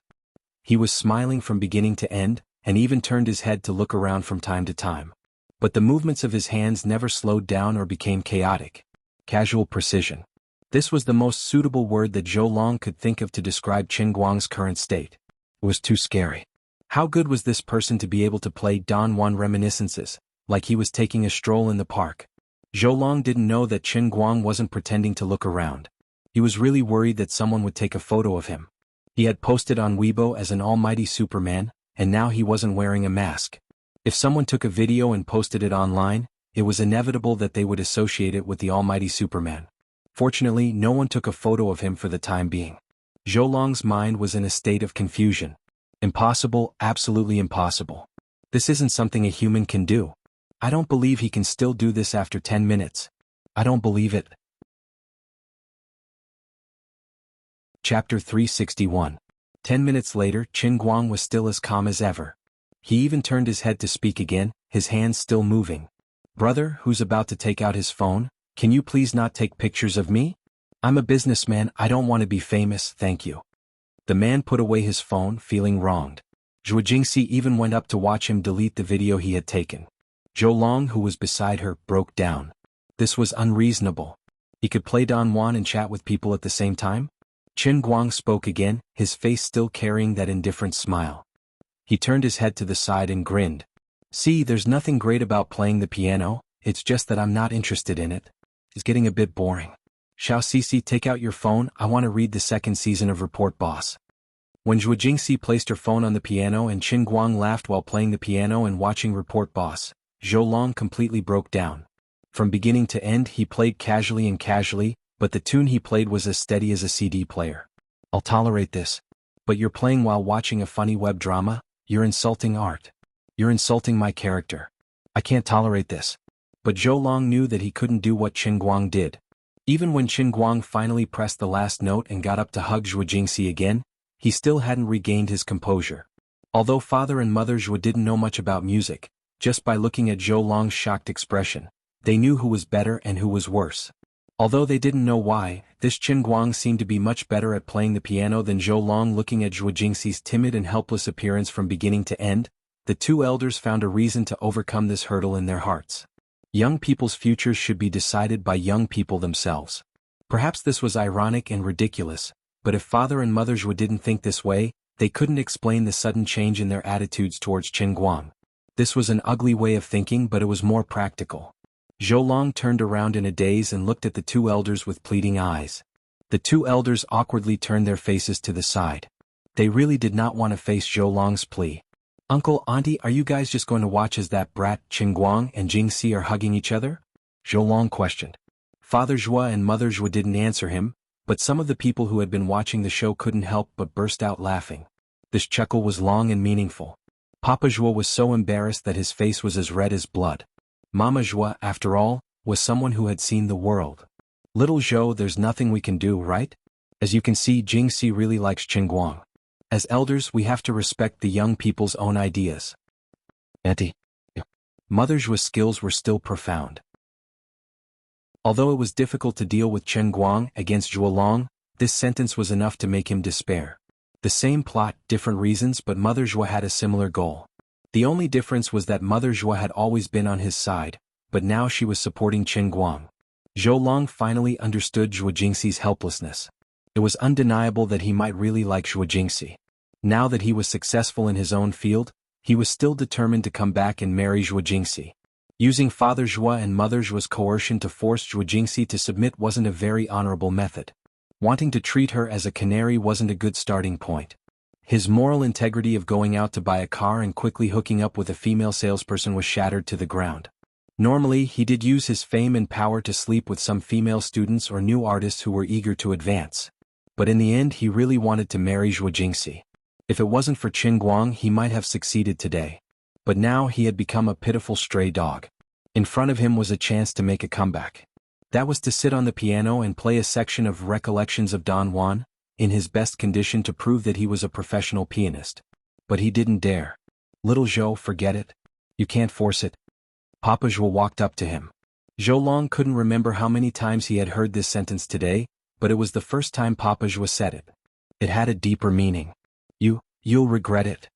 [SPEAKER 1] He was smiling from beginning to end, and even turned his head to look around from time to time. But the movements of his hands never slowed down or became chaotic. Casual precision. This was the most suitable word that Zhou Long could think of to describe Qin Guang's current state. It was too scary. How good was this person to be able to play Don Juan reminiscences, like he was taking a stroll in the park? Zhou Long didn't know that Qin Guang wasn't pretending to look around. He was really worried that someone would take a photo of him. He had posted on Weibo as an almighty Superman, and now he wasn't wearing a mask. If someone took a video and posted it online, it was inevitable that they would associate it with the almighty Superman. Fortunately, no one took a photo of him for the time being. Zhou Long's mind was in a state of confusion. Impossible, absolutely impossible. This isn't something a human can do. I don't believe he can still do this after 10 minutes. I don't believe it. Chapter 361. 10 minutes later, Qin Guang was still as calm as ever. He even turned his head to speak again, his hands still moving. Brother, who's about to take out his phone, can you please not take pictures of me? I'm a businessman, I don't want to be famous, thank you. The man put away his phone, feeling wronged. Zhuo Jingxi even went up to watch him delete the video he had taken. Zhou Long, who was beside her, broke down. This was unreasonable. He could play Don Juan and chat with people at the same time? Qin Guang spoke again, his face still carrying that indifferent smile. He turned his head to the side and grinned. See, there's nothing great about playing the piano, it's just that I'm not interested in it. It's getting a bit boring. Xiao Cici, take out your phone, I want to read the second season of Report Boss. When Zhuo Jingxi placed her phone on the piano and Qin Guang laughed while playing the piano and watching Report Boss, Zhou Long completely broke down. From beginning to end he played casually, but the tune he played was as steady as a CD player. I'll tolerate this. But you're playing while watching a funny web drama? You're insulting art. You're insulting my character. I can't tolerate this. But Zhou Long knew that he couldn't do what Qin Guang did. Even when Qin Guang finally pressed the last note and got up to hug Zhuo Jingxi again, he still hadn't regained his composure. Although father and mother Zhuo didn't know much about music, just by looking at Zhou Long's shocked expression, they knew who was better and who was worse. Although they didn't know why, this Qin Guang seemed to be much better at playing the piano than Zhou Long. Looking at Zhuo Jingxi's timid and helpless appearance from beginning to end, the two elders found a reason to overcome this hurdle in their hearts. Young people's futures should be decided by young people themselves. Perhaps this was ironic and ridiculous, but if father and mother Zhuo didn't think this way, they couldn't explain the sudden change in their attitudes towards Qin Guang. This was an ugly way of thinking, but it was more practical. Zhou Long turned around in a daze and looked at the two elders with pleading eyes. The two elders awkwardly turned their faces to the side. They really did not want to face Zhou Long's plea. Uncle, auntie, are you guys just going to watch as that brat, Qin Guang and Jingxi, are hugging each other? Zhou Long questioned. Father Zhuo and mother Zhuo didn't answer him, but some of the people who had been watching the show couldn't help but burst out laughing. This chuckle was long and meaningful. Papa Zhuo was so embarrassed that his face was as red as blood. Mama Zhuo, after all, was someone who had seen the world. Little Zhou, there's nothing we can do, right? As you can see, Jingxi really likes Qin Guang. As elders, we have to respect the young people's own ideas. Auntie. Mother Zhuo's skills were still profound. Although it was difficult to deal with Qin Guang against Zhuo Long, this sentence was enough to make him despair. The same plot, different reasons, but Mother Zhuo had a similar goal. The only difference was that Mother Zhuo had always been on his side, but now she was supporting Qin Guang. Zhou Long finally understood Zhuo Jingxi's helplessness. It was undeniable that he might really like Zhuo Jingxi. Now that he was successful in his own field, he was still determined to come back and marry Zhuo Jingxi. Using Father Zhuo and Mother Zhuo's coercion to force Zhuo Jingxi to submit wasn't a very honorable method. Wanting to treat her as a canary wasn't a good starting point. His moral integrity of going out to buy a car and quickly hooking up with a female salesperson was shattered to the ground. Normally, he did use his fame and power to sleep with some female students or new artists who were eager to advance. But in the end, he really wanted to marry Zhuo Jingxi. If it wasn't for Qin Guang, he might have succeeded today. But now he had become a pitiful stray dog. In front of him was a chance to make a comeback. That was to sit on the piano and play a section of Recollections of Don Juan, in his best condition, to prove that he was a professional pianist. But he didn't dare. Little Zhou, forget it. You can't force it. Papa Zhuo walked up to him. Zhou Long couldn't remember how many times he had heard this sentence today, but it was the first time Papa Zhuo said it. It had a deeper meaning. You'll regret it.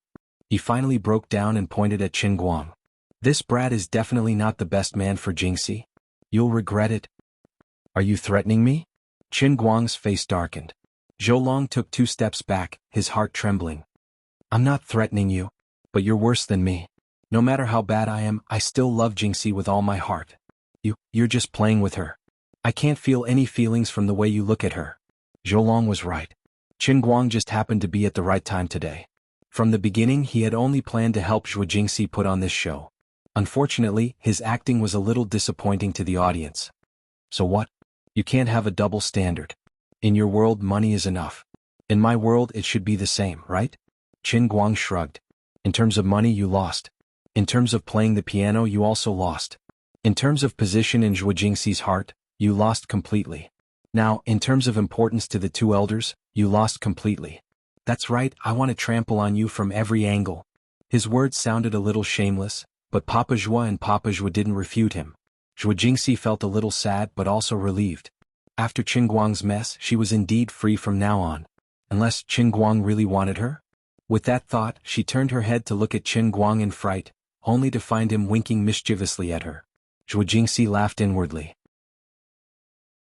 [SPEAKER 1] He finally broke down and pointed at Qin Guang. This brat is definitely not the best man for Jingxi. You'll regret it. Are you threatening me? Qin Guang's face darkened. Zhou Long took 2 steps back, his heart trembling. I'm not threatening you, but you're worse than me. No matter how bad I am, I still love Jingxi with all my heart. You're just playing with her. I can't feel any feelings from the way you look at her. Zhou Long was right. Qin Guang just happened to be at the right time today. From the beginning, he had only planned to help Zhuo Jingxi put on this show. Unfortunately, his acting was a little disappointing to the audience. So what? You can't have a double standard. In your world, money is enough. In my world it should be the same, right? Qin Guang shrugged. In terms of money you lost. In terms of playing the piano you also lost. In terms of position in Zhuo Jingxi's heart, you lost completely. Now, in terms of importance to the two elders, you lost completely. That's right, I want to trample on you from every angle. His words sounded a little shameless, but Papa Zhuo and Papa Zhuo didn't refute him. Zhuo Jingxi felt a little sad but also relieved. After Qin Guang's mess, she was indeed free from now on. Unless Qin Guang really wanted her? With that thought, she turned her head to look at Qin Guang in fright, only to find him winking mischievously at her. Zhuo Jingxi laughed inwardly.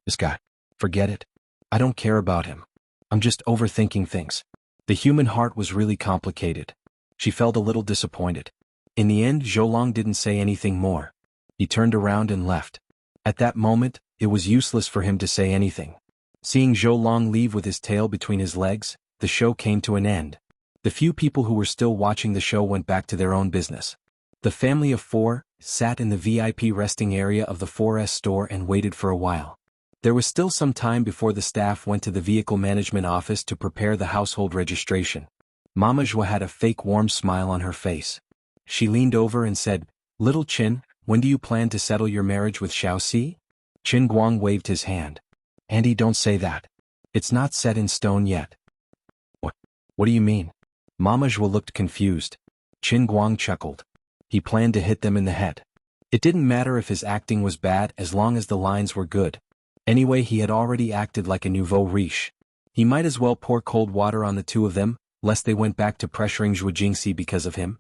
[SPEAKER 1] This guy. Forget it. I don't care about him. I'm just overthinking things. The human heart was really complicated. She felt a little disappointed. In the end, Zhoulong didn't say anything more. He turned around and left. At that moment, it was useless for him to say anything. Seeing Zhoulong leave with his tail between his legs, the show came to an end. The few people who were still watching the show went back to their own business. The family of four sat in the VIP resting area of the 4S store and waited for a while. There was still some time before the staff went to the vehicle management office to prepare the household registration. Mama Zhuo had a fake warm smile on her face. She leaned over and said, "Little Qin, when do you plan to settle your marriage with Xiaoxi?" Qin Guang waved his hand. "Auntie, don't say that. It's not set in stone yet." What do you mean?" Mama Zhuo looked confused. Qin Guang chuckled. He planned to hit them in the head. It didn't matter if his acting was bad as long as the lines were good. Anyway, he had already acted like a nouveau riche. He might as well pour cold water on the two of them, lest they went back to pressuring Zhuo Jingxi because of him.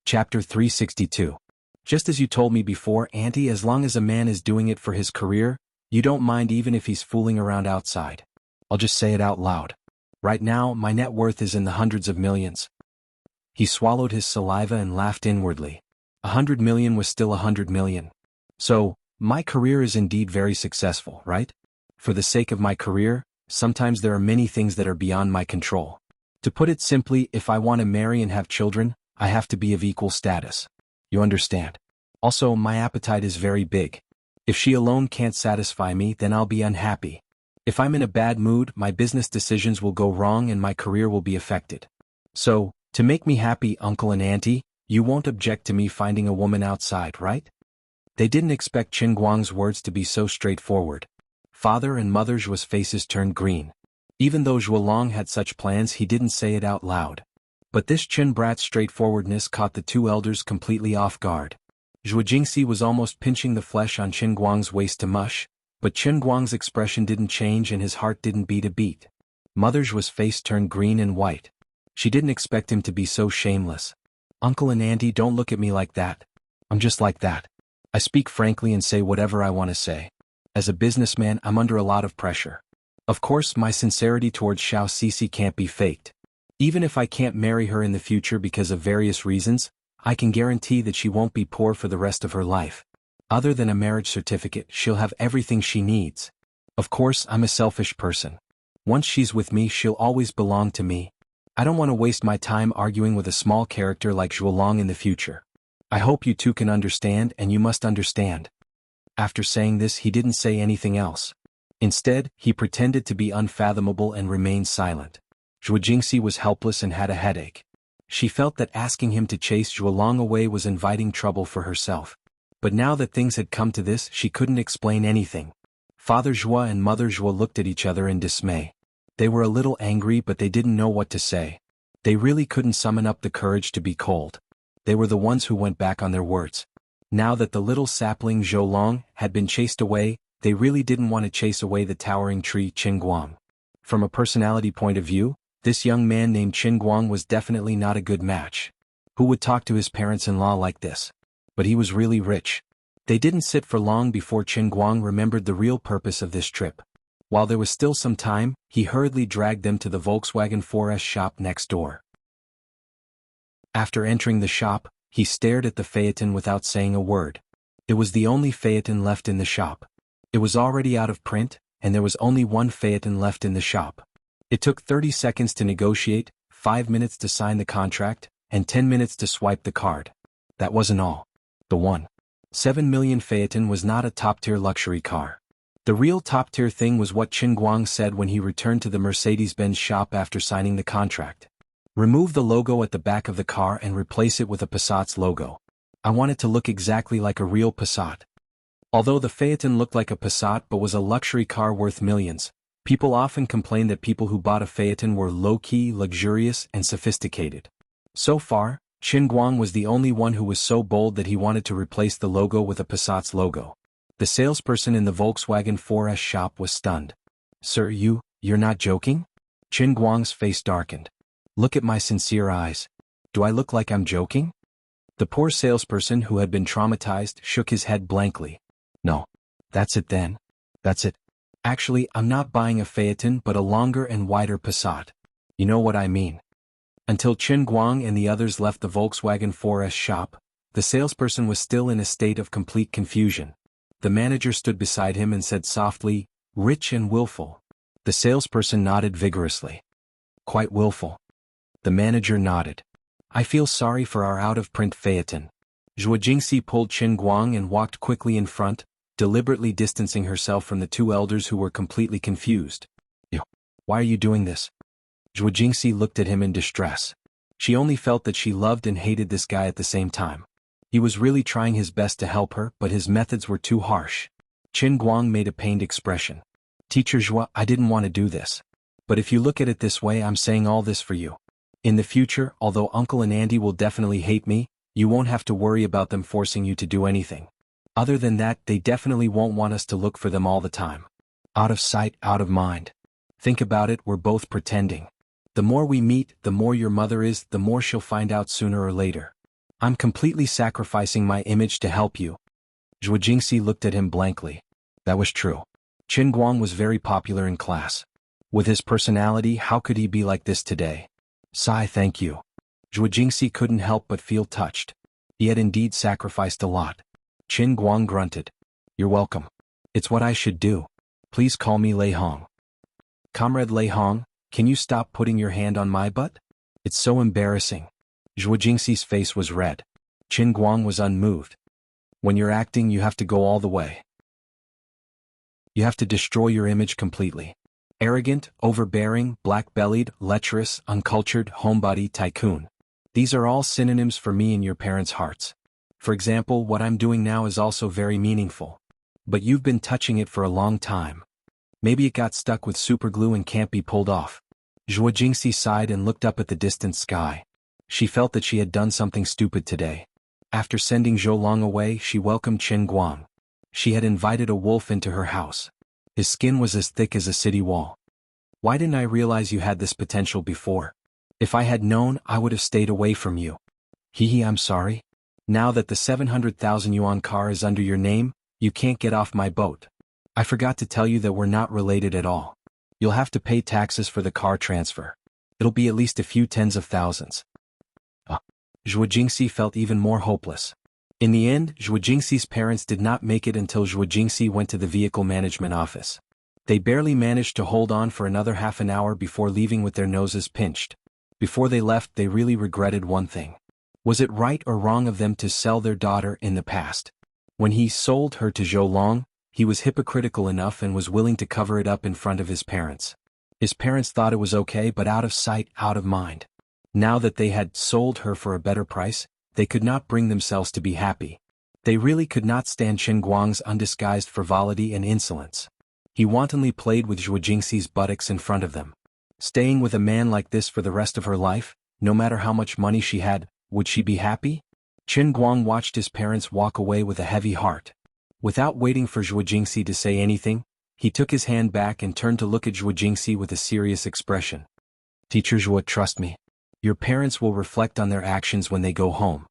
[SPEAKER 1] Chapter 362. Just as you told me before, Auntie, as long as a man is doing it for his career, you don't mind even if he's fooling around outside. I'll just say it out loud. Right now, my net worth is in the hundreds of millions. He swallowed his saliva and laughed inwardly. 100 million was still 100 million. So, my career is indeed very successful, right? For the sake of my career, sometimes there are many things that are beyond my control. To put it simply, if I want to marry and have children, I have to be of equal status. You understand? Also, my appetite is very big. If she alone can't satisfy me, then I'll be unhappy. If I'm in a bad mood, my business decisions will go wrong and my career will be affected. So, to make me happy, Uncle and Auntie, you won't object to me finding a woman outside, right? They didn't expect Qin Guang's words to be so straightforward. Father and Mother Zhuo's faces turned green. Even though Zhuolong had such plans, he didn't say it out loud. But this Qin brat's straightforwardness caught the two elders completely off guard. Zhuo Jingxi was almost pinching the flesh on Qin Guang's waist to mush, but Qin Guang's expression didn't change and his heart didn't beat a beat. Mother Zhuo's face turned green and white. She didn't expect him to be so shameless. Uncle and Auntie, don't look at me like that. I'm just like that. I speak frankly and say whatever I want to say. As a businessman, I'm under a lot of pressure. Of course, my sincerity towards Xiaoxi can't be faked. Even if I can't marry her in the future because of various reasons, I can guarantee that she won't be poor for the rest of her life. Other than a marriage certificate, she'll have everything she needs. Of course, I'm a selfish person. Once she's with me, she'll always belong to me. I don't want to waste my time arguing with a small character like Zhuolong in the future. I hope you two can understand, and you must understand. After saying this, he didn't say anything else. Instead, he pretended to be unfathomable and remained silent. Zhuo Jingxi was helpless and had a headache. She felt that asking him to chase Zhuolong away was inviting trouble for herself. But now that things had come to this, she couldn't explain anything. Father Zhuo and Mother Zhuo looked at each other in dismay. They were a little angry, but they didn't know what to say. They really couldn't summon up the courage to be cold. They were the ones who went back on their words. Now that the little sapling Zhuolong had been chased away, they really didn't want to chase away the towering tree Qin Guang. From a personality point of view, this young man named Qin Guang was definitely not a good match. Who would talk to his parents-in-law like this? But he was really rich. They didn't sit for long before Qin Guang remembered the real purpose of this trip. While there was still some time, he hurriedly dragged them to the Volkswagen 4S shop next door. After entering the shop, he stared at the phaeton without saying a word. It was the only phaeton left in the shop. It was already out of print, and there was only one phaeton left in the shop. It took 30 seconds to negotiate, 5 minutes to sign the contract, and 10 minutes to swipe the card. That wasn't all. The 1.7 million phaeton was not a top-tier luxury car. The real top-tier thing was what Qin Guang said when he returned to the Mercedes-Benz shop after signing the contract. Remove the logo at the back of the car and replace it with a Passat's logo. I want it to look exactly like a real Passat. Although the Phaeton looked like a Passat but was a luxury car worth millions, people often complained that people who bought a Phaeton were low-key, luxurious, and sophisticated. So far, Qin Guang was the only one who was so bold that he wanted to replace the logo with a Passat's logo. The salesperson in the Volkswagen 4S shop was stunned. Sir, you're not joking? Qin Guang's face darkened. Look at my sincere eyes. Do I look like I'm joking? The poor salesperson who had been traumatized shook his head blankly. No. That's it then. That's it. Actually, I'm not buying a Phaeton but a longer and wider Passat. You know what I mean. Until Qin Guang and the others left the Volkswagen 4S shop, the salesperson was still in a state of complete confusion. The manager stood beside him and said softly, "Rich and willful." The salesperson nodded vigorously. "Quite willful." The manager nodded. "I feel sorry for our out-of-print Phaeton." Zhuo Jingxi pulled Qin Guang and walked quickly in front, deliberately distancing herself from the two elders who were completely confused. Why are you doing this? Zhuo Jingxi looked at him in distress. She only felt that she loved and hated this guy at the same time. He was really trying his best to help her, but his methods were too harsh. Qin Guang made a pained expression. "Teacher Zhuo, I didn't want to do this. But if you look at it this way, I'm saying all this for you. In the future, although Uncle and Auntie will definitely hate me, you won't have to worry about them forcing you to do anything. Other than that, they definitely won't want us to look for them all the time. Out of sight, out of mind. Think about it, we're both pretending. The more we meet, the more your mother is, the more she'll find out sooner or later. I'm completely sacrificing my image to help you." Zhuo Jingxi looked at him blankly. That was true. Qin Guang was very popular in class. With his personality, how could he be like this today? Sigh, thank you. Zhuo Jingxi couldn't help but feel touched. He had indeed sacrificed a lot. Qin Guang grunted. You're welcome. It's what I should do. Please call me Lei Hong. Comrade Lei Hong, can you stop putting your hand on my butt? It's so embarrassing. Zhuo Jingxi's face was red. Qin Guang was unmoved. When you're acting, you have to go all the way. You have to destroy your image completely. Arrogant, overbearing, black-bellied, lecherous, uncultured, homebody, tycoon. These are all synonyms for me in your parents' hearts. For example, what I'm doing now is also very meaningful. But you've been touching it for a long time. Maybe it got stuck with superglue and can't be pulled off. Zhuo Jingxi sighed and looked up at the distant sky. She felt that she had done something stupid today. After sending Zhou Long away, she welcomed Qin Guang. She had invited a wolf into her house. His skin was as thick as a city wall. Why didn't I realize you had this potential before? If I had known, I would have stayed away from you. Hehe, I'm sorry. Now that the 700,000 yuan car is under your name, you can't get off my boat. I forgot to tell you that we're not related at all. You'll have to pay taxes for the car transfer. It'll be at least a few tens of thousands. Zhuo Jingxi felt even more hopeless. In the end, Zhuo Jingxi's parents did not make it until Zhuo Jingxi went to the vehicle management office. They barely managed to hold on for another half an hour before leaving with their noses pinched. Before they left, they really regretted one thing. Was it right or wrong of them to sell their daughter in the past? When he sold her to Zhou Long, he was hypocritical enough and was willing to cover it up in front of his parents. His parents thought it was okay, but out of sight, out of mind. Now that they had sold her for a better price, they could not bring themselves to be happy. They really could not stand Qin Guang's undisguised frivolity and insolence. He wantonly played with Zhuo Jingxi's buttocks in front of them. Staying with a man like this for the rest of her life, no matter how much money she had, would she be happy? Qin Guang watched his parents walk away with a heavy heart. Without waiting for Zhuo Jingxi to say anything, he took his hand back and turned to look at Zhuo Jingxi with a serious expression. Teacher Zhuo, trust me. Your parents will reflect on their actions when they go home.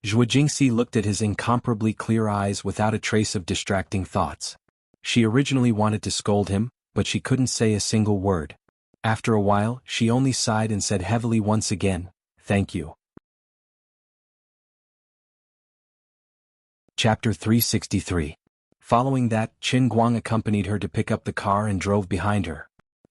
[SPEAKER 1] Zhuo Jingxi looked at his incomparably clear eyes without a trace of distracting thoughts. She originally wanted to scold him, but she couldn't say a single word. After a while, she only sighed and said heavily once again, "Thank you." Chapter 363. Following that, Qin Guang accompanied her to pick up the car and drove behind her.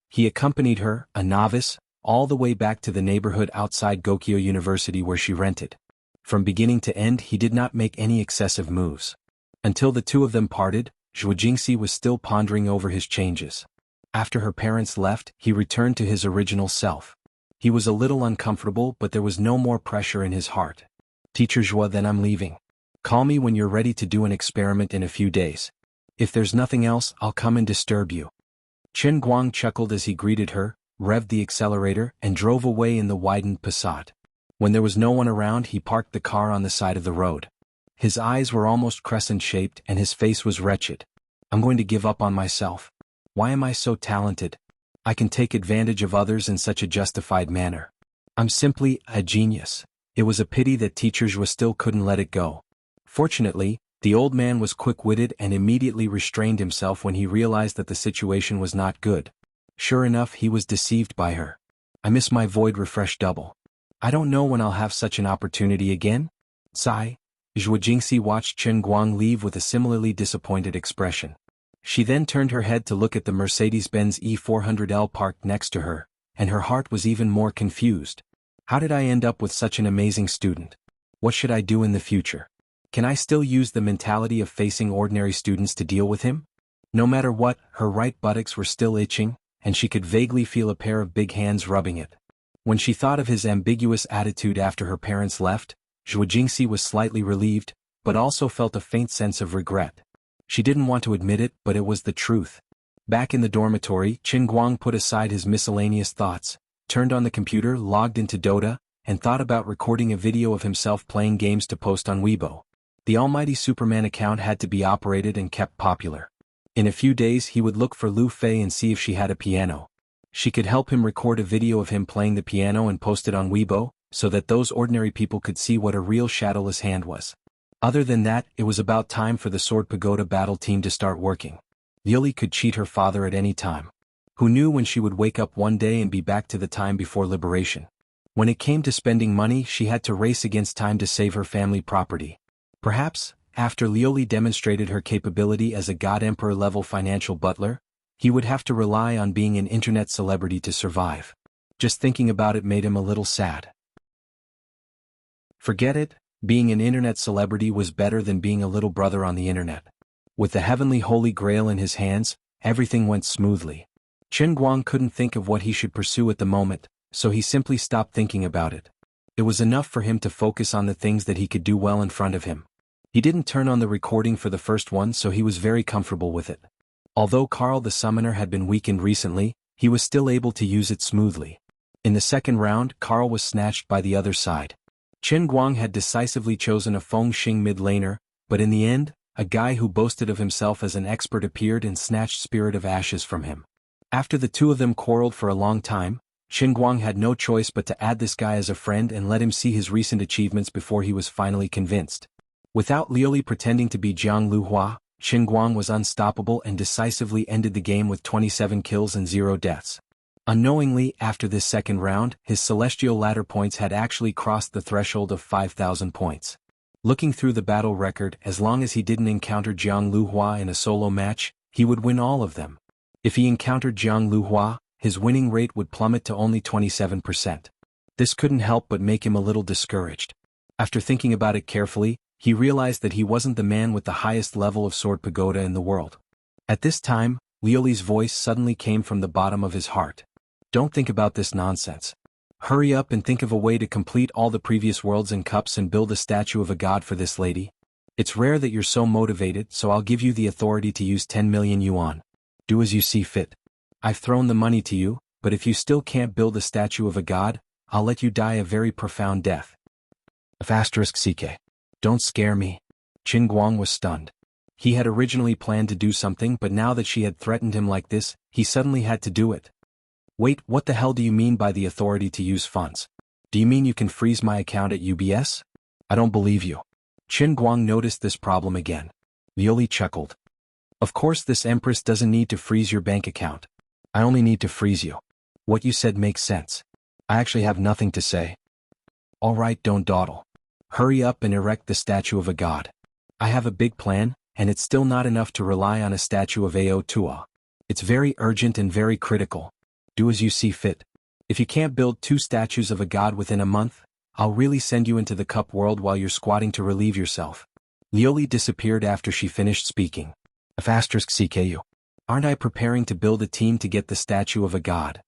[SPEAKER 1] He accompanied her, a novice, all the way back to the neighborhood outside Gokyo University where she rented. From beginning to end, he did not make any excessive moves. Until the two of them parted, Zhuo Jingxi was still pondering over his changes. After her parents left, he returned to his original self. He was a little uncomfortable, but there was no more pressure in his heart. Teacher Zhuo, then I'm leaving. Call me when you're ready to do an experiment in a few days. If there's nothing else, I'll come and disturb you. Chen Guang chuckled as he greeted her, revved the accelerator, and drove away in the widened Passat. When there was no one around, he parked the car on the side of the road. His eyes were almost crescent-shaped and his face was wretched. I'm going to give up on myself. Why am I so talented? I can take advantage of others in such a justified manner. I'm simply a genius. It was a pity that Teacher Zhuo still couldn't let it go. Fortunately, the old man was quick-witted and immediately restrained himself when he realized that the situation was not good. Sure enough, he was deceived by her. I miss my void refresh double. I don't know when I'll have such an opportunity again. Sigh. Zhuo Jingxi watched Chen Guang leave with a similarly disappointed expression. She then turned her head to look at the Mercedes-Benz E400L parked next to her, and her heart was even more confused. How did I end up with such an amazing student? What should I do in the future? Can I still use the mentality of facing ordinary students to deal with him? No matter what, her right buttocks were still itching, and she could vaguely feel a pair of big hands rubbing it. When she thought of his ambiguous attitude after her parents left, Zhuo Jingxi was slightly relieved, but also felt a faint sense of regret. She didn't want to admit it, but it was the truth. Back in the dormitory, Chen Guang put aside his miscellaneous thoughts, turned on the computer, logged into Dota, and thought about recording a video of himself playing games to post on Weibo. The almighty Superman account had to be operated and kept popular. In a few days he would look for Lu Fei and see if she had a piano. She could help him record a video of him playing the piano and post it on Weibo, so that those ordinary people could see what a real shadowless hand was. Other than that, it was about time for the Sword Pagoda battle team to start working. Liuli could cheat her father at any time. Who knew when she would wake up one day and be back to the time before liberation? When it came to spending money, she had to race against time to save her family property. Perhaps, after Liuli demonstrated her capability as a God Emperor-level financial butler, he would have to rely on being an internet celebrity to survive. Just thinking about it made him a little sad. Forget it, being an internet celebrity was better than being a little brother on the internet. With the heavenly holy grail in his hands, everything went smoothly. Chen Guang couldn't think of what he should pursue at the moment, so he simply stopped thinking about it. It was enough for him to focus on the things that he could do well in front of him. He didn't turn on the recording for the first one, so he was very comfortable with it. Although Carl the Summoner had been weakened recently, he was still able to use it smoothly. In the second round, Carl was snatched by the other side. Chen Guang had decisively chosen a Feng Xing mid-laner, but in the end, a guy who boasted of himself as an expert appeared and snatched Spirit of Ashes from him. After the two of them quarreled for a long time, Chen Guang had no choice but to add this guy as a friend and let him see his recent achievements before he was finally convinced. Without Liuli pretending to be Jiang Luhua, Chen Guang was unstoppable and decisively ended the game with 27 kills and 0 deaths. Unknowingly, after this second round, his celestial ladder points had actually crossed the threshold of 5,000 points. Looking through the battle record, as long as he didn't encounter Jiang Luhua in a solo match, he would win all of them. If he encountered Jiang Luhua, his winning rate would plummet to only 27%. This couldn't help but make him a little discouraged. After thinking about it carefully, he realized that he wasn't the man with the highest level of Sword Pagoda in the world. At this time, Liuli's voice suddenly came from the bottom of his heart. Don't think about this nonsense. Hurry up and think of a way to complete all the previous worlds and cups and build a statue of a god for this lady. It's rare that you're so motivated, so I'll give you the authority to use 10 million yuan. Do as you see fit. I've thrown the money to you, but if you still can't build a statue of a god, I'll let you die a very profound death. *CK. Don't scare me. Chen Guang was stunned. He had originally planned to do something, but now that she had threatened him like this, he suddenly had to do it. Wait, what the hell do you mean by the authority to use funds? Do you mean you can freeze my account at UBS? I don't believe you. Chen Guang noticed this problem again. Liuli chuckled. Of course this empress doesn't need to freeze your bank account. I only need to freeze you. What you said makes sense. I actually have nothing to say. Alright, don't dawdle. Hurry up and erect the statue of a god. I have a big plan, and it's still not enough to rely on a statue of Ao Tua. It's very urgent and very critical. Do as you see fit. If you can't build 2 statues of a god within a month, I'll really send you into the cup world while you're squatting to relieve yourself. Liuli disappeared after she finished speaking. CKU. Aren't I preparing to build a team to get the statue of a god?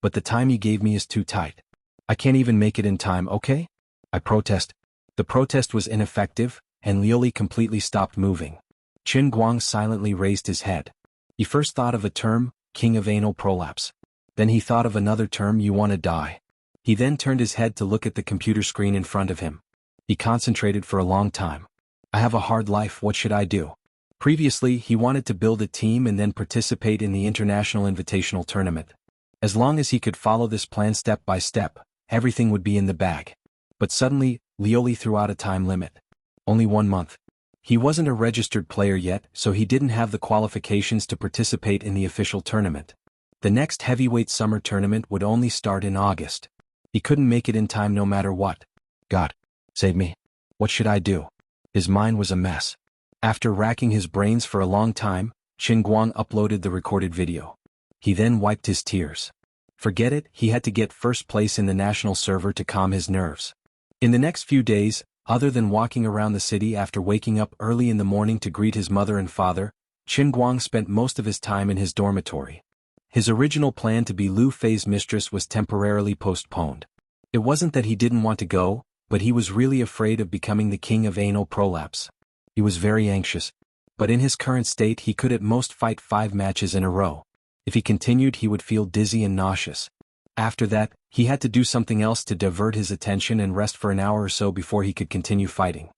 [SPEAKER 1] But the time you gave me is too tight. I can't even make it in time, okay? I protest. The protest was ineffective, and Lioli completely stopped moving. Qin Guang silently raised his head. He first thought of a term, king of anal prolapse. Then he thought of another term, you wanna die. He then turned his head to look at the computer screen in front of him. He concentrated for a long time. I have a hard life, what should I do? Previously, he wanted to build a team and then participate in the International Invitational Tournament. As long as he could follow this plan step by step, everything would be in the bag. But suddenly, Lioli threw out a time limit. Only 1 month. He wasn't a registered player yet, so he didn't have the qualifications to participate in the official tournament. The next heavyweight summer tournament would only start in August. He couldn't make it in time no matter what. God, save me. What should I do? His mind was a mess. After racking his brains for a long time, Qin Guang uploaded the recorded video. He then wiped his tears. Forget it, he had to get first place in the national server to calm his nerves. In the next few days, other than walking around the city after waking up early in the morning to greet his mother and father, Qin Guang spent most of his time in his dormitory. His original plan to be Lu Fei's mistress was temporarily postponed. It wasn't that he didn't want to go, but he was really afraid of becoming the king of anal prolapse. He was very anxious. But in his current state he could at most fight 5 matches in a row. If he continued he would feel dizzy and nauseous. After that, he had to do something else to divert his attention and rest for an hour or so before he could continue fighting.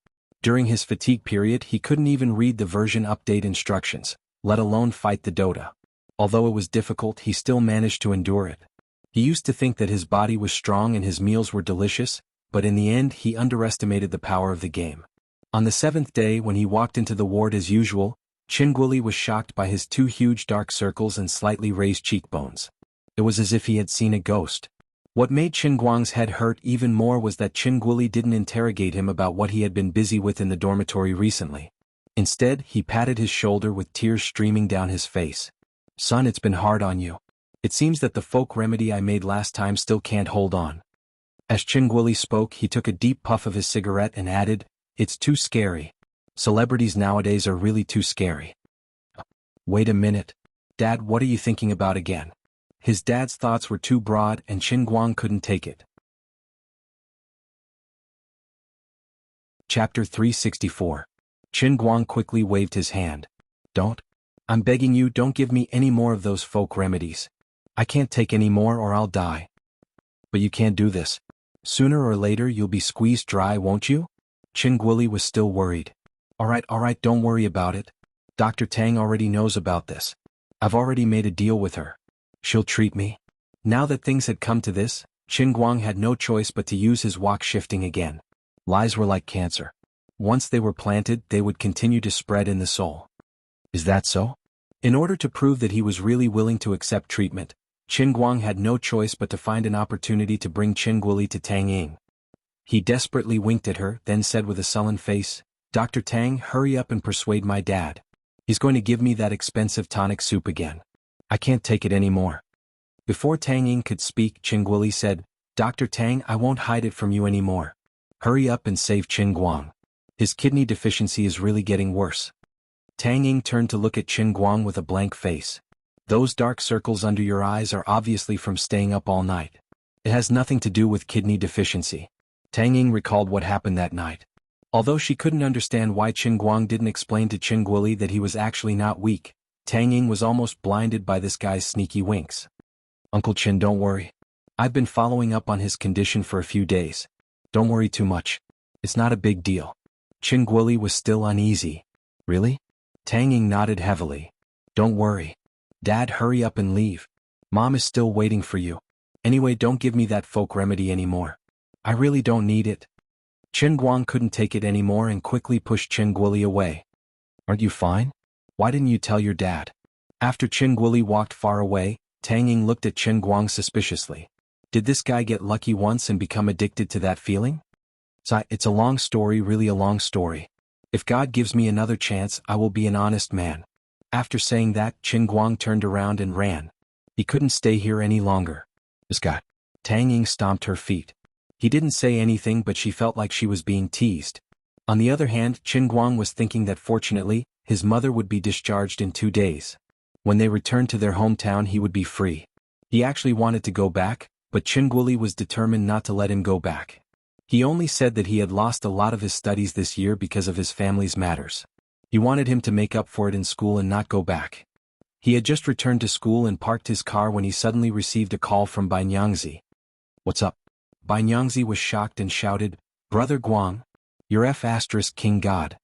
[SPEAKER 1] During his fatigue period he couldn't even read the version update instructions, let alone fight the Dota. Although it was difficult, he still managed to endure it. He used to think that his body was strong and his meals were delicious, but in the end he underestimated the power of the game. On the 7th day when he walked into the ward as usual, Qin Guoli was shocked by his 2 huge dark circles and slightly raised cheekbones. It was as if he had seen a ghost. What made Qin Guang's head hurt even more was that Qin Guoli didn't interrogate him about what he had been busy with in the dormitory recently. Instead, he patted his shoulder with tears streaming down his face. Son, it's been hard on you. It seems that the folk remedy I made last time still can't hold on. As Qin Guoli spoke, he took a deep puff of his cigarette and added, it's too scary. Celebrities nowadays are really too scary. Wait a minute. Dad, what are you thinking about again? His dad's thoughts were too broad and Qin Guang couldn't take it. Chapter 364. Qin Guang quickly waved his hand. Don't. I'm begging you, don't give me any more of those folk remedies. I can't take any more or I'll die. But you can't do this. Sooner or later you'll be squeezed dry, won't you? Qin Guoli was still worried. Alright, don't worry about it. Dr. Tang already knows about this. I've already made a deal with her. She'll treat me. Now that things had come to this, Qin Guang had no choice but to use his wok shifting again. Lies were like cancer. Once they were planted, they would continue to spread in the soul. Is that so? In order to prove that he was really willing to accept treatment, Qin Guang had no choice but to find an opportunity to bring Qin Guoli to Tang Ying. He desperately winked at her, then said with a sullen face, Dr. Tang, hurry up and persuade my dad. He's going to give me that expensive tonic soup again. I can't take it anymore. Before Tang Ying could speak, Qin Guoli said, Dr. Tang, I won't hide it from you anymore. Hurry up and save Qin Guang. His kidney deficiency is really getting worse. Tang Ying turned to look at Qin Guang with a blank face. Those dark circles under your eyes are obviously from staying up all night. It has nothing to do with kidney deficiency. Tang Ying recalled what happened that night. Although she couldn't understand why Qin Guang didn't explain to Qin Guoli that he was actually not weak, Tang Ying was almost blinded by this guy's sneaky winks. Uncle Qin, don't worry. I've been following up on his condition for a few days. Don't worry too much. It's not a big deal. Qin Guoli was still uneasy. Really? Tang Ying nodded heavily. Don't worry. Dad, hurry up and leave. Mom is still waiting for you. Anyway, don't give me that folk remedy anymore. I really don't need it. Qin Guang couldn't take it anymore and quickly pushed Qin Guoli away. Aren't you fine? Why didn't you tell your dad? After Qin Guoli walked far away, Tang Ying looked at Qin Guang suspiciously. Did this guy get lucky once and become addicted to that feeling? It's a long story, really a long story. If God gives me another chance, I will be an honest man. After saying that, Qin Guang turned around and ran. He couldn't stay here any longer. This guy. Tang Ying stomped her feet. He didn't say anything, but she felt like she was being teased. On the other hand, Qin Guang was thinking that fortunately, his mother would be discharged in 2 days. When they returned to their hometown he would be free. He actually wanted to go back, but Chinguli was determined not to let him go back. He only said that he had lost a lot of his studies this year because of his family's matters. He wanted him to make up for it in school and not go back. He had just returned to school and parked his car when he suddenly received a call from Bai Nyangzi. "What's up?" Bai Nyangzi was shocked and shouted, "Brother Guang, you're King God."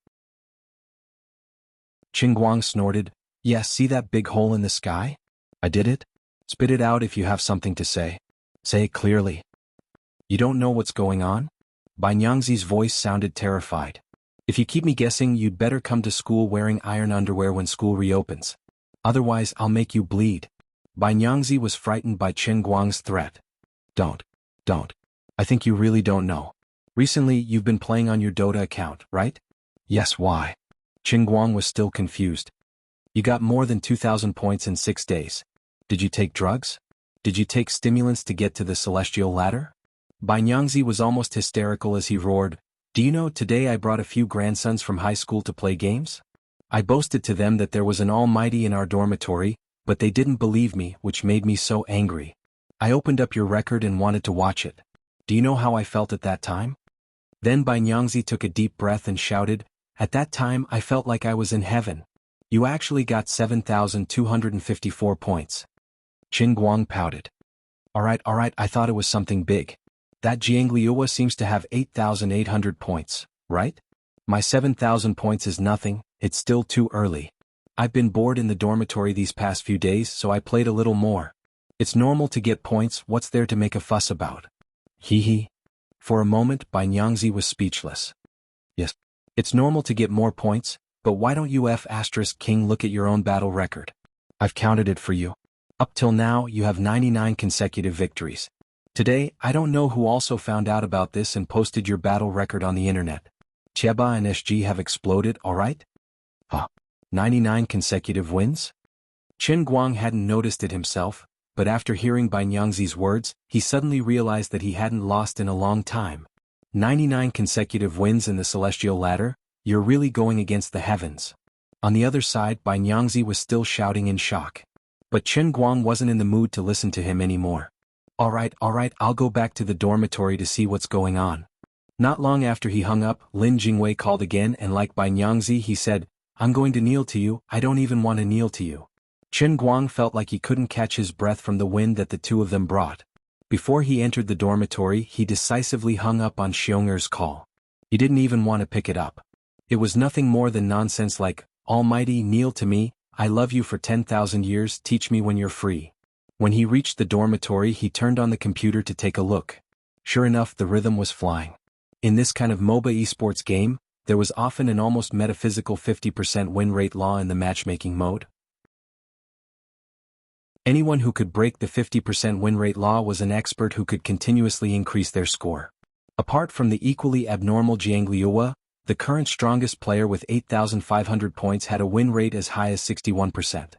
[SPEAKER 1] Qin Guang snorted, "Yes, see that big hole in the sky? I did it? Spit it out if you have something to say. Say it clearly. You don't know what's going on?" Bai Nyangzi's voice sounded terrified. "If you keep me guessing, you'd better come to school wearing iron underwear when school reopens. Otherwise I'll make you bleed." Bai Nyangzi was frightened by Qin Guang's threat. Don't. I think you really don't know. Recently you've been playing on your Dota account, right?" "Yes, why?" Qin Guang was still confused. "You got more than 2,000 points in 6 days. Did you take drugs? Did you take stimulants to get to the celestial ladder?" Bai Nyangzi was almost hysterical as he roared, "Do you know today I brought a few grandsons from high school to play games? I boasted to them that there was an almighty in our dormitory, but they didn't believe me, which made me so angry. I opened up your record and wanted to watch it. Do you know how I felt at that time?" Then Bai Nyangzi took a deep breath and shouted, "At that time I felt like I was in heaven. You actually got 7,254 points." Qin Guang pouted. Alright, I thought it was something big. That Jiangliuwa seems to have 8,800 points, right? My 7,000 points is nothing, it's still too early. I've been bored in the dormitory these past few days, so I played a little more. It's normal to get points, what's there to make a fuss about? Hee. For a moment Bai Nyangzi was speechless. Yes, it's normal to get more points, but why don't you King look at your own battle record? I've counted it for you. Up till now you have 99 consecutive victories. Today, I don't know who also found out about this and posted your battle record on the internet. Cheba and SG have exploded, alright? 99 consecutive wins? Qin Guang hadn't noticed it himself, but after hearing Bai Nyangzi's words, he suddenly realized that he hadn't lost in a long time. 99 consecutive wins in the celestial ladder? You're really going against the heavens. On the other side, Bai Nyangzi was still shouting in shock. But Qin Guang wasn't in the mood to listen to him anymore. Alright, I'll go back to the dormitory to see what's going on. Not long after he hung up, Lin Jingwei called again and like Bai Nyangzi he said, "I'm going to kneel to you, I don't even want to kneel to you." Qin Guang felt like he couldn't catch his breath from the wind that the two of them brought. Before he entered the dormitory he decisively hung up on Xiong'er's call. He didn't even want to pick it up. It was nothing more than nonsense like, "Almighty, kneel to me, I love you for 10,000 years, teach me when you're free." When he reached the dormitory he turned on the computer to take a look. Sure enough the rhythm was flying. In this kind of MOBA esports game, there was often an almost metaphysical 50% win rate law in the matchmaking mode. Anyone who could break the 50% win rate law was an expert who could continuously increase their score. Apart from the equally abnormal Jiangliuwa, the current strongest player with 8,500 points had a win rate as high as 61%.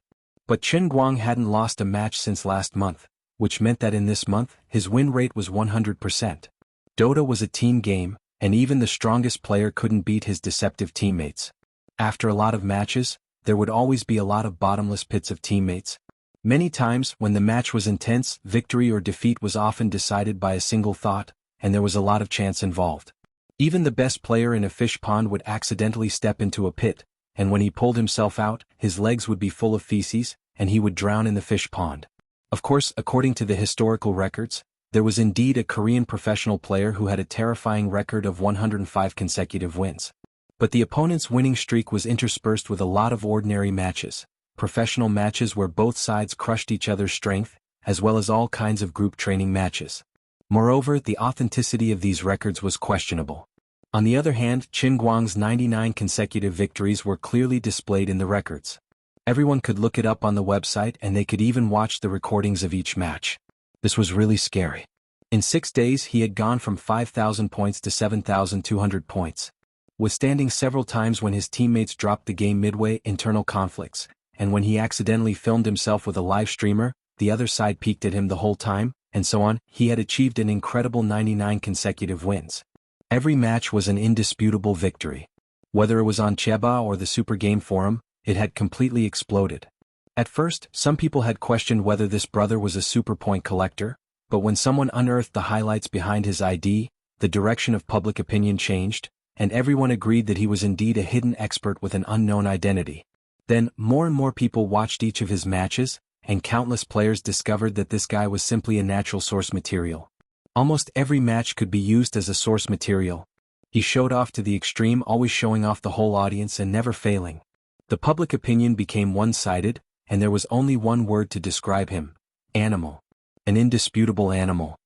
[SPEAKER 1] But Qin Guang hadn't lost a match since last month, which meant that in this month, his win rate was 100%. Dota was a team game, and even the strongest player couldn't beat his deceptive teammates. After a lot of matches, there would always be a lot of bottomless pits of teammates. Many times, when the match was intense, victory or defeat was often decided by a single thought, and there was a lot of chance involved. Even the best player in a fish pond would accidentally step into a pit, and when he pulled himself out, his legs would be full of feces, and he would drown in the fish pond. Of course, according to the historical records, there was indeed a Korean professional player who had a terrifying record of 105 consecutive wins. But the opponent's winning streak was interspersed with a lot of ordinary matches, professional matches where both sides crushed each other's strength, as well as all kinds of group training matches. Moreover, the authenticity of these records was questionable. On the other hand, Qin Guang's 99 consecutive victories were clearly displayed in the records. Everyone could look it up on the website and they could even watch the recordings of each match. This was really scary. In 6 days he had gone from 5,000 points to 7,200 points. Withstanding several times when his teammates dropped the game midway, internal conflicts, and when he accidentally filmed himself with a live streamer, the other side peeked at him the whole time, and so on, he had achieved an incredible 99 consecutive wins. Every match was an indisputable victory. Whether it was on Cheba or the Super Game Forum, it had completely exploded. At first, some people had questioned whether this brother was a super point collector, but when someone unearthed the highlights behind his ID, the direction of public opinion changed, and everyone agreed that he was indeed a hidden expert with an unknown identity. Then, more and more people watched each of his matches, and countless players discovered that this guy was simply a natural source material. Almost every match could be used as a source material. He showed off to the extreme, always showing off the whole audience and never failing. The public opinion became one-sided, and there was only one word to describe him: animal. An indisputable animal.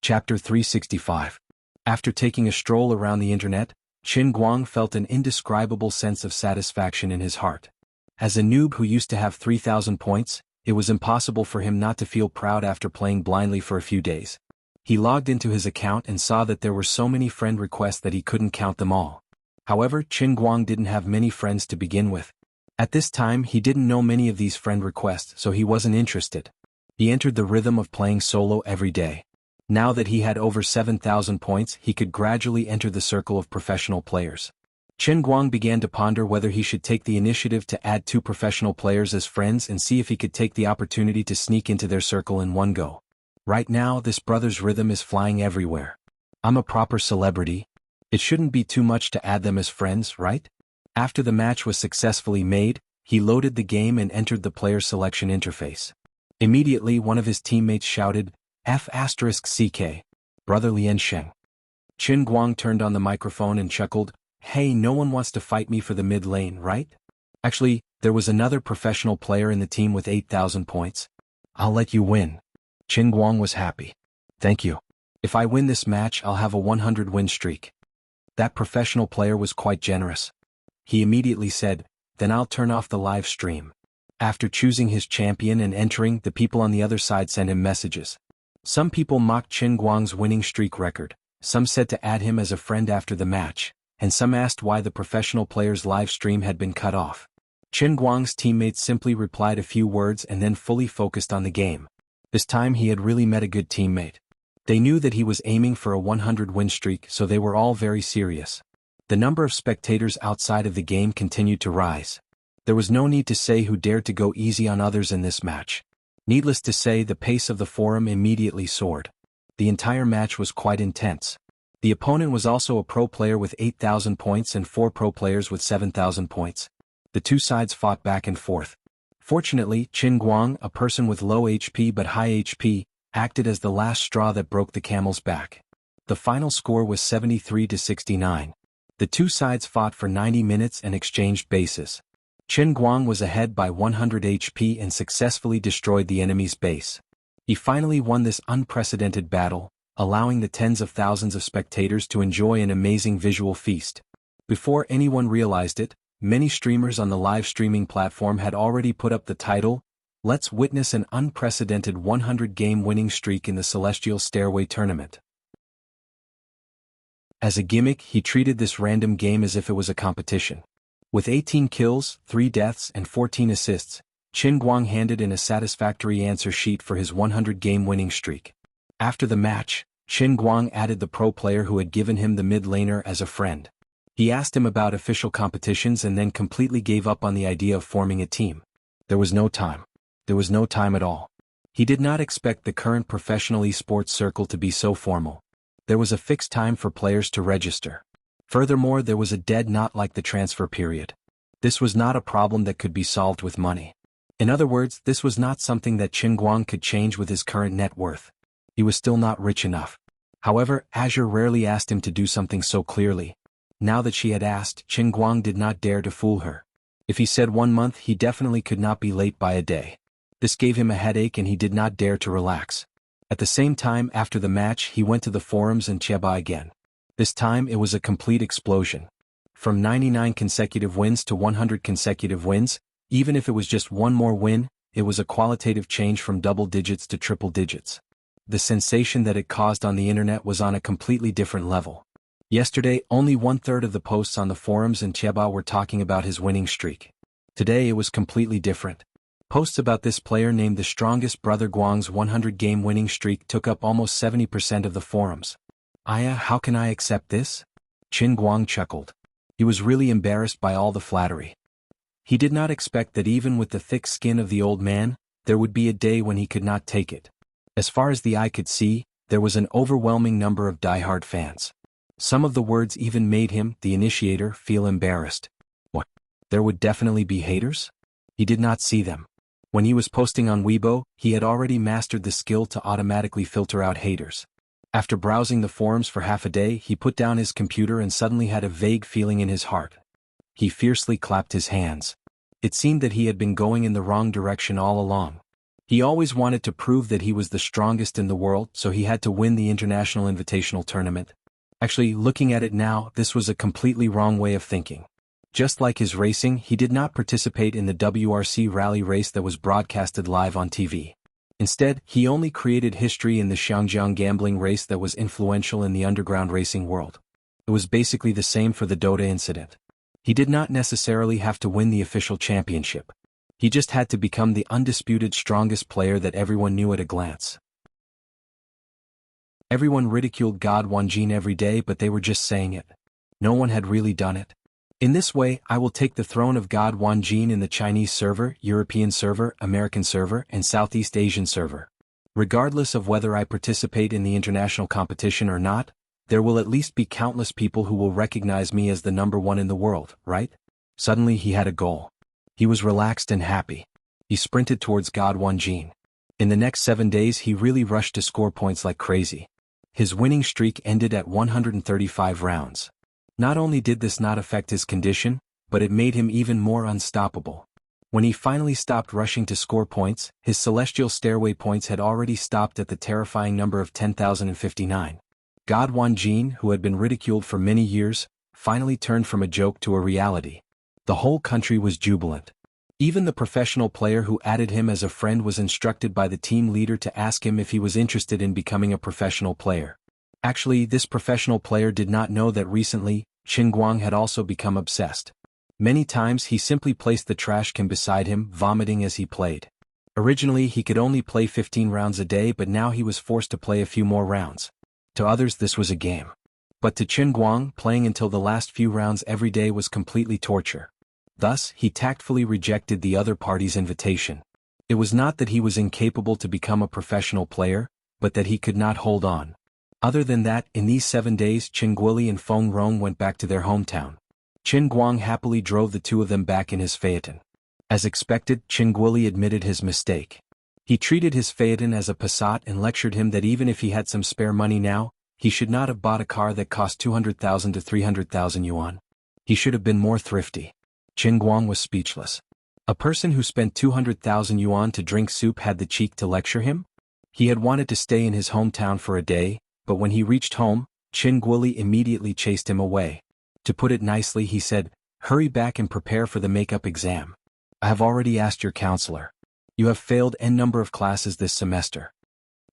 [SPEAKER 1] Chapter 365. After taking a stroll around the internet, Qin Guang felt an indescribable sense of satisfaction in his heart. As a noob who used to have 3,000 points, it was impossible for him not to feel proud after playing blindly for a few days. He logged into his account and saw that there were so many friend requests that he couldn't count them all. However, Qin Guang didn't have many friends to begin with. At this time, he didn't know many of these friend requests, so he wasn't interested. He entered the rhythm of playing solo every day. Now that he had over 7,000 points, he could gradually enter the circle of professional players. Qin Guang began to ponder whether he should take the initiative to add 2 professional players as friends and see if he could take the opportunity to sneak into their circle in one go. Right now, this brother's rhythm is flying everywhere. I'm a proper celebrity. It shouldn't be too much to add them as friends, right? After the match was successfully made, he loaded the game and entered the player selection interface. Immediately, one of his teammates shouted, F***CK. Brother Lian Sheng. Qin Guang turned on the microphone and chuckled, "Hey, no one wants to fight me for the mid lane, right? Actually, there was another professional player in the team with 8,000 points. I'll let you win." Qin Guang was happy. "Thank you. If I win this match, I'll have a 100 win streak." That professional player was quite generous. He immediately said, "Then I'll turn off the live stream." After choosing his champion and entering, the people on the other side sent him messages. Some people mocked Qin Guang's winning streak record, some said to add him as a friend after the match, and some asked why the professional player's live stream had been cut off. Qin Guang's teammates simply replied a few words and then fully focused on the game. This time he had really met a good teammate. They knew that he was aiming for a 100 win streak, so they were all very serious. The number of spectators outside of the game continued to rise. There was no need to say who dared to go easy on others in this match. Needless to say, the pace of the forum immediately soared. The entire match was quite intense. The opponent was also a pro player with 8,000 points and 4 pro players with 7,000 points. The two sides fought back and forth. Fortunately, Qin Guang, a person with low HP but high HP, acted as the last straw that broke the camel's back. The final score was 73-69. The two sides fought for 90 minutes and exchanged bases. Qin Guang was ahead by 100 HP and successfully destroyed the enemy's base. He finally won this unprecedented battle, allowing the tens of thousands of spectators to enjoy an amazing visual feast. Before anyone realized it, many streamers on the live streaming platform had already put up the title, "Let's witness an unprecedented 100-game winning streak in the Celestial Stairway Tournament." As a gimmick, he treated this random game as if it was a competition. With 18 kills, 3 deaths and 14 assists, Qin Guang handed in a satisfactory answer sheet for his 100-game winning streak. After the match, Qin Guang added the pro player who had given him the mid laner as a friend. He asked him about official competitions and then completely gave up on the idea of forming a team. There was no time. There was no time at all. He did not expect the current professional esports circle to be so formal. There was a fixed time for players to register. Furthermore, there was a dead knot like the transfer period. This was not a problem that could be solved with money. In other words, this was not something that Qin Guang could change with his current net worth. He was still not rich enough. However, Azure rarely asked him to do something so clearly. Now that she had asked, Qin Guang did not dare to fool her. If he said 1 month, he definitely could not be late by a day. This gave him a headache and he did not dare to relax. At the same time, after the match, he went to the forums and Cheba again. This time it was a complete explosion. From 99 consecutive wins to 100 consecutive wins, even if it was just one more win, it was a qualitative change from double digits to triple digits. The sensation that it caused on the internet was on a completely different level. Yesterday, only 1/3 of the posts on the forums and Cheba were talking about his winning streak. Today it was completely different. Posts about this player named the strongest brother Guang's 100-game winning streak took up almost 70% of the forums. Aya, how can I accept this? Qin Guang chuckled. He was really embarrassed by all the flattery. He did not expect that even with the thick skin of the old man, there would be a day when he could not take it. As far as the eye could see, there was an overwhelming number of diehard fans. Some of the words even made him, the initiator, feel embarrassed. What? There would definitely be haters? He did not see them. When he was posting on Weibo, he had already mastered the skill to automatically filter out haters. After browsing the forums for half a day, he put down his computer and suddenly had a vague feeling in his heart. He fiercely clapped his hands. It seemed that he had been going in the wrong direction all along. He always wanted to prove that he was the strongest in the world, so he had to win the International Invitational Tournament. Actually, looking at it now, this was a completely wrong way of thinking. Just like his racing, he did not participate in the WRC rally race that was broadcasted live on TV. Instead, he only created history in the Xiangjiang gambling race that was influential in the underground racing world. It was basically the same for the Dota incident. He did not necessarily have to win the official championship. He just had to become the undisputed strongest player that everyone knew at a glance. Everyone ridiculed God Wanjin every day, but they were just saying it. No one had really done it. In this way, I will take the throne of God Wanjin in the Chinese server, European server, American server, and Southeast Asian server. Regardless of whether I participate in the international competition or not, there will at least be countless people who will recognize me as the number one in the world, right? Suddenly he had a goal. He was relaxed and happy. He sprinted towards God Wanjin. In the next 7 days he really rushed to score points like crazy. His winning streak ended at 135 rounds. Not only did this not affect his condition, but it made him even more unstoppable. When he finally stopped rushing to score points, his celestial stairway points had already stopped at the terrifying number of 10,059. God Wanjin, who had been ridiculed for many years, finally turned from a joke to a reality. The whole country was jubilant. Even the professional player who added him as a friend was instructed by the team leader to ask him if he was interested in becoming a professional player. Actually, this professional player did not know that recently, Qin Guang had also become obsessed. Many times he simply placed the trash can beside him, vomiting as he played. Originally he could only play 15 rounds a day, but now he was forced to play a few more rounds. To others this was a game. But to Qin Guang, playing until the last few rounds every day was completely torture. Thus, he tactfully rejected the other party's invitation. It was not that he was incapable to become a professional player, but that he could not hold on. Other than that, in these 7 days Qin Guili and Feng Rong went back to their hometown. Qin Guang happily drove the two of them back in his phaeton. As expected, Qin Guili admitted his mistake. He treated his phaeton as a Passat and lectured him that even if he had some spare money now, he should not have bought a car that cost 200,000 to 300,000 yuan. He should have been more thrifty. Qin Guang was speechless. A person who spent 200,000 yuan to drink soup had the cheek to lecture him? He had wanted to stay in his hometown for a day, but when he reached home, Qin Guili immediately chased him away. To put it nicely, he said, "Hurry back and prepare for the makeup exam. I have already asked your counselor. You have failed n number of classes this semester."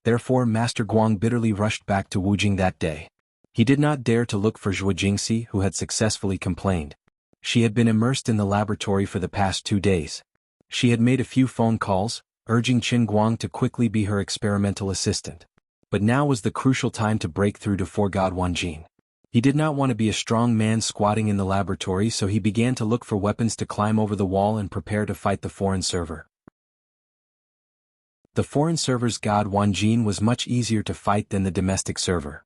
[SPEAKER 1] Therefore Master Guang bitterly rushed back to Wujing that day. He did not dare to look for Zhuo Jingxi, who had successfully complained. She had been immersed in the laboratory for the past 2 days. She had made a few phone calls, urging Qin Guang to quickly be her experimental assistant. But now was the crucial time to break through to God Wanjin. He did not want to be a strong man squatting in the laboratory, so he began to look for weapons to climb over the wall and prepare to fight the foreign server. The foreign server's God Wanjin was much easier to fight than the domestic server.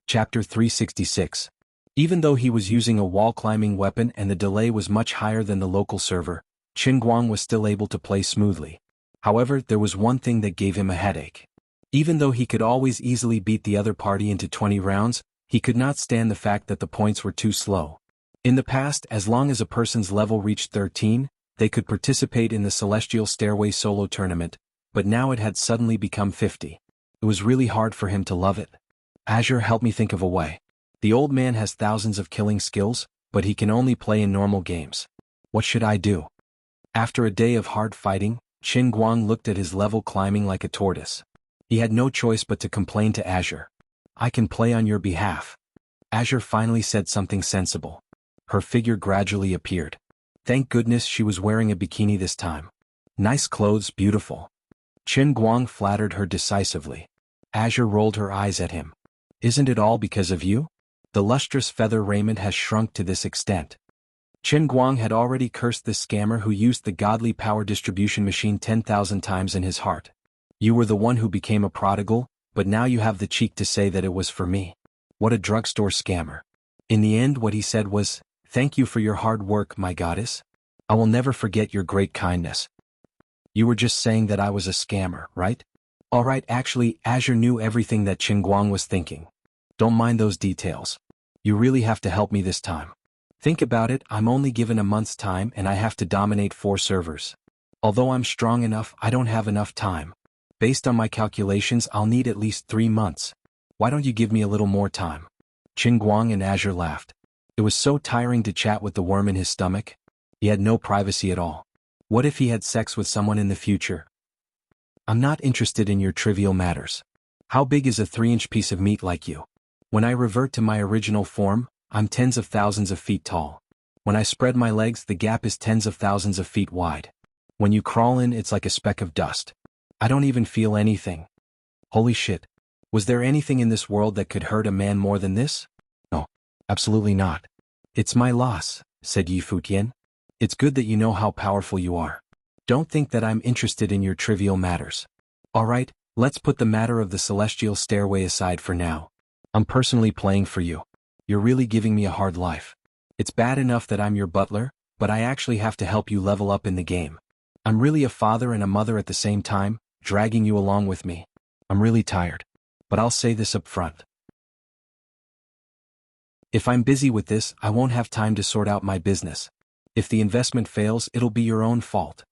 [SPEAKER 1] Chapter 366. Even though he was using a wall-climbing weapon and the delay was much higher than the local server, Qin Guang was still able to play smoothly. However, there was one thing that gave him a headache. Even though he could always easily beat the other party into 20 rounds, he could not stand the fact that the points were too slow. In the past, as long as a person's level reached 13, they could participate in the Celestial Stairway solo tournament, but now it had suddenly become 50. It was really hard for him to love it. Azure, help me think of a way. The old man has thousands of killing skills, but he can only play in normal games. What should I do? After a day of hard fighting, Qin Guang looked at his level climbing like a tortoise. He had no choice but to complain to Azure. "I can play on your behalf." Azure finally said something sensible. Her figure gradually appeared. Thank goodness she was wearing a bikini this time. Nice clothes, beautiful. Qin Guang flattered her decisively. Azure rolled her eyes at him. Isn't it all because of you? The lustrous feather raiment has shrunk to this extent. Qin Guang had already cursed this scammer who used the godly power distribution machine 10,000 times in his heart. You were the one who became a prodigal, but now you have the cheek to say that it was for me. What a drugstore scammer. In the end, what he said was, "Thank you for your hard work, my goddess. I will never forget your great kindness." You were just saying that I was a scammer, right? Alright, actually, Azure knew everything that Qin Guang was thinking. Don't mind those details. You really have to help me this time. Think about it, I'm only given a month's time and I have to dominate 4 servers. Although I'm strong enough, I don't have enough time. Based on my calculations, I'll need at least 3 months. Why don't you give me a little more time? Qin Guang and Azure laughed. It was so tiring to chat with the worm in his stomach. He had no privacy at all. What if he had sex with someone in the future? I'm not interested in your trivial matters. How big is a 3-inch piece of meat like you? When I revert to my original form, I'm tens of thousands of feet tall. When I spread my legs, the gap is tens of thousands of feet wide. When you crawl in, it's like a speck of dust. I don't even feel anything. Holy shit. Was there anything in this world that could hurt a man more than this? No, absolutely not. It's my loss, said Yi Futian. It's good that you know how powerful you are. Don't think that I'm interested in your trivial matters. Alright, let's put the matter of the celestial stairway aside for now. I'm personally playing for you. You're really giving me a hard life. It's bad enough that I'm your butler, but I actually have to help you level up in the game. I'm really a father and a mother at the same time, dragging you along with me. I'm really tired. But I'll say this up front. If I'm busy with this, I won't have time to sort out my business. If the investment fails, it'll be your own fault,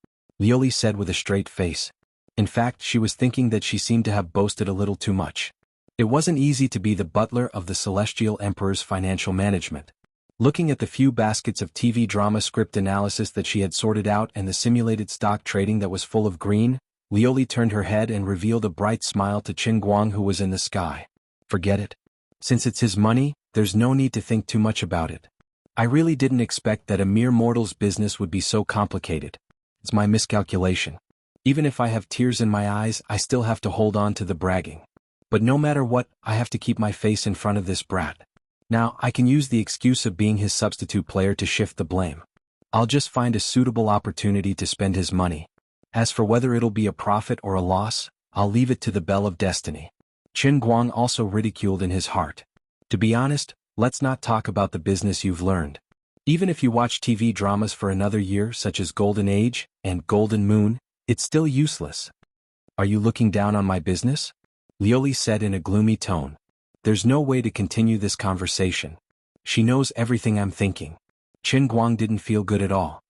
[SPEAKER 1] Lioli said with a straight face. In fact, she was thinking that she seemed to have boasted a little too much. It wasn't easy to be the butler of the Celestial Emperor's financial management. Looking at the few baskets of TV drama script analysis that she had sorted out and the simulated stock trading that was full of green, Lioli turned her head and revealed a bright smile to Qin Guang, who was in the sky. Forget it. Since it's his money, there's no need to think too much about it. I really didn't expect that a mere mortal's business would be so complicated. It's my miscalculation. Even if I have tears in my eyes, I still have to hold on to the bragging. But no matter what, I have to keep my face in front of this brat. Now, I can use the excuse of being his substitute player to shift the blame. I'll just find a suitable opportunity to spend his money. As for whether it'll be a profit or a loss, I'll leave it to the bell of destiny. Qin Guang also ridiculed in his heart. To be honest, let's not talk about the business you've learned. Even if you watch TV dramas for another year, such as Golden Age and Golden Moon, it's still useless. Are you looking down on my business? Lioli said in a gloomy tone. There's no way to continue this conversation. She knows everything I'm thinking. Qin Guang didn't feel good at all.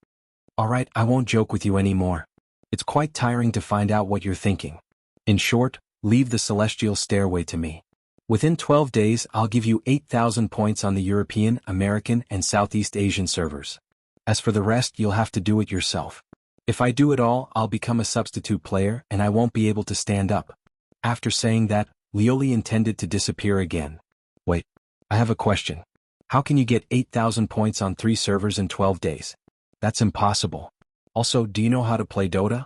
[SPEAKER 1] Alright, I won't joke with you anymore. It's quite tiring to find out what you're thinking. In short, leave the celestial stairway to me. Within 12 days, I'll give you 8,000 points on the European, American, and Southeast Asian servers. As for the rest, you'll have to do it yourself. If I do it all, I'll become a substitute player and I won't be able to stand up. After saying that, Lioli intended to disappear again. Wait, I have a question. How can you get 8,000 points on 3 servers in 12 days? That's impossible. Also, do you know how to play Dota?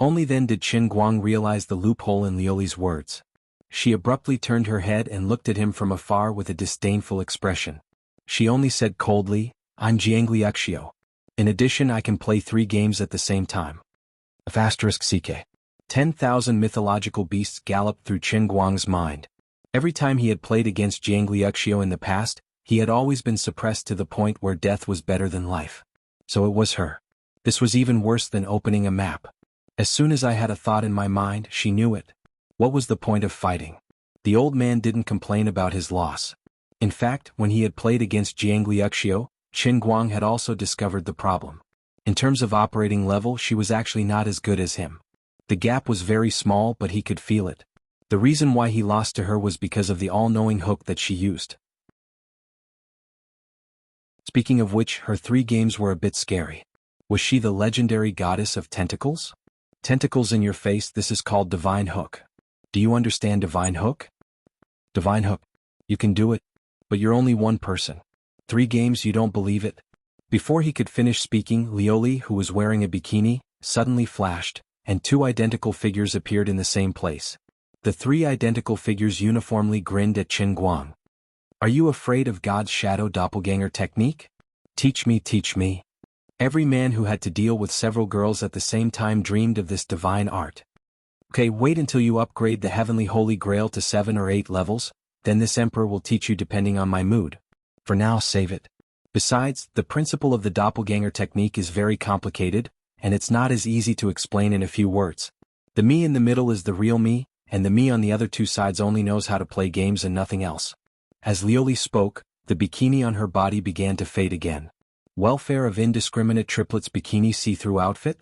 [SPEAKER 1] Only then did Qin Guang realize the loophole in Lioli's words. She abruptly turned her head and looked at him from afar with a disdainful expression. She only said coldly, I'm Jiangliuxio. In addition, I can play 3 games at the same time. *CK. 10,000 mythological beasts galloped through Qin Guang's mind. Every time he had played against Jiangliuxio in the past, he had always been suppressed to the point where death was better than life. So it was her. This was even worse than opening a map. As soon as I had a thought in my mind, she knew it. What was the point of fighting? The old man didn't complain about his loss. In fact, when he had played against Jiangliuxio, Qin Guang had also discovered the problem. In terms of operating level, she was actually not as good as him. The gap was very small, but he could feel it. The reason why he lost to her was because of the all-knowing hook that she used. Speaking of which, her 3 games were a bit scary. Was she the legendary goddess of tentacles? Tentacles in your face, this is called Divine Hook. Do you understand Divine Hook? Divine Hook. You can do it. But you're only one person. 3 games, you don't believe it? Before he could finish speaking, Lioli, who was wearing a bikini, suddenly flashed, and two identical figures appeared in the same place. The three identical figures uniformly grinned at Qin Guang. Are you afraid of God's shadow doppelganger technique? Teach me, teach me. Every man who had to deal with several girls at the same time dreamed of this divine art. Okay, wait until you upgrade the heavenly holy grail to 7 or 8 levels, then this emperor will teach you depending on my mood. For now, save it. Besides, the principle of the doppelganger technique is very complicated, and it's not as easy to explain in a few words. The me in the middle is the real me, and the me on the other two sides only knows how to play games and nothing else. As Lioli spoke, the bikini on her body began to fade again. Welfare of indiscriminate triplets bikini see-through outfit?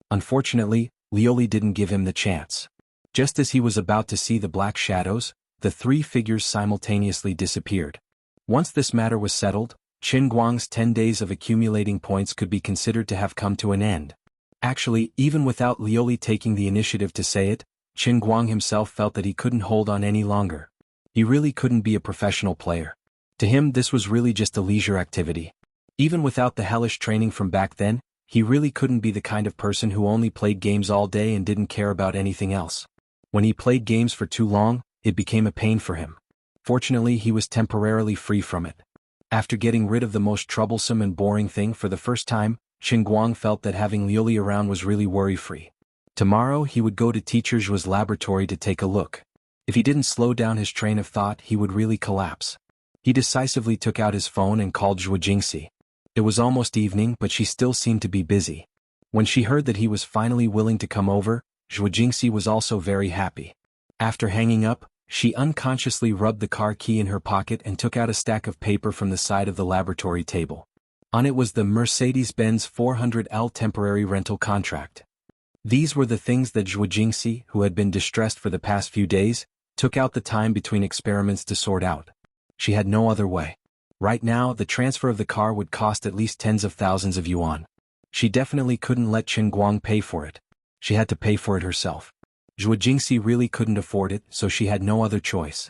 [SPEAKER 1] Unfortunately, Lioli didn't give him the chance. Just as he was about to see the black shadows, the three figures simultaneously disappeared. Once this matter was settled, Qin Guang's 10 days of accumulating points could be considered to have come to an end. Actually, even without Lioli taking the initiative to say it, Qin Guang himself felt that he couldn't hold on any longer. He really couldn't be a professional player. To him, this was really just a leisure activity. Even without the hellish training from back then, he really couldn't be the kind of person who only played games all day and didn't care about anything else. When he played games for too long, it became a pain for him. Fortunately, he was temporarily free from it. After getting rid of the most troublesome and boring thing for the first time, Qin Guang felt that having Lioli around was really worry-free. Tomorrow he would go to Teacher Zhuo's laboratory to take a look. If he didn't slow down his train of thought, he would really collapse. He decisively took out his phone and called Zhuo Jingxi. It was almost evening, but she still seemed to be busy. When she heard that he was finally willing to come over, Zhuo Jingxi was also very happy. After hanging up, she unconsciously rubbed the car key in her pocket and took out a stack of paper from the side of the laboratory table. On it was the Mercedes-Benz 400L temporary rental contract. These were the things that Zhuo Jingxi, who had been distressed for the past few days, took out the time between experiments to sort out. She had no other way. Right now, the transfer of the car would cost at least tens of thousands of yuan. She definitely couldn't let Qin Guang pay for it. She had to pay for it herself. Zhuo Jingxi really couldn't afford it, so she had no other choice.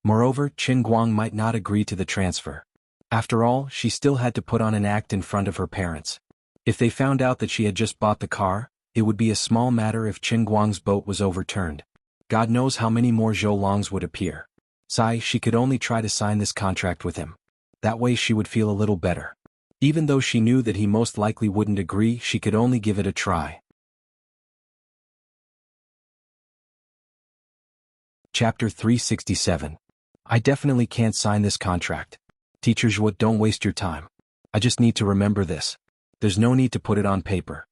[SPEAKER 1] Moreover, Qin Guang might not agree to the transfer. After all, she still had to put on an act in front of her parents. If they found out that she had just bought the car, it would be a small matter if Qin Guang's boat was overturned. God knows how many more Zhou Longs would appear. She could only try to sign this contract with him. That way she would feel a little better. Even though she knew that he most likely wouldn't agree, she could only give it a try. Chapter 367. I definitely can't sign this contract. Teacher Zhuo, don't waste your time. I just need to remember this. There's no need to put it on paper.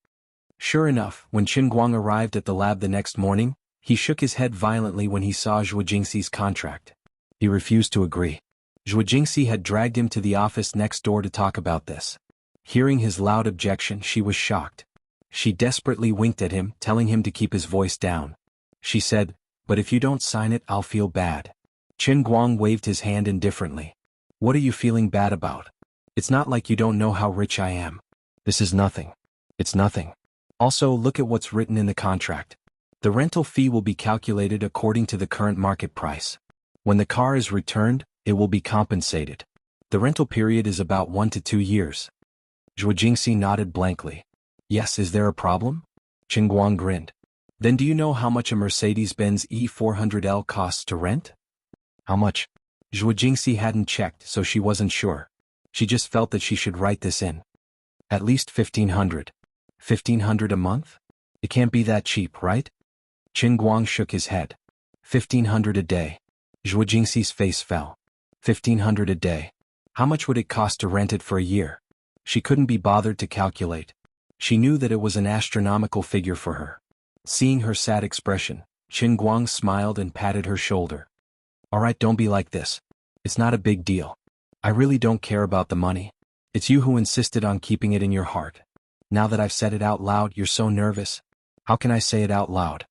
[SPEAKER 1] Sure enough, when Qin Guang arrived at the lab the next morning, he shook his head violently when he saw Zhuo Jingxi's contract. He refused to agree. Zhuo Jingxi had dragged him to the office next door to talk about this. Hearing his loud objection, she was shocked. She desperately winked at him, telling him to keep his voice down. She said, "But if you don't sign it, I'll feel bad." Qin Guang waved his hand indifferently. "What are you feeling bad about? It's not like you don't know how rich I am. This is nothing. It's nothing. Also, look at what's written in the contract. The rental fee will be calculated according to the current market price. When the car is returned, it will be compensated. The rental period is about 1 to 2 years. Zhuo Jingxi nodded blankly. Yes, is there a problem? Qin Guang grinned. Then do you know how much a Mercedes-Benz E400L costs to rent? How much? Zhuo Jingxi hadn't checked, so she wasn't sure. She just felt that she should write this in. At least 1,500. 1,500 a month? It can't be that cheap, right? Qin Guang shook his head. 1,500 a day. Zhuo Jingxi's face fell. 1,500 a day. How much would it cost to rent it for a year? She couldn't be bothered to calculate. She knew that it was an astronomical figure for her. Seeing her sad expression, Qin Guang smiled and patted her shoulder. All right, don't be like this. It's not a big deal. I really don't care about the money. It's you who insisted on keeping it in your heart. Now that I've said it out loud, you're so nervous. How can I say it out loud?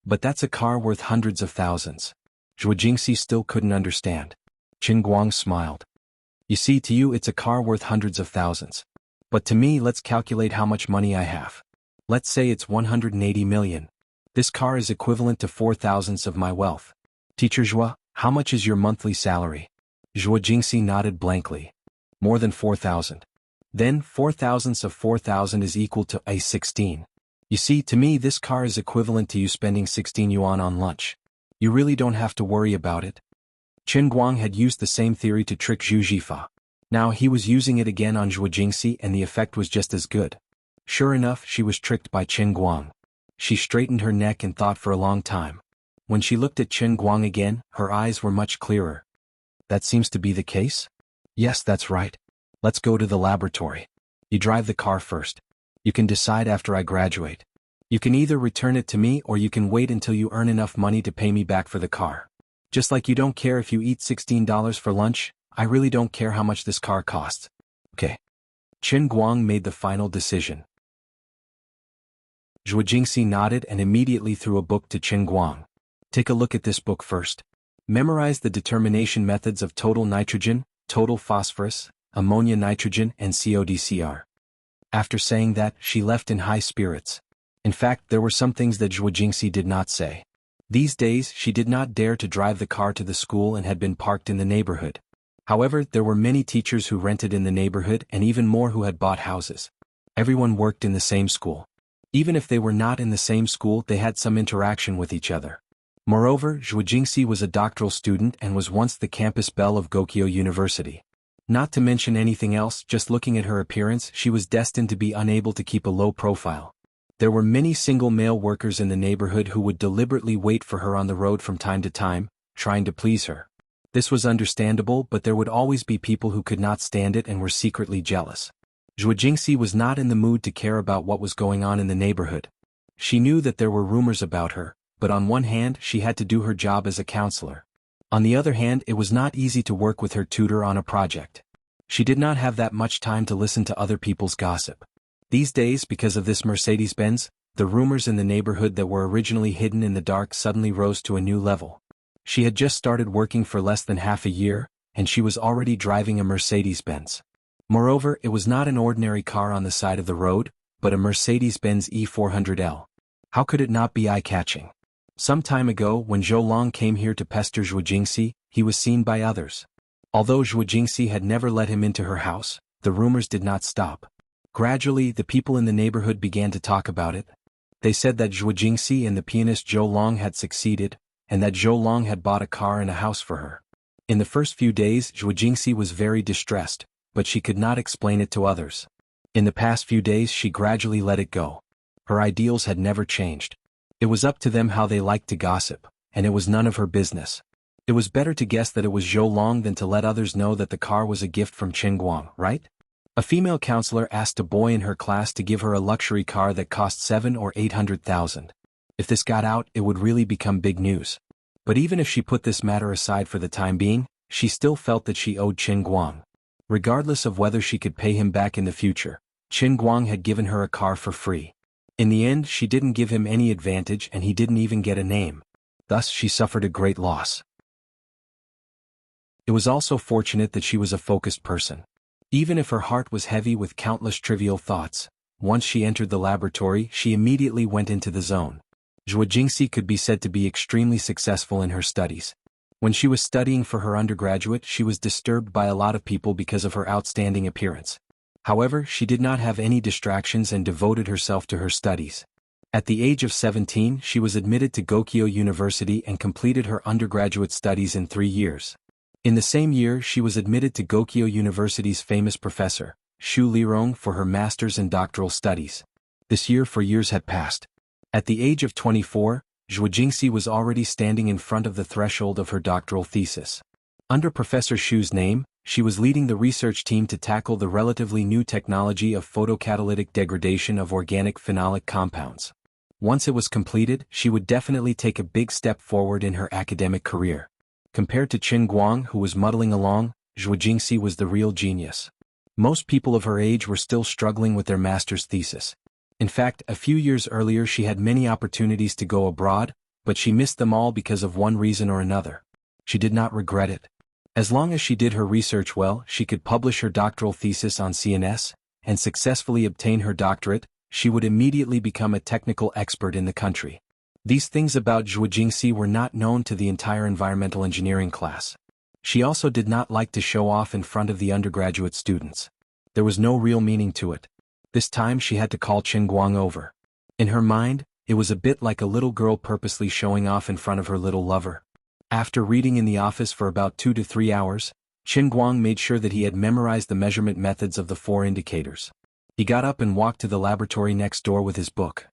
[SPEAKER 1] But that's a car worth hundreds of thousands. Zhuo Jingxi still couldn't understand. Qin Guang smiled. You see, to you it's a car worth hundreds of thousands. But to me, let's calculate how much money I have. Let's say it's 180 million. This car is equivalent to 4,000ths of my wealth. Teacher Zhuo, how much is your monthly salary? Zhuo Jingxi nodded blankly. More than 4,000. Then 4,000ths of 4,000 is equal to a 16. You see, to me this car is equivalent to you spending 16 yuan on lunch. You really don't have to worry about it. Qin Guang had used the same theory to trick Zhu Jifa. Now he was using it again on Zhu Jingxi and the effect was just as good. Sure enough, she was tricked by Qin Guang. She straightened her neck and thought for a long time. When she looked at Qin Guang again, her eyes were much clearer. That seems to be the case? Yes, that's right. Let's go to the laboratory. You drive the car first. You can decide after I graduate. You can either return it to me or you can wait until you earn enough money to pay me back for the car. Just like you don't care if you eat $16 for lunch, I really don't care how much this car costs. Okay. Qin Guang made the final decision. Zhu Jingxi nodded and immediately threw a book to Qin Guang. Take a look at this book first. Memorize the determination methods of total nitrogen, total phosphorus, ammonia nitrogen and CODCR. After saying that, she left in high spirits. In fact, there were some things that Zhu Jingxi did not say. These days, she did not dare to drive the car to the school and had been parked in the neighborhood. However, there were many teachers who rented in the neighborhood and even more who had bought houses. Everyone worked in the same school. Even if they were not in the same school, they had some interaction with each other. Moreover, Zhu Jingxi was a doctoral student and was once the campus belle of Gokyo University. Not to mention anything else, just looking at her appearance, she was destined to be unable to keep a low profile. There were many single male workers in the neighborhood who would deliberately wait for her on the road from time to time, trying to please her. This was understandable, but there would always be people who could not stand it and were secretly jealous. Zhu Jingxi was not in the mood to care about what was going on in the neighborhood. She knew that there were rumors about her, but on one hand she had to do her job as a counselor. On the other hand, it was not easy to work with her tutor on a project. She did not have that much time to listen to other people's gossip. These days, because of this Mercedes-Benz, the rumors in the neighborhood that were originally hidden in the dark suddenly rose to a new level. She had just started working for less than half a year, and she was already driving a Mercedes-Benz. Moreover, it was not an ordinary car on the side of the road, but a Mercedes-Benz E400L. How could it not be eye-catching? Some time ago, when Zhou Long came here to pester Zhu Jingxi, he was seen by others. Although Zhu Jingxi had never let him into her house, the rumors did not stop. Gradually, the people in the neighborhood began to talk about it. They said that Zhu Jingxi and the pianist Zhou Long had succeeded, and that Zhou Long had bought a car and a house for her. In the first few days, Zhu Jingxi was very distressed, but she could not explain it to others. In the past few days, she gradually let it go. Her ideals had never changed. It was up to them how they liked to gossip, and it was none of her business. It was better to guess that it was Zhou Long than to let others know that the car was a gift from Qin Guang, right? A female counselor asked a boy in her class to give her a luxury car that cost 7 or 800,000. If this got out, it would really become big news. But even if she put this matter aside for the time being, she still felt that she owed Qin Guang. Regardless of whether she could pay him back in the future, Qin Guang had given her a car for free. In the end, she didn't give him any advantage and he didn't even get a name. Thus, she suffered a great loss. It was also fortunate that she was a focused person. Even if her heart was heavy with countless trivial thoughts, once she entered the laboratory, she immediately went into the zone. Zhu Jingxi could be said to be extremely successful in her studies. When she was studying for her undergraduate, she was disturbed by a lot of people because of her outstanding appearance. However, she did not have any distractions and devoted herself to her studies. At the age of 17, she was admitted to Gokyo University and completed her undergraduate studies in 3 years. In the same year, she was admitted to Gokyo University's famous professor, Xu Lirong, for her master's and doctoral studies. This year, 4 years had passed. At the age of 24, Zhu Jingxi was already standing in front of the threshold of her doctoral thesis. Under Professor Xu's name, she was leading the research team to tackle the relatively new technology of photocatalytic degradation of organic phenolic compounds. Once it was completed, she would definitely take a big step forward in her academic career. Compared to Qin Guang, who was muddling along, Zhu Jingxi was the real genius. Most people of her age were still struggling with their master's thesis. In fact, a few years earlier she had many opportunities to go abroad, but she missed them all because of one reason or another. She did not regret it. As long as she did her research well, she could publish her doctoral thesis on CNS, and successfully obtain her doctorate, she would immediately become a technical expert in the country. These things about Zhu Jingxi were not known to the entire environmental engineering class. She also did not like to show off in front of the undergraduate students. There was no real meaning to it. This time she had to call Qin Guang over. In her mind, it was a bit like a little girl purposely showing off in front of her little lover. After reading in the office for about 2 to 3 hours, Qin Guang made sure that he had memorized the measurement methods of the 4 indicators. He got up and walked to the laboratory next door with his book.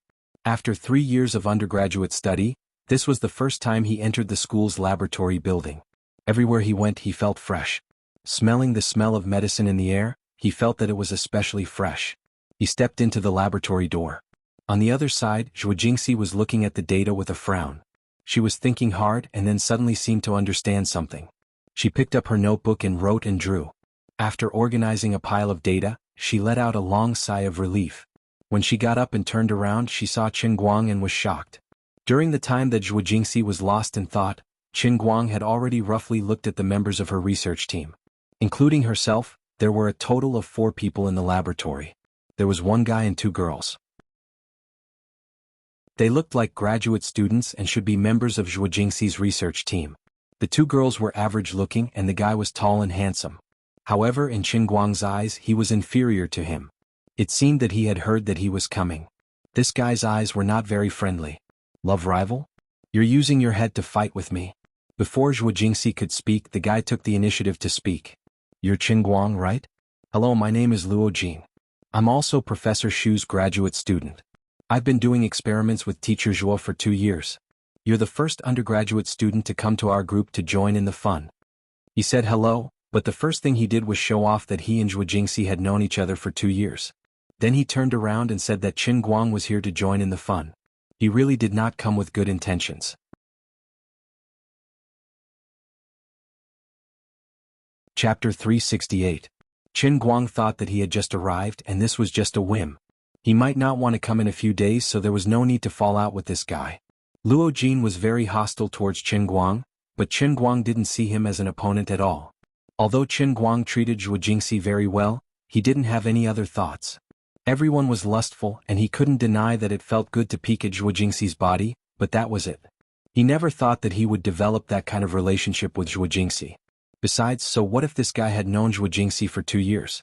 [SPEAKER 1] After 3 years of undergraduate study, this was the first time he entered the school's laboratory building. Everywhere he went he felt fresh. Smelling the smell of medicine in the air, he felt that it was especially fresh. He stepped into the laboratory door. On the other side, Zhuo Jingxi was looking at the data with a frown. She was thinking hard and then suddenly seemed to understand something. She picked up her notebook and wrote and drew. After organizing a pile of data, she let out a long sigh of relief. When she got up and turned around, she saw Qin Guang and was shocked. During the time that Zhuo Jingxi was lost in thought, Qin Guang had already roughly looked at the members of her research team. Including herself, there were a total of 4 people in the laboratory. There was 1 guy and 2 girls. They looked like graduate students and should be members of Zhuo Jingxi's research team. The 2 girls were average-looking and the guy was tall and handsome. However, in Qin Guang's eyes, he was inferior to him. It seemed that he had heard that he was coming. This guy's eyes were not very friendly. Love rival? You're using your head to fight with me. Before Zhuo Jingxi could speak, the guy took the initiative to speak. You're Qin Guang, right? Hello, my name is Luo Jin. I'm also Professor Xu's graduate student. I've been doing experiments with Teacher Zhuo for 2 years. You're the first undergraduate student to come to our group to join in the fun. He said hello, but the first thing he did was show off that he and Zhuo Jingxi had known each other for 2 years. Then he turned around and said that Qin Guang was here to join in the fun. He really did not come with good intentions. Chapter 368. Qin Guang thought that he had just arrived and this was just a whim. He might not want to come in a few days, so there was no need to fall out with this guy. Luo Jin was very hostile towards Qin Guang, but Qin Guang didn't see him as an opponent at all. Although Qin Guang treated Zhuo Jingxi very well, he didn't have any other thoughts. Everyone was lustful and he couldn't deny that it felt good to peek at Zhuo Jingxi's body, but that was it. He never thought that he would develop that kind of relationship with Zhuo Jingxi. Besides, so what if this guy had known Zhuo Jingxi for 2 years?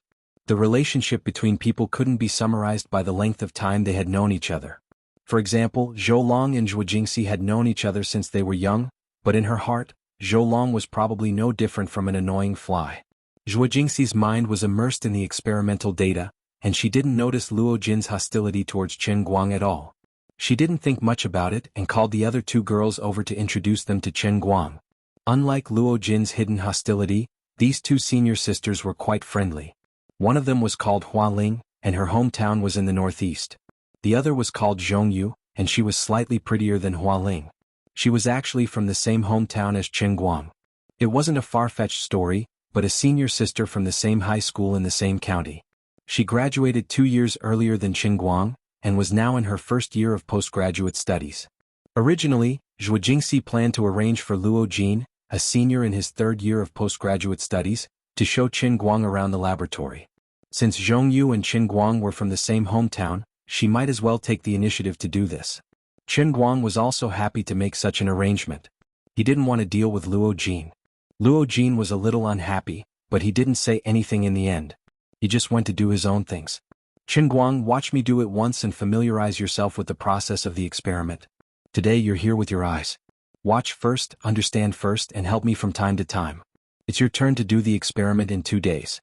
[SPEAKER 1] The relationship between people couldn't be summarized by the length of time they had known each other. For example, Zhou Long and Zhuo Jingxi had known each other since they were young, but in her heart, Zhou Long was probably no different from an annoying fly. Zhuo Jingxi's mind was immersed in the experimental data, and she didn't notice Luo Jin's hostility towards Qin Guang at all. She didn't think much about it and called the other 2 girls over to introduce them to Qin Guang. Unlike Luo Jin's hidden hostility, these 2 senior sisters were quite friendly. One of them was called Hua Ling, and her hometown was in the northeast. The other was called Zhongyu, and she was slightly prettier than Hua Ling. She was actually from the same hometown as Qin Guang. It wasn't a far-fetched story, but a senior sister from the same high school in the same county. She graduated 2 years earlier than Qin Guang, and was now in her first year of postgraduate studies. Originally, Zhuo Jingxi planned to arrange for Luo Jin, a senior in his 3rd year of postgraduate studies, to show Qin Guang around the laboratory. Since Zhongyu and Qin Guang were from the same hometown, she might as well take the initiative to do this. Qin Guang was also happy to make such an arrangement. He didn't want to deal with Luo Jin. Luo Jin was a little unhappy, but he didn't say anything in the end. He just went to do his own things. Qin Guang, watch me do it once and familiarize yourself with the process of the experiment. Today you're here with your eyes. Watch first, understand first, and help me from time to time. It's your turn to do the experiment in 2 days.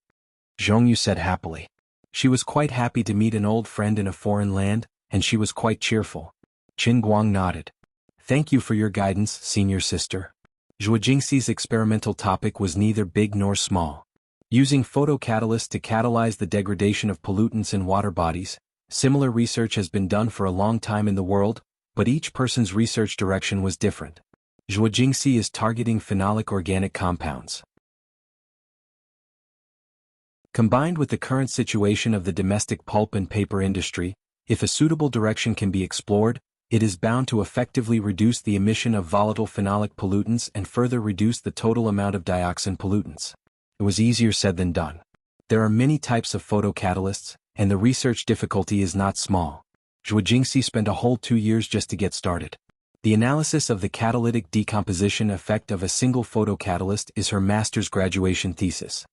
[SPEAKER 1] Zhongyu said happily. She was quite happy to meet an old friend in a foreign land, and she was quite cheerful. Qin Guang nodded. Thank you for your guidance, senior sister. Zhuo Jingxi's experimental topic was neither big nor small. Using photocatalysts to catalyze the degradation of pollutants in water bodies, similar research has been done for a long time in the world, but each person's research direction was different. Zhuo Jingxi is targeting phenolic organic compounds. Combined with the current situation of the domestic pulp and paper industry, if a suitable direction can be explored, it is bound to effectively reduce the emission of volatile phenolic pollutants and further reduce the total amount of dioxin pollutants. It was easier said than done. There are many types of photocatalysts, and the research difficulty is not small. Zhuo Jingxi spent a whole 2 years just to get started. The analysis of the catalytic decomposition effect of a single photocatalyst is her master's graduation thesis.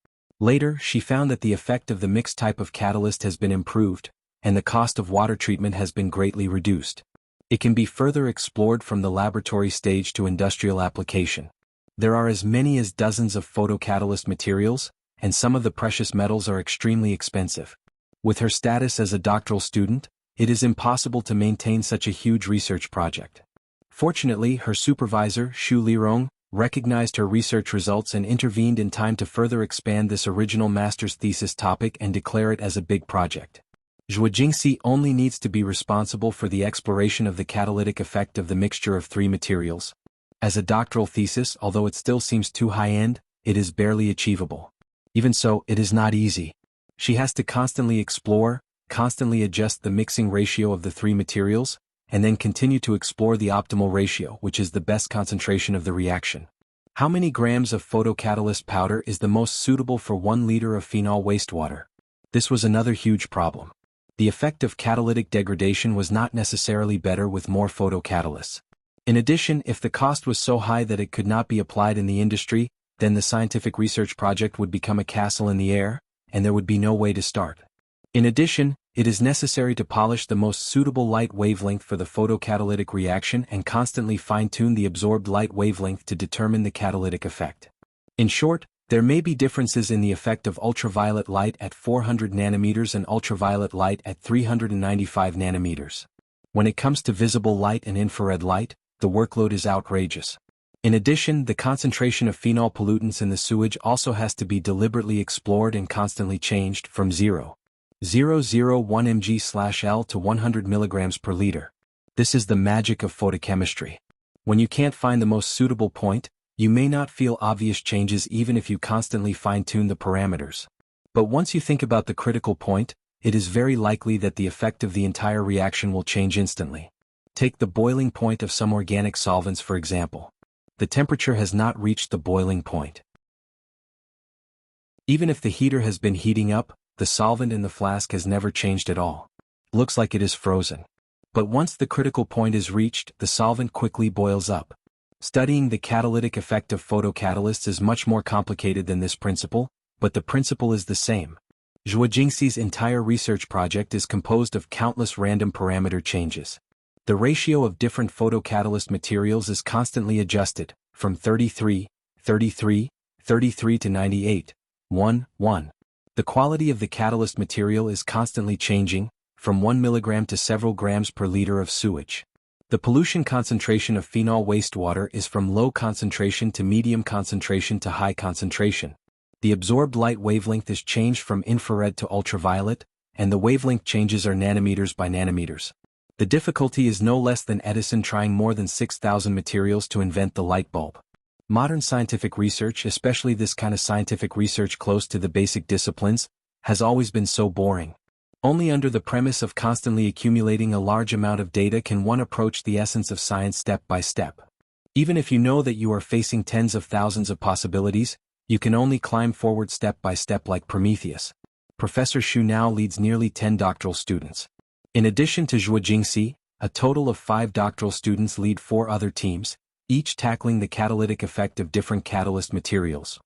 [SPEAKER 1] Later, she found that the effect of the mixed type of catalyst has been improved, and the cost of water treatment has been greatly reduced. It can be further explored from the laboratory stage to industrial application. There are as many as dozens of photocatalyst materials, and some of the precious metals are extremely expensive. With her status as a doctoral student, it is impossible to maintain such a huge research project. Fortunately, her supervisor, Xu Lirong, recognized her research results and intervened in time to further expand this original master's thesis topic and declare it as a big project. Zhuo Jingxi only needs to be responsible for the exploration of the catalytic effect of the mixture of three materials. As a doctoral thesis, although it still seems too high-end, it is barely achievable. Even so, it is not easy. She has to constantly explore, constantly adjust the mixing ratio of the three materials, and then continue to explore the optimal ratio, which is the best concentration of the reaction. How many grams of photocatalyst powder is the most suitable for 1 liter of phenol wastewater? This was another huge problem. The effect of catalytic degradation was not necessarily better with more photocatalysts. In addition, if the cost was so high that it could not be applied in the industry, then the scientific research project would become a castle in the air, and there would be no way to start. In addition, it is necessary to polish the most suitable light wavelength for the photocatalytic reaction and constantly fine-tune the absorbed light wavelength to determine the catalytic effect. In short, there may be differences in the effect of ultraviolet light at 400 nanometers and ultraviolet light at 395 nanometers. When it comes to visible light and infrared light, the workload is outrageous. In addition, the concentration of phenol pollutants in the sewage also has to be deliberately explored and constantly changed from 0.001 mg/L to 100 mg per liter. This is the magic of photochemistry. When you can't find the most suitable point, you may not feel obvious changes even if you constantly fine-tune the parameters. But once you think about the critical point, it is very likely that the effect of the entire reaction will change instantly. Take the boiling point of some organic solvents for example. The temperature has not reached the boiling point. Even if the heater has been heating up, the solvent in the flask has never changed at all. Looks like it is frozen. But once the critical point is reached, the solvent quickly boils up. Studying the catalytic effect of photocatalysts is much more complicated than this principle, but the principle is the same. Zhuo Jingxi's entire research project is composed of countless random parameter changes. The ratio of different photocatalyst materials is constantly adjusted, from 33, 33, 33 to 98, 1, 1. The quality of the catalyst material is constantly changing, from 1 mg to several grams per liter of sewage. The pollution concentration of phenol wastewater is from low concentration to medium concentration to high concentration. The absorbed light wavelength is changed from infrared to ultraviolet, and the wavelength changes are nanometers by nanometers. The difficulty is no less than Edison trying more than 6,000 materials to invent the light bulb. Modern scientific research, especially this kind of scientific research close to the basic disciplines, has always been so boring. Only under the premise of constantly accumulating a large amount of data can one approach the essence of science step by step. Even if you know that you are facing tens of thousands of possibilities, you can only climb forward step by step like Prometheus. Professor Xu now leads nearly 10 doctoral students. In addition to Zhuo Jingxi, a total of 5 doctoral students lead 4 other teams, each tackling the catalytic effect of different catalyst materials.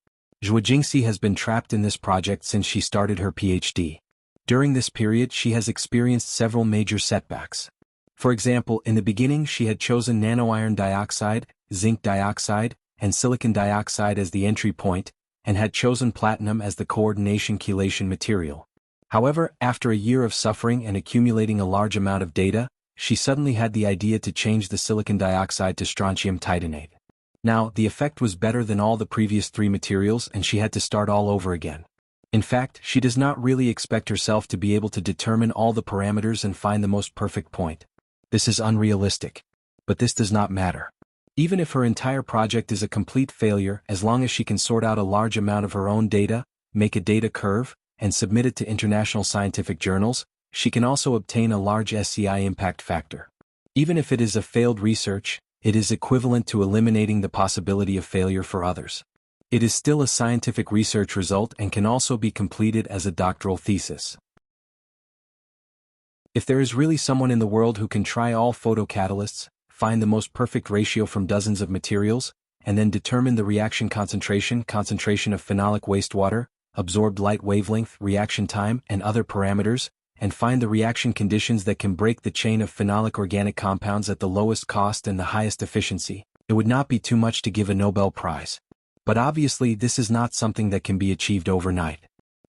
[SPEAKER 1] Zhuo Jingxi has been trapped in this project since she started her PhD. During this period she has experienced several major setbacks. For example, in the beginning she had chosen nanoiron dioxide, zinc dioxide, and silicon dioxide as the entry point, and had chosen platinum as the coordination chelation material. However, after a year of suffering and accumulating a large amount of data, she suddenly had the idea to change the silicon dioxide to strontium titanate. Now, the effect was better than all the previous 3 materials and she had to start all over again. In fact, she does not really expect herself to be able to determine all the parameters and find the most perfect point. This is unrealistic. But this does not matter. Even if her entire project is a complete failure, as long as she can sort out a large amount of her own data, make a data curve, and submit it to international scientific journals, she can also obtain a large SCI impact factor. Even if it is a failed research, it is equivalent to eliminating the possibility of failure for others. It is still a scientific research result and can also be completed as a doctoral thesis. If there is really someone in the world who can try all photocatalysts, find the most perfect ratio from dozens of materials, and then determine the reaction concentration of phenolic wastewater, absorbed light wavelength, reaction time, and other parameters, and find the reaction conditions that can break the chain of phenolic organic compounds at the lowest cost and the highest efficiency, it would not be too much to give a Nobel Prize. But obviously this is not something that can be achieved overnight.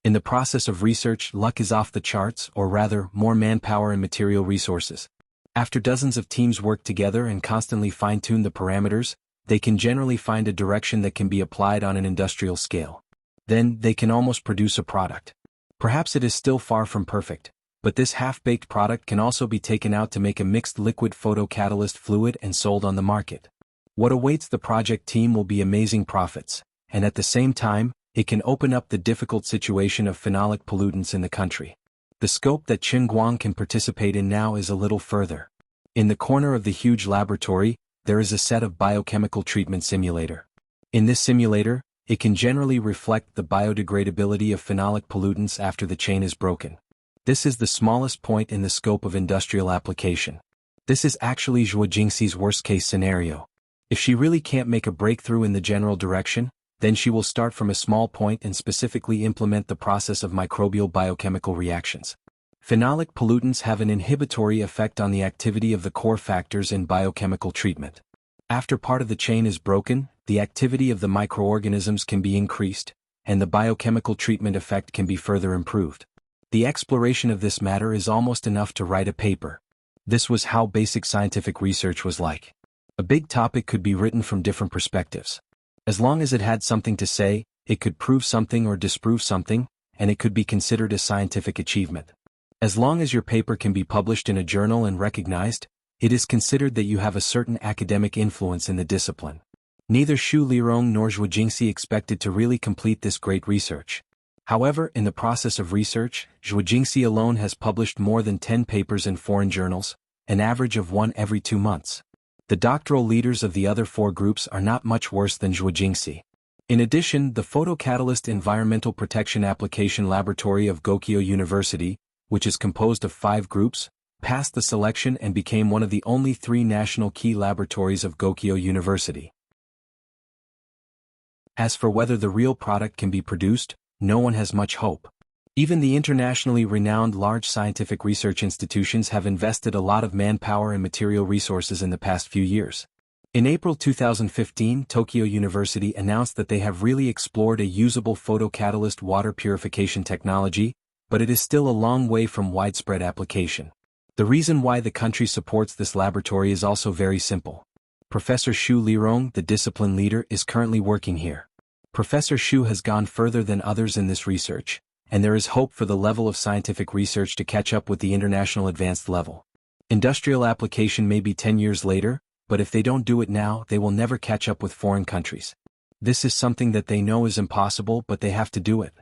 [SPEAKER 1] In the process of research, luck is off the charts, or rather, more manpower and material resources. After dozens of teams work together and constantly fine-tune the parameters, they can generally find a direction that can be applied on an industrial scale. Then, they can almost produce a product. Perhaps it is still far from perfect, but this half-baked product can also be taken out to make a mixed liquid photocatalyst fluid and sold on the market. What awaits the project team will be amazing profits, and at the same time, it can open up the difficult situation of phenolic pollutants in the country. The scope that Qin Guang can participate in now is a little further. In the corner of the huge laboratory, there is a set of biochemical treatment simulator. In this simulator, it can generally reflect the biodegradability of phenolic pollutants after the chain is broken. This is the smallest point in the scope of industrial application. This is actually Zhuo Jingxi's worst-case scenario. If she really can't make a breakthrough in the general direction, then she will start from a small point and specifically implement the process of microbial biochemical reactions. Phenolic pollutants have an inhibitory effect on the activity of the core factors in biochemical treatment. After part of the chain is broken, the activity of the microorganisms can be increased, and the biochemical treatment effect can be further improved. The exploration of this matter is almost enough to write a paper. This was how basic scientific research was like. A big topic could be written from different perspectives. As long as it had something to say, it could prove something or disprove something, and it could be considered a scientific achievement. As long as your paper can be published in a journal and recognized, it is considered that you have a certain academic influence in the discipline. Neither Xu Lirong nor Zhuo Jingxi expected to really complete this great research. However, in the process of research, Zhuo Jingxi alone has published more than 10 papers in foreign journals, an average of one every 2 months. The doctoral leaders of the other 4 groups are not much worse than Zhuo Jingxi. In addition, the Photocatalyst Environmental Protection Application Laboratory of Gokyo University, which is composed of 5 groups, passed the selection and became one of the only 3 national key laboratories of Gokyo University. As for whether the real product can be produced, no one has much hope. Even the internationally renowned large scientific research institutions have invested a lot of manpower and material resources in the past few years. In April 2015, Tokyo University announced that they have really explored a usable photocatalyst water purification technology, but it is still a long way from widespread application. The reason why the country supports this laboratory is also very simple. Professor Xu Lirong, the discipline leader, is currently working here. Professor Xu has gone further than others in this research, and there is hope for the level of scientific research to catch up with the international advanced level. Industrial application may be 10 years later, but if they don't do it now, they will never catch up with foreign countries. This is something that they know is impossible, but they have to do it.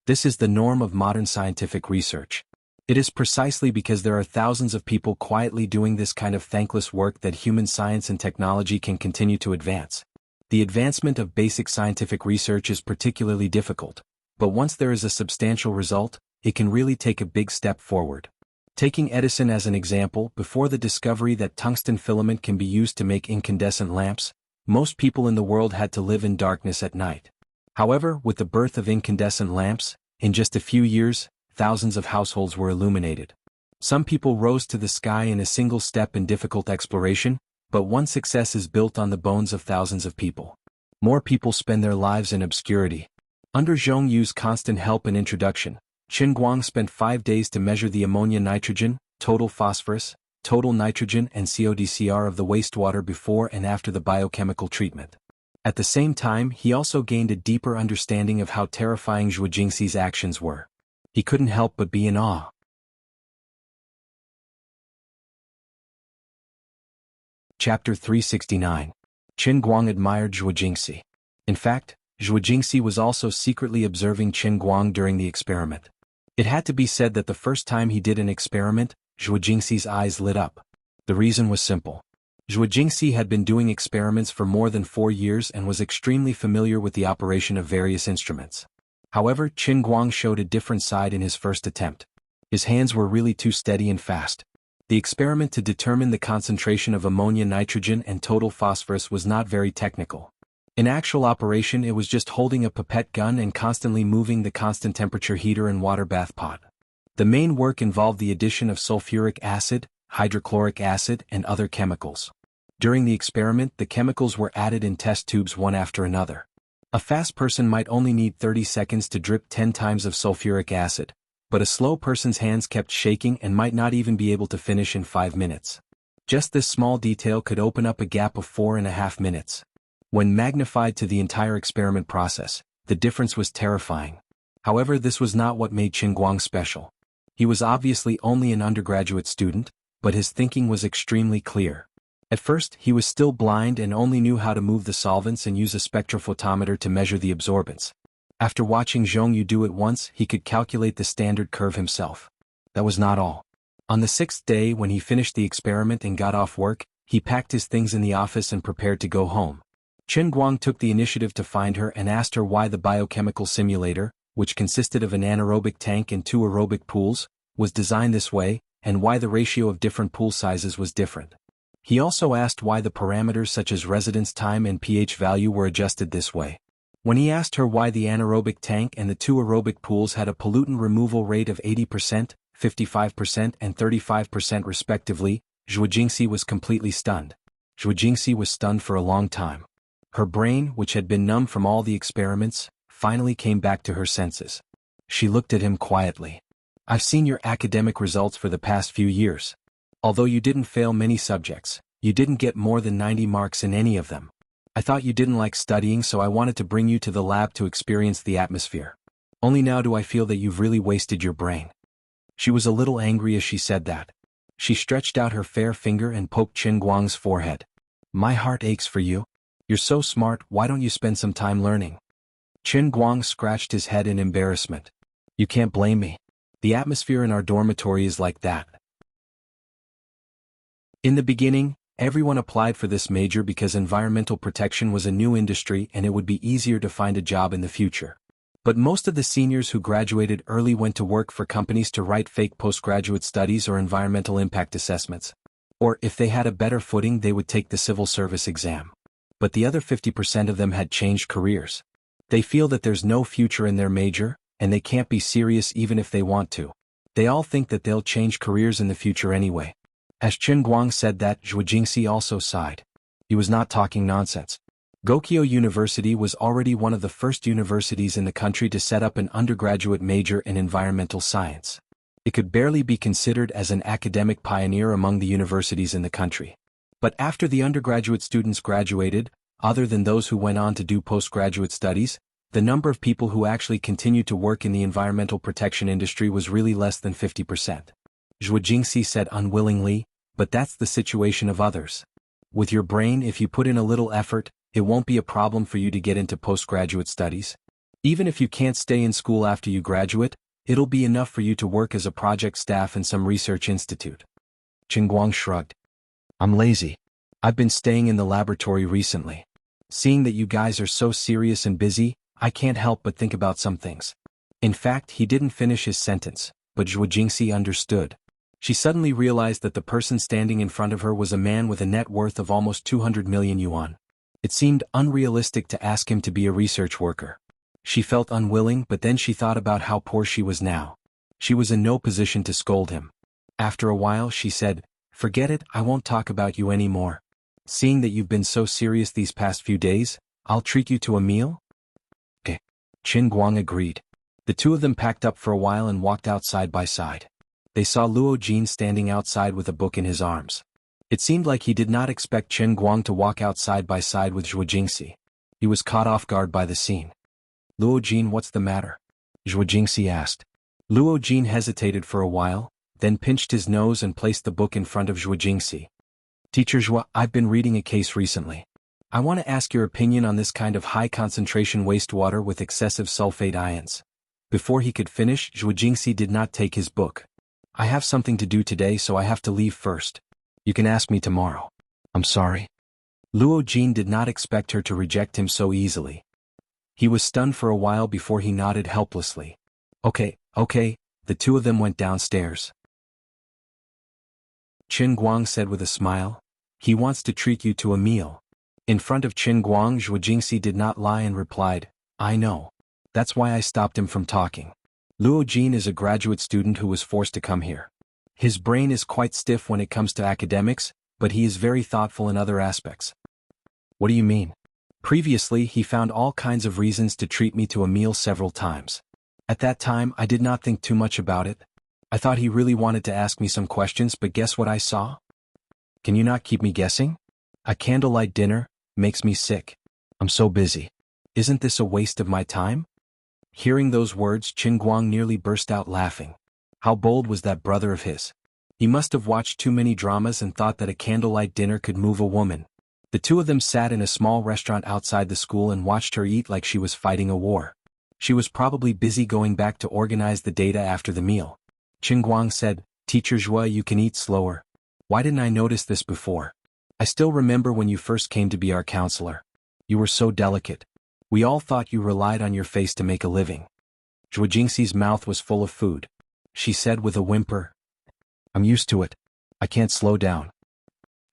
[SPEAKER 1] This is the norm of modern scientific research. It is precisely because there are thousands of people quietly doing this kind of thankless work that human science and technology can continue to advance. The advancement of basic scientific research is particularly difficult, but once there is a substantial result, it can really take a big step forward. Taking Edison as an example, before the discovery that tungsten filament can be used to make incandescent lamps, most people in the world had to live in darkness at night. However, with the birth of incandescent lamps, in just a few years, thousands of households were illuminated. Some people rose to the sky in a single step in difficult exploration, but one success is built on the bones of thousands of people. More people spend their lives in obscurity. Under Zhong Yu's constant help and introduction, Qin Guang spent 5 days to measure the ammonia nitrogen, total phosphorus, total nitrogen and CODCR of the wastewater before and after the biochemical treatment. At the same time, he also gained a deeper understanding of how terrifying Zhuo Jingxi's actions were. He couldn't help but be in awe. Chapter 369. Qin Guang admired Zhuo Jingxi. In fact, Zhuo Jingxi was also secretly observing Qin Guang during the experiment. It had to be said that the first time he did an experiment, Zhuo Jingxi's eyes lit up. The reason was simple. Zhuo Jingxi had been doing experiments for more than 4 years and was extremely familiar with the operation of various instruments. However, Qin Guang showed a different side in his first attempt. His hands were really too steady and fast. The experiment to determine the concentration of ammonia nitrogen and total phosphorus was not very technical. In actual operation, it was just holding a pipette gun and constantly moving the constant temperature heater and water bath pot. The main work involved the addition of sulfuric acid, hydrochloric acid, and other chemicals. During the experiment, the chemicals were added in test tubes one after another. A fast person might only need 30 seconds to drip 10 times of sulfuric acid, but a slow person's hands kept shaking and might not even be able to finish in 5 minutes. Just this small detail could open up a gap of 4.5 minutes. When magnified to the entire experiment process, the difference was terrifying. However, this was not what made Qin Guang special. He was obviously only an undergraduate student, but his thinking was extremely clear. At first, he was still blind and only knew how to move the solvents and use a spectrophotometer to measure the absorbance. After watching Zhong Yu do it once, he could calculate the standard curve himself. That was not all. On the 6th day, when he finished the experiment and got off work, he packed his things in the office and prepared to go home. Qin Guang took the initiative to find her and asked her why the biochemical simulator, which consisted of an anaerobic tank and 2 aerobic pools, was designed this way, and why the ratio of different pool sizes was different. He also asked why the parameters such as residence time and pH value were adjusted this way. When he asked her why the anaerobic tank and the 2 aerobic pools had a pollutant removal rate of 80%, 55%, and 35% respectively, Zhuo Jingxi was completely stunned. Zhuo Jingxi was stunned for a long time. Her brain, which had been numb from all the experiments, finally came back to her senses. She looked at him quietly. "I've seen your academic results for the past few years. Although you didn't fail many subjects, you didn't get more than 90 marks in any of them. I thought you didn't like studying, so I wanted to bring you to the lab to experience the atmosphere. Only now do I feel that you've really wasted your brain." She was a little angry as she said that. She stretched out her fair finger and poked Qin Guang's forehead. "My heart aches for you. You're so smart, why don't you spend some time learning?" Qin Guang scratched his head in embarrassment. "You can't blame me. The atmosphere in our dormitory is like that." In the beginning, everyone applied for this major because environmental protection was a new industry and it would be easier to find a job in the future. But most of the seniors who graduated early went to work for companies to write fake postgraduate studies or environmental impact assessments. Or if they had a better footing, they would take the civil service exam. But the other 50% of them had changed careers. They feel that there's no future in their major, and they can't be serious even if they want to. They all think that they'll change careers in the future anyway. As Qin Guang said that, Zhuo Jingxi also sighed. He was not talking nonsense. Gokyo University was already one of the first universities in the country to set up an undergraduate major in environmental science. It could barely be considered as an academic pioneer among the universities in the country. But after the undergraduate students graduated, other than those who went on to do postgraduate studies, the number of people who actually continued to work in the environmental protection industry was really less than 50%. Zhuo Jingxi said unwillingly, "But that's the situation of others. With your brain, if you put in a little effort, it won't be a problem for you to get into postgraduate studies. Even if you can't stay in school after you graduate, it'll be enough for you to work as a project staff in some research institute." Qin Guang shrugged. "I'm lazy. I've been staying in the laboratory recently. Seeing that you guys are so serious and busy, I can't help but think about some things." In fact, he didn't finish his sentence, but Zhuo Jingxi understood. She suddenly realized that the person standing in front of her was a man with a net worth of almost 200 million yuan. It seemed unrealistic to ask him to be a research worker. She felt unwilling, but then she thought about how poor she was now. She was in no position to scold him. After a while she said, "Forget it, I won't talk about you anymore. Seeing that you've been so serious these past few days, I'll treat you to a meal?" "Okay." Qin Guang agreed. The two of them packed up for a while and walked out side by side. They saw Luo Jin standing outside with a book in his arms. It seemed like he did not expect Qin Guang to walk out side by side with Zhuo Jingxi. He was caught off guard by the scene. "Luo Jin, what's the matter?" Zhuo Jingxi asked. Luo Jin hesitated for a while, then pinched his nose and placed the book in front of Zhuo Jingxi. "Teacher Zhuo, I've been reading a case recently. I want to ask your opinion on this kind of high-concentration wastewater with excessive sulfate ions." Before he could finish, Zhuo Jingxi did not take his book. "I have something to do today, so I have to leave first. You can ask me tomorrow." "I'm sorry." Luo Jin did not expect her to reject him so easily. He was stunned for a while before he nodded helplessly. Okay. The two of them went downstairs. Qin Guang said with a smile, "He wants to treat you to a meal." In front of Qin Guang, Zhuo Jingxi did not lie and replied, "I know. That's why I stopped him from talking." Luo Jin is a graduate student who was forced to come here. His brain is quite stiff when it comes to academics, but he is very thoughtful in other aspects. What do you mean? Previously, he found all kinds of reasons to treat me to a meal several times. At that time, I did not think too much about it. I thought he really wanted to ask me some questions, but guess what I saw? Can you not keep me guessing? A candlelight dinner makes me sick. I'm so busy. Isn't this a waste of my time? Hearing those words, Qin Guang nearly burst out laughing. How bold was that brother of his? He must have watched too many dramas and thought that a candlelight dinner could move a woman. The two of them sat in a small restaurant outside the school and watched her eat like she was fighting a war. She was probably busy going back to organize the data after the meal. Qin Guang said, "Teacher Zhua, you can eat slower. Why didn't I notice this before? I still remember when you first came to be our counselor. You were so delicate. We all thought you relied on your face to make a living." Zhua Jingxi's mouth was full of food. She said with a whimper, "I'm used to it. I can't slow down.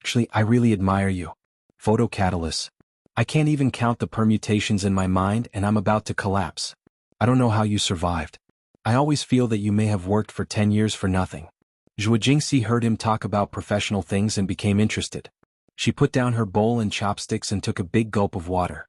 [SPEAKER 1] Actually, I really admire you. Photocatalysts. I can't even count the permutations in my mind and I'm about to collapse. I don't know how you survived. I always feel that you may have worked for 10 years for nothing." Zhua Jingxi heard him talk about professional things and became interested. She put down her bowl and chopsticks and took a big gulp of water.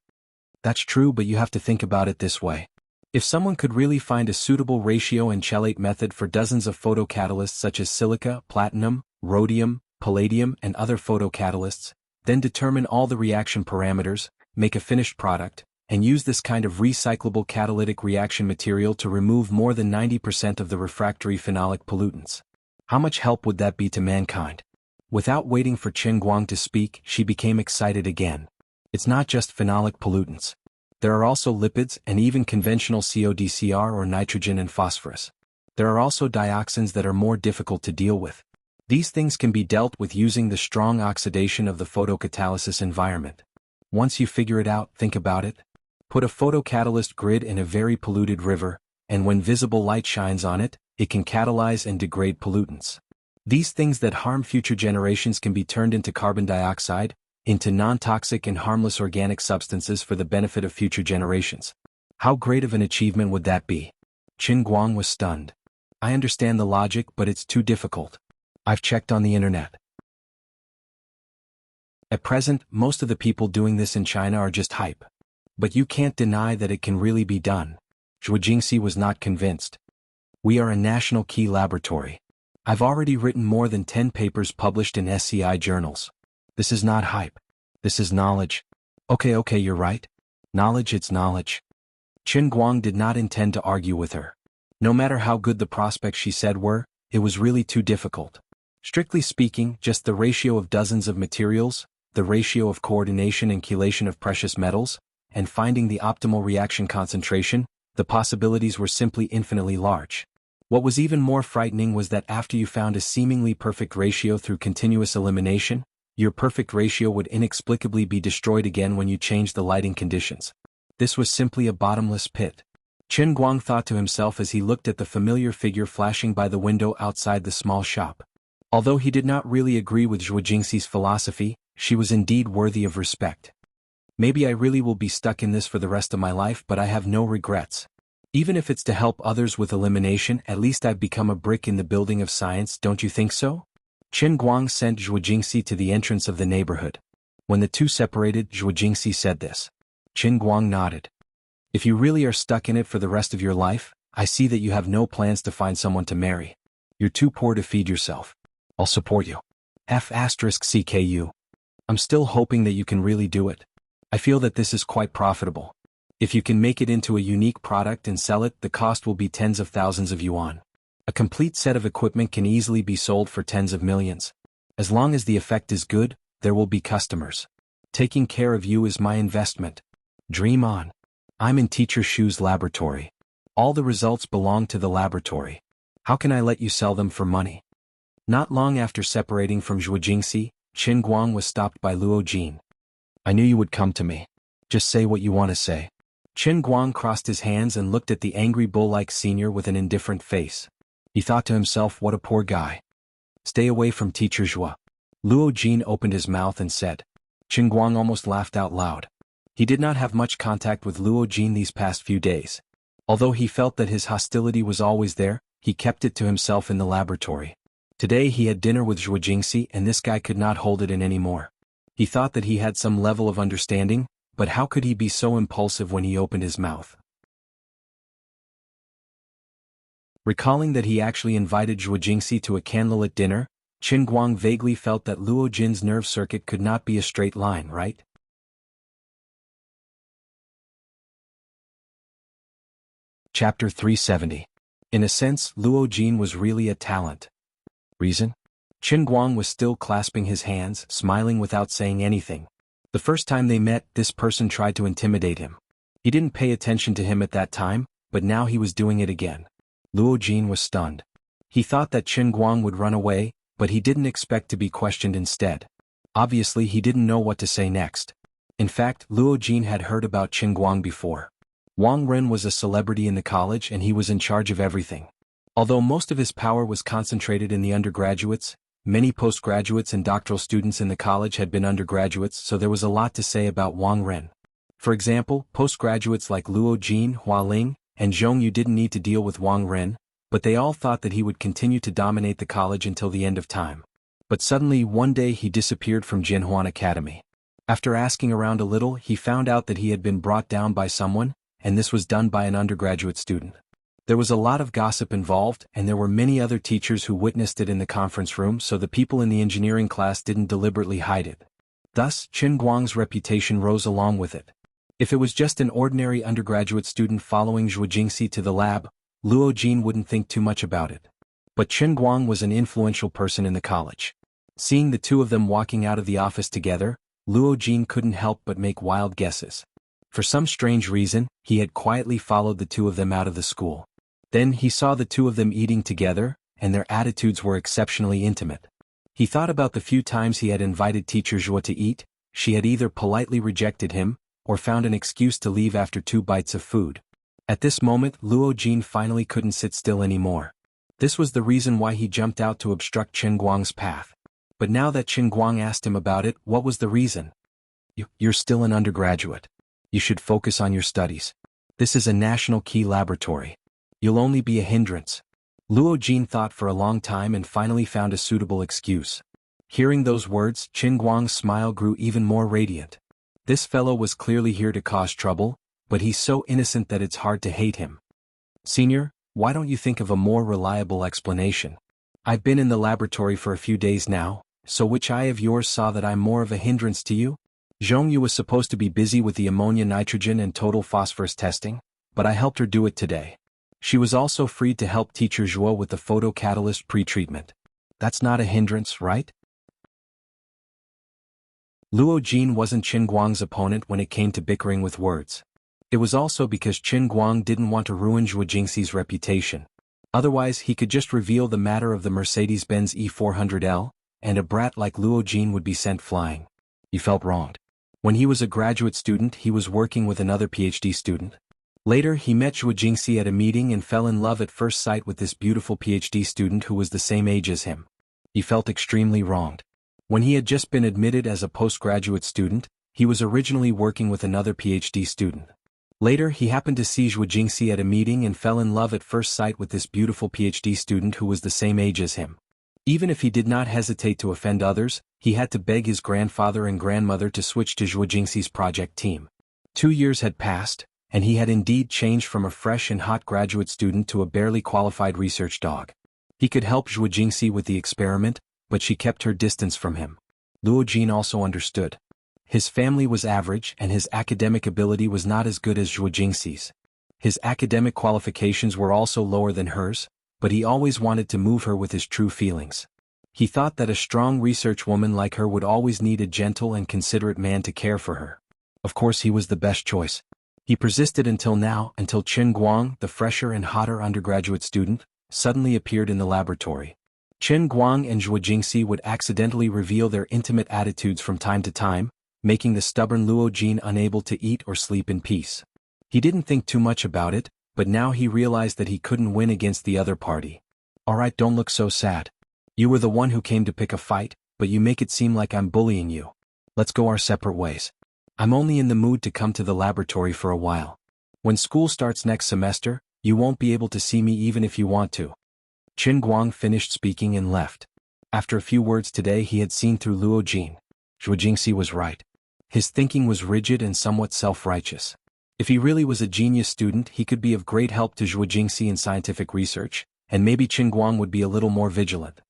[SPEAKER 1] "That's true, but you have to think about it this way. If someone could really find a suitable ratio and chelate method for dozens of photocatalysts such as silica, platinum, rhodium, palladium and other photocatalysts, then determine all the reaction parameters, make a finished product, and use this kind of recyclable catalytic reaction material to remove more than 90% of the refractory phenolic pollutants. How much help would that be to mankind?" Without waiting for Qin Guang to speak, she became excited again. It's not just phenolic pollutants. There are also lipids and even conventional CODCR or nitrogen and phosphorus. There are also dioxins that are more difficult to deal with. These things can be dealt with using the strong oxidation of the photocatalysis environment. Once you figure it out, think about it. Put a photocatalyst grid in a very polluted river, and when visible light shines on it, it can catalyze and degrade pollutants. These things that harm future generations can be turned into carbon dioxide, into non-toxic and harmless organic substances for the benefit of future generations. How great of an achievement would that be? Qin Guang was stunned. I understand the logic, but it's too difficult. I've checked on the internet. At present, most of the people doing this in China are just hype. But you can't deny that it can really be done. Zhua Jingxi was not convinced. We are a national key laboratory. I've already written more than 10 papers published in SCI journals. This is not hype. This is knowledge. Okay, you're right. Knowledge, it's knowledge. Qin Guang did not intend to argue with her. No matter how good the prospects she said were, it was really too difficult. Strictly speaking, just the ratio of dozens of materials, the ratio of coordination and chelation of precious metals, and finding the optimal reaction concentration, the possibilities were simply infinitely large. What was even more frightening was that after you found a seemingly perfect ratio through continuous elimination, your perfect ratio would inexplicably be destroyed again when you changed the lighting conditions. This was simply a bottomless pit. Qin Guang thought to himself as he looked at the familiar figure flashing by the window outside the small shop. Although he did not really agree with Zhua Jingxi's philosophy, she was indeed worthy of respect. Maybe I really will be stuck in this for the rest of my life, but I have no regrets. Even if it's to help others with elimination, at least I've become a brick in the building of science, don't you think so? Qin Guang sent Zhua Jingxi to the entrance of the neighborhood. When the two separated, Zhua Jingxi said this. Qin Guang nodded. If you really are stuck in it for the rest of your life, I see that you have no plans to find someone to marry. You're too poor to feed yourself. I'll support you. F***CKU. I'm still hoping that you can really do it. I feel that this is quite profitable. If you can make it into a unique product and sell it, the cost will be tens of thousands of yuan. A complete set of equipment can easily be sold for tens of millions. As long as the effect is good, there will be customers. Taking care of you is my investment. Dream on. I'm in Teacher Shu's laboratory. All the results belong to the laboratory. How can I let you sell them for money? Not long after separating from Zhua Jingxi, Qin Guang was stopped by Luo Jin. I knew you would come to me. Just say what you want to say. Qin Guang crossed his hands and looked at the angry bull-like senior with an indifferent face. He thought to himself, what a poor guy. Stay away from Teacher Zhua. Luo Jin opened his mouth and said. Qin Guang almost laughed out loud. He did not have much contact with Luo Jin these past few days. Although he felt that his hostility was always there, he kept it to himself in the laboratory. Today he had dinner with Zhuo Jingxi and this guy could not hold it in anymore. He thought that he had some level of understanding, but how could he be so impulsive when he opened his mouth? Recalling that he actually invited Zhuo Jingxi to a candlelit dinner, Qin Guang vaguely felt that Luo Jin's nerve circuit could not be a straight line, right? Chapter 370. In a sense, Luo Jin was really a talent. Reason? Qin Guang was still clasping his hands, smiling without saying anything. The first time they met, this person tried to intimidate him. He didn't pay attention to him at that time, but now he was doing it again. Luo Jin was stunned. He thought that Qin Guang would run away, but he didn't expect to be questioned instead. Obviously he didn't know what to say next. In fact, Luo Jin had heard about Qin Guang before. Wang Ren was a celebrity in the college and he was in charge of everything. Although most of his power was concentrated in the undergraduates, many postgraduates and doctoral students in the college had been undergraduates, so there was a lot to say about Wang Ren. For example, postgraduates like Luo Jin, Hua Ling, and Zhong Yu didn't need to deal with Wang Ren, but they all thought that he would continue to dominate the college until the end of time. But suddenly one day he disappeared from Jinhuan Academy. After asking around a little, he found out that he had been brought down by someone, and this was done by an undergraduate student. There was a lot of gossip involved, and there were many other teachers who witnessed it in the conference room, so the people in the engineering class didn't deliberately hide it. Thus, Qin Guang's reputation rose along with it. If it was just an ordinary undergraduate student following Zhuo Jingxi to the lab, Luo Jin wouldn't think too much about it. But Qin Guang was an influential person in the college. Seeing the two of them walking out of the office together, Luo Jin couldn't help but make wild guesses. For some strange reason, he had quietly followed the two of them out of the school. Then he saw the two of them eating together, and their attitudes were exceptionally intimate. He thought about the few times he had invited teacher Zhuo to eat. She had either politely rejected him, or found an excuse to leave after 2 bites of food. At this moment, Luo Jin finally couldn't sit still anymore. This was the reason why he jumped out to obstruct Qin Guang's path. But now that Qin Guang asked him about it, what was the reason? You're still an undergraduate. You should focus on your studies. This is a national key laboratory. You'll only be a hindrance. Luo Jin thought for a long time and finally found a suitable excuse. Hearing those words, Qin Guang's smile grew even more radiant. This fellow was clearly here to cause trouble, but he's so innocent that it's hard to hate him. Senior, why don't you think of a more reliable explanation? I've been in the laboratory for a few days now, so which eye of yours saw that I'm more of a hindrance to you? Zhong Yu was supposed to be busy with the ammonia nitrogen and total phosphorus testing, but I helped her do it today. She was also freed to help teacher Zhuo with the photocatalyst pre-treatment. That's not a hindrance, right? Luo Jin wasn't Qin Guang's opponent when it came to bickering with words. It was also because Qin Guang didn't want to ruin Zhuo Jingxi's reputation. Otherwise he could just reveal the matter of the Mercedes-Benz E400L, and a brat like Luo Jin would be sent flying. He felt wronged. When he was a graduate student he was working with another PhD student. Later he met Zhuo Jingxi at a meeting and fell in love at first sight with this beautiful PhD student who was the same age as him. He felt extremely wronged. When he had just been admitted as a postgraduate student, he was originally working with another PhD student. Later he happened to see Zhuo Jingxi at a meeting and fell in love at first sight with this beautiful PhD student who was the same age as him. Even if he did not hesitate to offend others, he had to beg his grandfather and grandmother to switch to Zhuo Jingxi's project team. 2 years had passed, and he had indeed changed from a fresh and hot graduate student to a barely qualified research dog. He could help Zhuo Jingxi with the experiment, but she kept her distance from him. Luo Jin also understood. His family was average and his academic ability was not as good as Zhuo Jingxi's. His academic qualifications were also lower than hers, but he always wanted to move her with his true feelings. He thought that a strong research woman like her would always need a gentle and considerate man to care for her. Of course he was the best choice. He persisted until Qin Guang, the fresher and hotter undergraduate student, suddenly appeared in the laboratory. Qin Guang and Zhuo Jingxi would accidentally reveal their intimate attitudes from time to time, making the stubborn Luo Jin unable to eat or sleep in peace. He didn't think too much about it, but now he realized that he couldn't win against the other party. Alright, don't look so sad. You were the one who came to pick a fight, but you make it seem like I'm bullying you. Let's go our separate ways. I'm only in the mood to come to the laboratory for a while. When school starts next semester, you won't be able to see me even if you want to. Qin Guang finished speaking and left. After a few words today he had seen through Luo Jin. Zhuo Jingxi was right. His thinking was rigid and somewhat self-righteous. If he really was a genius student he could be of great help to Zhuo Jingxi in scientific research, and maybe Qin Guang would be a little more vigilant.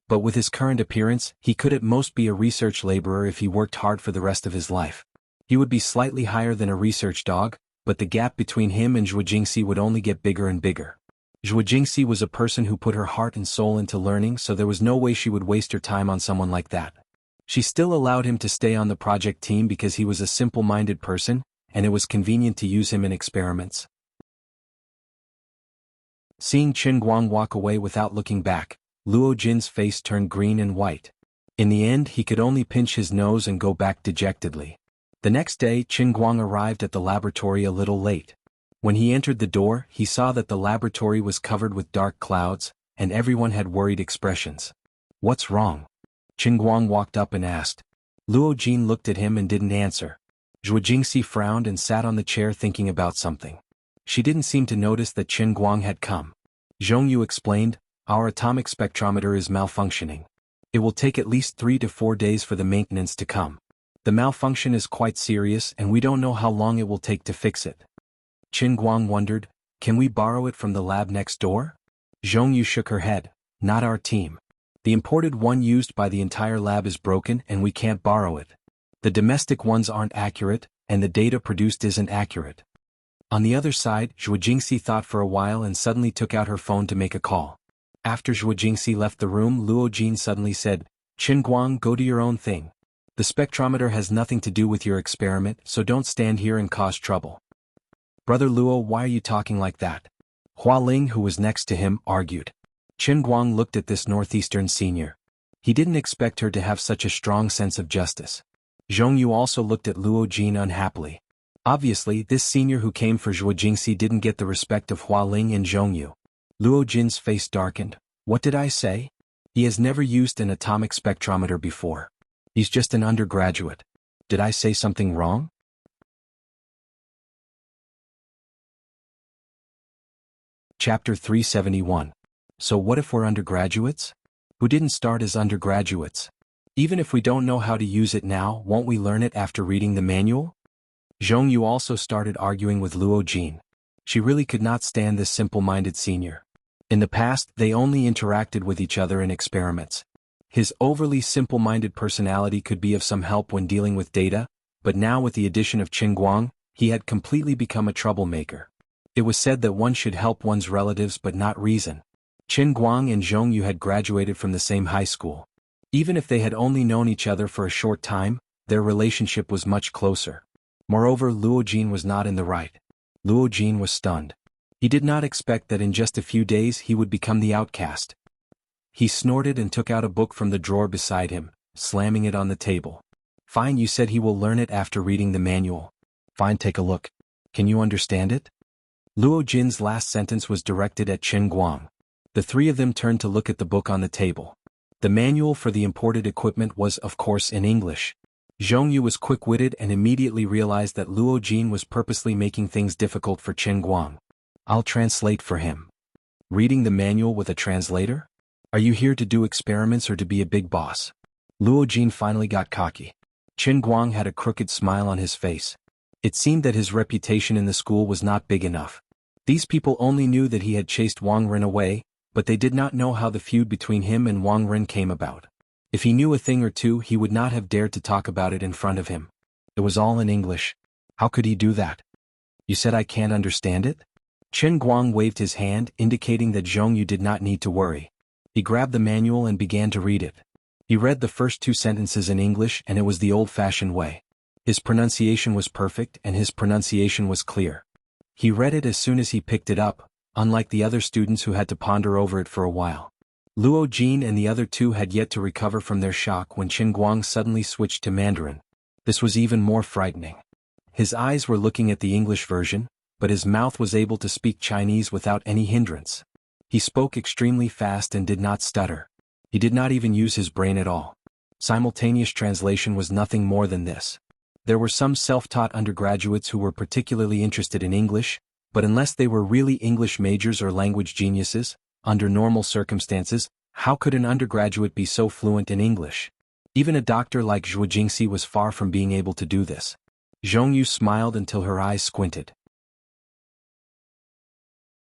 [SPEAKER 1] But with his current appearance, he could at most be a research laborer if he worked hard for the rest of his life. He would be slightly higher than a research dog, but the gap between him and Zhuo Jingxi would only get bigger and bigger. Zhuo Jingxi was a person who put her heart and soul into learning, so there was no way she would waste her time on someone like that. She still allowed him to stay on the project team because he was a simple-minded person, and it was convenient to use him in experiments. Seeing Qin Guang walk away without looking back, Luo Jin's face turned green and white. In the end he could only pinch his nose and go back dejectedly. The next day Qin Guang arrived at the laboratory a little late. When he entered the door he saw that the laboratory was covered with dark clouds, and everyone had worried expressions. "What's wrong?" Qin Guang walked up and asked. Luo Jin looked at him and didn't answer. Zhuo Jingxi frowned and sat on the chair thinking about something. She didn't seem to notice that Qin Guang had come. Zhongyu explained, "Our atomic spectrometer is malfunctioning. It will take at least 3 to 4 days for the maintenance to come. The malfunction is quite serious and we don't know how long it will take to fix it." Qin Guang wondered, "Can we borrow it from the lab next door?" Zhongyu shook her head, "Not our team. The imported one used by the entire lab is broken and we can't borrow it. The domestic ones aren't accurate, and the data produced isn't accurate." On the other side, Zhuo Jingxi thought for a while and suddenly took out her phone to make a call. After Zhuo Jingxi left the room, Luo Jin suddenly said, "Qin Guang, go do your own thing. The spectrometer has nothing to do with your experiment, so don't stand here and cause trouble." "Brother Luo, why are you talking like that?" Hua Ling, who was next to him, argued. Qin Guang looked at this northeastern senior. He didn't expect her to have such a strong sense of justice. Zhongyu also looked at Luo Jin unhappily. Obviously, this senior who came for Zhuo Jingxi didn't get the respect of Hua Ling and Zhongyu. Luo Jin's face darkened. "What did I say? He has never used an atomic spectrometer before. He's just an undergraduate. Did I say something wrong?" Chapter 371. So what if we're undergraduates? Who didn't start as undergraduates? Even if we don't know how to use it now, won't we learn it after reading the manual? Zhongyu also started arguing with Luo Jin. She really could not stand this simple-minded senior. In the past, they only interacted with each other in experiments. His overly simple-minded personality could be of some help when dealing with data, but now with the addition of Qin Guang, he had completely become a troublemaker. It was said that one should help one's relatives but not reason. Qin Guang and Zhongyu had graduated from the same high school. Even if they had only known each other for a short time, their relationship was much closer. Moreover, Luo Jin was not in the right. Luo Jin was stunned. He did not expect that in just a few days he would become the outcast. He snorted and took out a book from the drawer beside him, slamming it on the table. "Fine, you said he will learn it after reading the manual. Fine, take a look. Can you understand it?" Luo Jin's last sentence was directed at Qin Guang. The three of them turned to look at the book on the table. The manual for the imported equipment was, of course, in English. Zhongyu was quick-witted and immediately realized that Luo Jin was purposely making things difficult for Qin Guang. "I'll translate for him." Reading the manual with a translator? Are you here to do experiments or to be a big boss? Luo Jin finally got cocky. Qin Guang had a crooked smile on his face. It seemed that his reputation in the school was not big enough. These people only knew that he had chased Wang Ren away, but they did not know how the feud between him and Wang Ren came about. If he knew a thing or two, he would not have dared to talk about it in front of him. It was all in English. How could he do that? "You said I can't understand it?" Qin Guang waved his hand, indicating that Zhongyu did not need to worry. He grabbed the manual and began to read it. He read the first 2 sentences in English, and it was the old-fashioned way. His pronunciation was perfect and his pronunciation was clear. He read it as soon as he picked it up, unlike the other students who had to ponder over it for a while. Luo Jin and the other two had yet to recover from their shock when Qin Guang suddenly switched to Mandarin. This was even more frightening. His eyes were looking at the English version, but his mouth was able to speak Chinese without any hindrance. He spoke extremely fast and did not stutter. He did not even use his brain at all. Simultaneous translation was nothing more than this. There were some self-taught undergraduates who were particularly interested in English, But unless they were really English majors or language geniuses, under normal circumstances, how could an undergraduate be so fluent in English? Even a doctor like Zhuo Jingxi was far from being able to do this. Zhongyu smiled until her eyes squinted.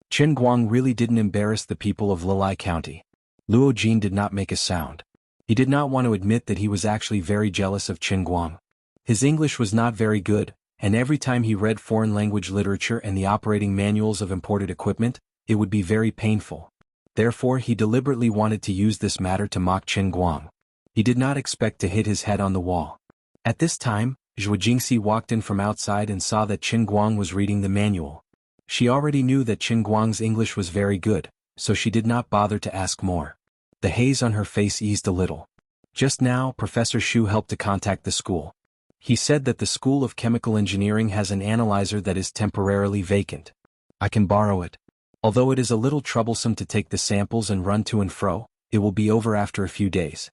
[SPEAKER 1] Qin Guang really didn't embarrass the people of Lilai County. Luo Jin did not make a sound. He did not want to admit that he was actually very jealous of Qin Guang. His English was not very good, and every time he read foreign language literature and the operating manuals of imported equipment, it would be very painful. Therefore he deliberately wanted to use this matter to mock Qin Guang. He did not expect to hit his head on the wall. At this time, Zhuo Jingxi walked in from outside and saw that Qin Guang was reading the manual. She already knew that Qin Guang's English was very good, so she did not bother to ask more. The haze on her face eased a little. Just now, Professor Xu helped to contact the school. He said that the School of Chemical Engineering has an analyzer that is temporarily vacant. I can borrow it. Although it is a little troublesome to take the samples and run to and fro, it will be over after a few days.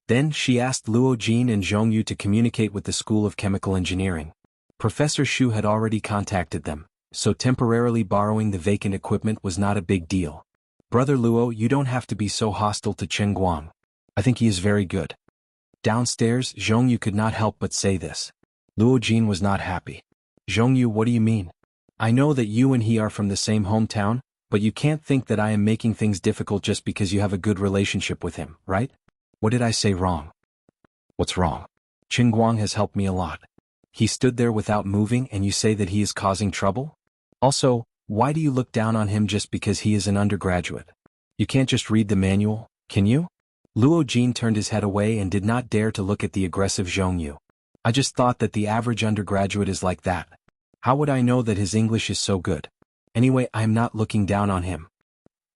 [SPEAKER 1] Then she asked Luo Jin and Zhongyu to communicate with the School of Chemical Engineering. Professor Xu had already contacted them, so temporarily borrowing the vacant equipment was not a big deal. Brother Luo, you don't have to be so hostile to Qin Guang. I think he is very good. Downstairs, Zhongyu could not help but say this. Luo Jin was not happy. Zhongyu, what do you mean? I know that you and he are from the same hometown, but you can't think that I am making things difficult just because you have a good relationship with him, right? What did I say wrong? What's wrong? Qin Guang has helped me a lot. He stood there without moving and you say that he is causing trouble? Also, why do you look down on him just because he is an undergraduate? You can't just read the manual, can you? Luo Jin turned his head away and did not dare to look at the aggressive Zhongyu. I just thought that the average undergraduate is like that. How would I know that his English is so good? Anyway, I am not looking down on him.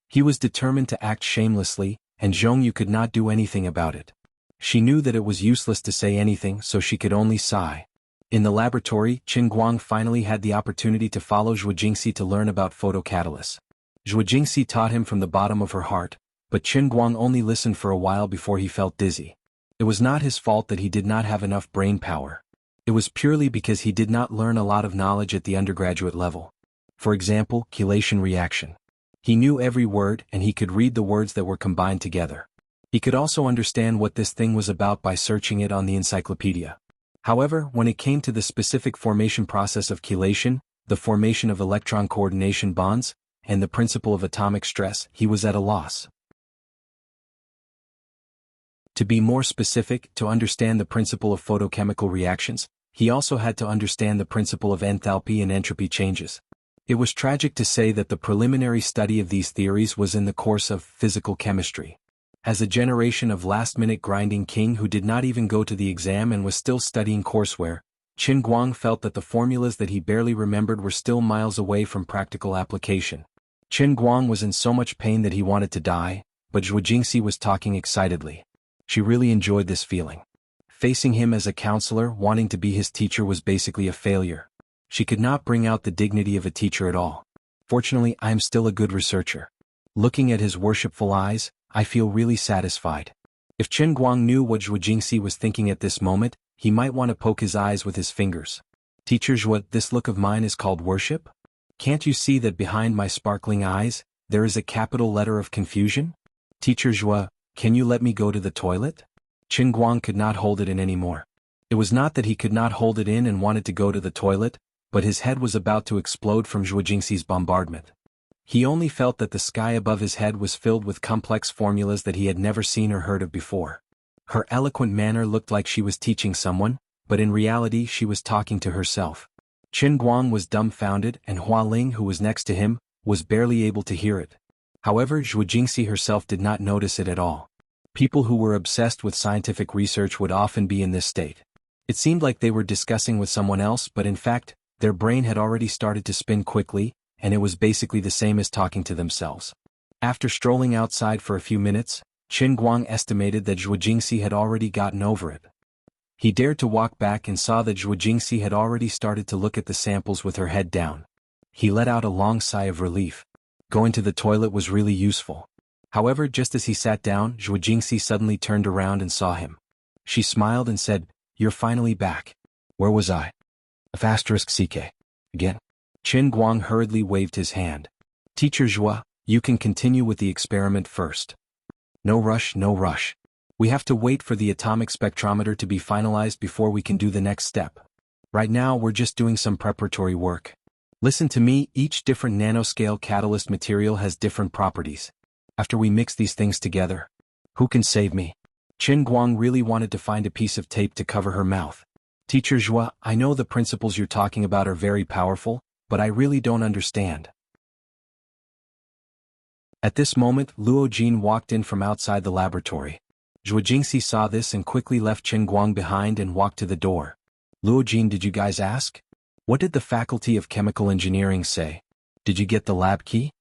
[SPEAKER 1] He was determined to act shamelessly, and Zhongyu could not do anything about it. She knew that it was useless to say anything, so she could only sigh. In the laboratory, Qin Guang finally had the opportunity to follow Zhuo Jingxi to learn about photocatalysts. Zhuo Jingxi taught him from the bottom of her heart, but Qin Guang only listened for a while before he felt dizzy. It was not his fault that he did not have enough brain power. It was purely because he did not learn a lot of knowledge at the undergraduate level. For example, chelation reaction. He knew every word and he could read the words that were combined together. He could also understand what this thing was about by searching it on the encyclopedia. However, when it came to the specific formation process of chelation, the formation of electron coordination bonds, and the principle of atomic stress, he was at a loss. To be more specific, to understand the principle of photochemical reactions, he also had to understand the principle of enthalpy and entropy changes. It was tragic to say that the preliminary study of these theories was in the course of physical chemistry. As a generation of last-minute grinding king who did not even go to the exam and was still studying courseware, Qin Guang felt that the formulas that he barely remembered were still miles away from practical application. Qin Guang was in so much pain that he wanted to die, but Zhuo Jingxi was talking excitedly. She really enjoyed this feeling. Facing him as a counselor, wanting to be his teacher was basically a failure. She could not bring out the dignity of a teacher at all. Fortunately, I am still a good researcher. Looking at his worshipful eyes, I feel really satisfied. If Qin Guang knew what Zhuo Jingxi was thinking at this moment, he might want to poke his eyes with his fingers. Teacher Zhuo, this look of mine is called worship? Can't you see that behind my sparkling eyes, there is a capital letter of confusion? Teacher Zhuo, can you let me go to the toilet? Qin Guang could not hold it in anymore. It was not that he could not hold it in and wanted to go to the toilet, but his head was about to explode from Zhuo Jingxi's bombardment. He only felt that the sky above his head was filled with complex formulas that he had never seen or heard of before. Her eloquent manner looked like she was teaching someone, but in reality she was talking to herself. Qin Guang was dumbfounded and Hua Ling, who was next to him, was barely able to hear it. However, Zhuo Jingxi herself did not notice it at all. People who were obsessed with scientific research would often be in this state. It seemed like they were discussing with someone else, but in fact, their brain had already started to spin quickly, and it was basically the same as talking to themselves. After strolling outside for a few minutes, Qin Guang estimated that Zhuo Jingxi had already gotten over it. He dared to walk back and saw that Zhuo Jingxi had already started to look at the samples with her head down. He let out a long sigh of relief. Going to the toilet was really useful. However, just as he sat down, Zhuo Jingxi suddenly turned around and saw him. She smiled and said, "You're finally back. Where was I?" F***CK. Again. Qin Guang hurriedly waved his hand. Teacher Zhua, you can continue with the experiment first. No rush, no rush. We have to wait for the atomic spectrometer to be finalized before we can do the next step. Right now we're just doing some preparatory work. Listen to me, each different nanoscale catalyst material has different properties. After we mix these things together, who can save me? Qin Guang really wanted to find a piece of tape to cover her mouth. Teacher Zhua, I know the principles you're talking about are very powerful, but I really don't understand. At this moment, Luo Jin walked in from outside the laboratory. Zhuo Jingxi saw this and quickly left Qin Guang behind and walked to the door. Luo Jin, did you guys ask? What did the Faculty of Chemical Engineering say? Did you get the lab key?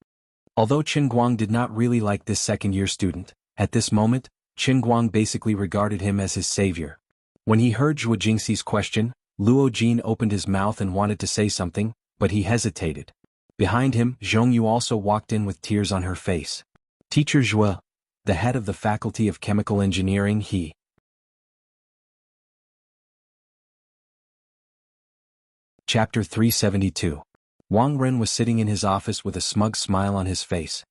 [SPEAKER 1] Although Qin Guang did not really like this second-year student, at this moment, Qin Guang basically regarded him as his savior. When he heard Zhuo Jingxi's question, Luo Jin opened his mouth and wanted to say something, but he hesitated. Behind him, Zhongyu also walked in with tears on her face. Teacher Zhua, the head of the Faculty of Chemical Engineering, he. Chapter 372. Wang Ren was sitting in his office with a smug smile on his face.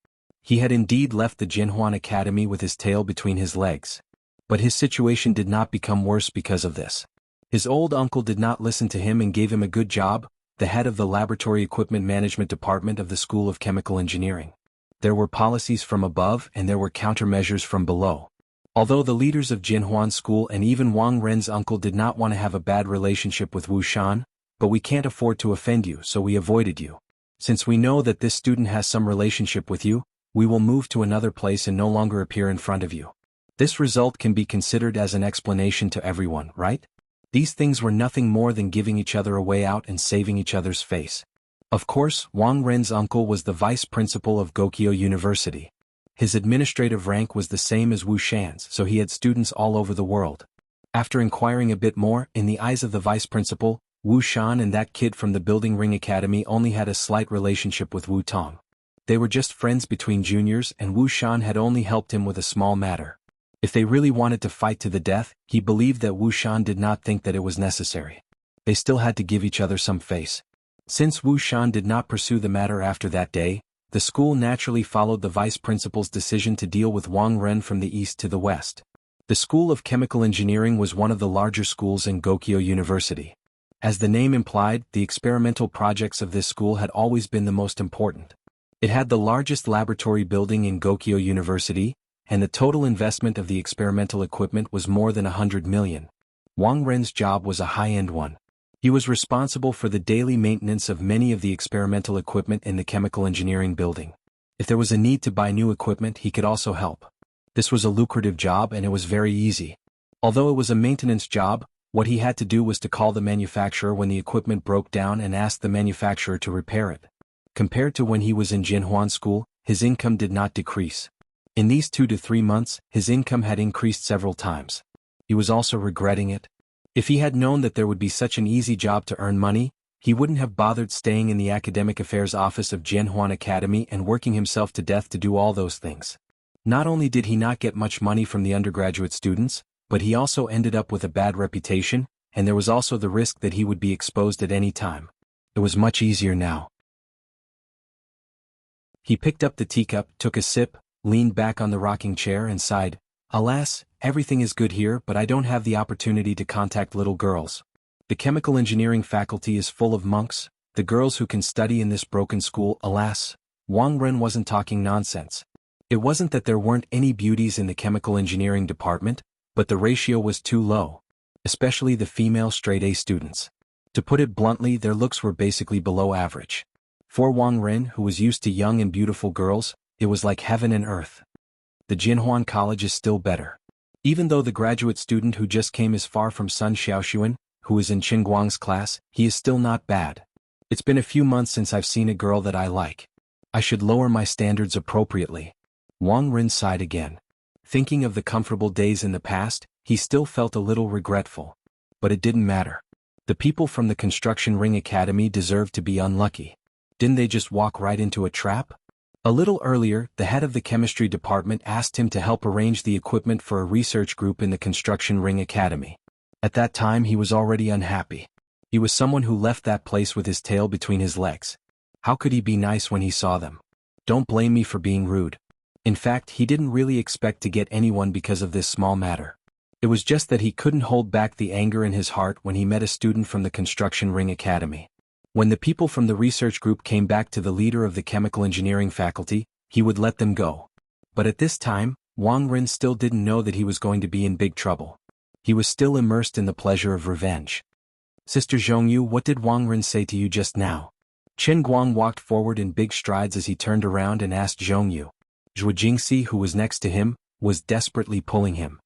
[SPEAKER 1] He had indeed left the Jinhuan Academy with his tail between his legs. But his situation did not become worse because of this. His old uncle did not listen to him and gave him a good job, the head of the Laboratory Equipment Management Department of the School of Chemical Engineering. There were policies from above and there were countermeasures from below. Although the leaders of Jinhuan School and even Wang Ren's uncle did not want to have a bad relationship with Wu Shan, but we can't afford to offend you, so we avoided you. Since we know that this student has some relationship with you, we will move to another place and no longer appear in front of you. This result can be considered as an explanation to everyone, right? These things were nothing more than giving each other a way out and saving each other's face. Of course, Wang Ren's uncle was the vice principal of Gokyo University. His administrative rank was the same as Wu Shan's, so he had students all over the world. After inquiring a bit more, in the eyes of the vice principal, Wu Shan and that kid from the Building Ring Academy only had a slight relationship with Wu Tong. They were just friends between juniors and Wu Shan had only helped him with a small matter. If they really wanted to fight to the death, he believed that Wu Shan did not think that it was necessary. They still had to give each other some face. Since Wu Shan did not pursue the matter after that day, the school naturally followed the vice principal's decision to deal with Wang Ren from the east to the west. The School of Chemical Engineering was one of the larger schools in Gokyo University. As the name implied, the experimental projects of this school had always been the most important. It had the largest laboratory building in Gokyo University, and the total investment of the experimental equipment was more than 100 million. Wang Ren's job was a high-end one. He was responsible for the daily maintenance of many of the experimental equipment in the chemical engineering building. If there was a need to buy new equipment, he could also help. This was a lucrative job and it was very easy. Although it was a maintenance job, what he had to do was to call the manufacturer when the equipment broke down and ask the manufacturer to repair it. Compared to when he was in Jinhuan School, his income did not decrease. In these 2 to 3 months, his income had increased several times. He was also regretting it. If he had known that there would be such an easy job to earn money, he wouldn't have bothered staying in the academic affairs office of Jinhuan Academy and working himself to death to do all those things. Not only did he not get much money from the undergraduate students, but he also ended up with a bad reputation, and there was also the risk that he would be exposed at any time. It was much easier now. He picked up the teacup, took a sip, leaned back on the rocking chair and sighed, "Alas, everything is good here, but I don't have the opportunity to contact little girls. The chemical engineering faculty is full of monks, the girls who can study in this broken school, alas." Wang Ren wasn't talking nonsense. It wasn't that there weren't any beauties in the chemical engineering department, but the ratio was too low, especially the female straight-A students. To put it bluntly, their looks were basically below average. For Wang Ren, who was used to young and beautiful girls, it was like heaven and earth. The Jinhuan College is still better. Even though the graduate student who just came is far from Sun Xiaoxuan, who is in Qin Guang's class, he is still not bad. It's been a few months since I've seen a girl that I like. I should lower my standards appropriately. Wang Ren sighed again. Thinking of the comfortable days in the past, he still felt a little regretful. But it didn't matter. The people from the Construction Ring Academy deserved to be unlucky. Didn't they just walk right into a trap? A little earlier, the head of the chemistry department asked him to help arrange the equipment for a research group in the Construction Ring Academy. At that time he was already unhappy. He was someone who left that place with his tail between his legs. How could he be nice when he saw them? Don't blame me for being rude. In fact, he didn't really expect to get anyone because of this small matter. It was just that he couldn't hold back the anger in his heart when he met a student from the Construction Ring Academy. When the people from the research group came back to the leader of the chemical engineering faculty, he would let them go. But at this time, Wang Ren still didn't know that he was going to be in big trouble. He was still immersed in the pleasure of revenge. Sister Zhongyu, what did Wang Ren say to you just now? Qin Guang walked forward in big strides as he turned around and asked Zhongyu. Zhuo Jingxi, who was next to him, was desperately pulling him.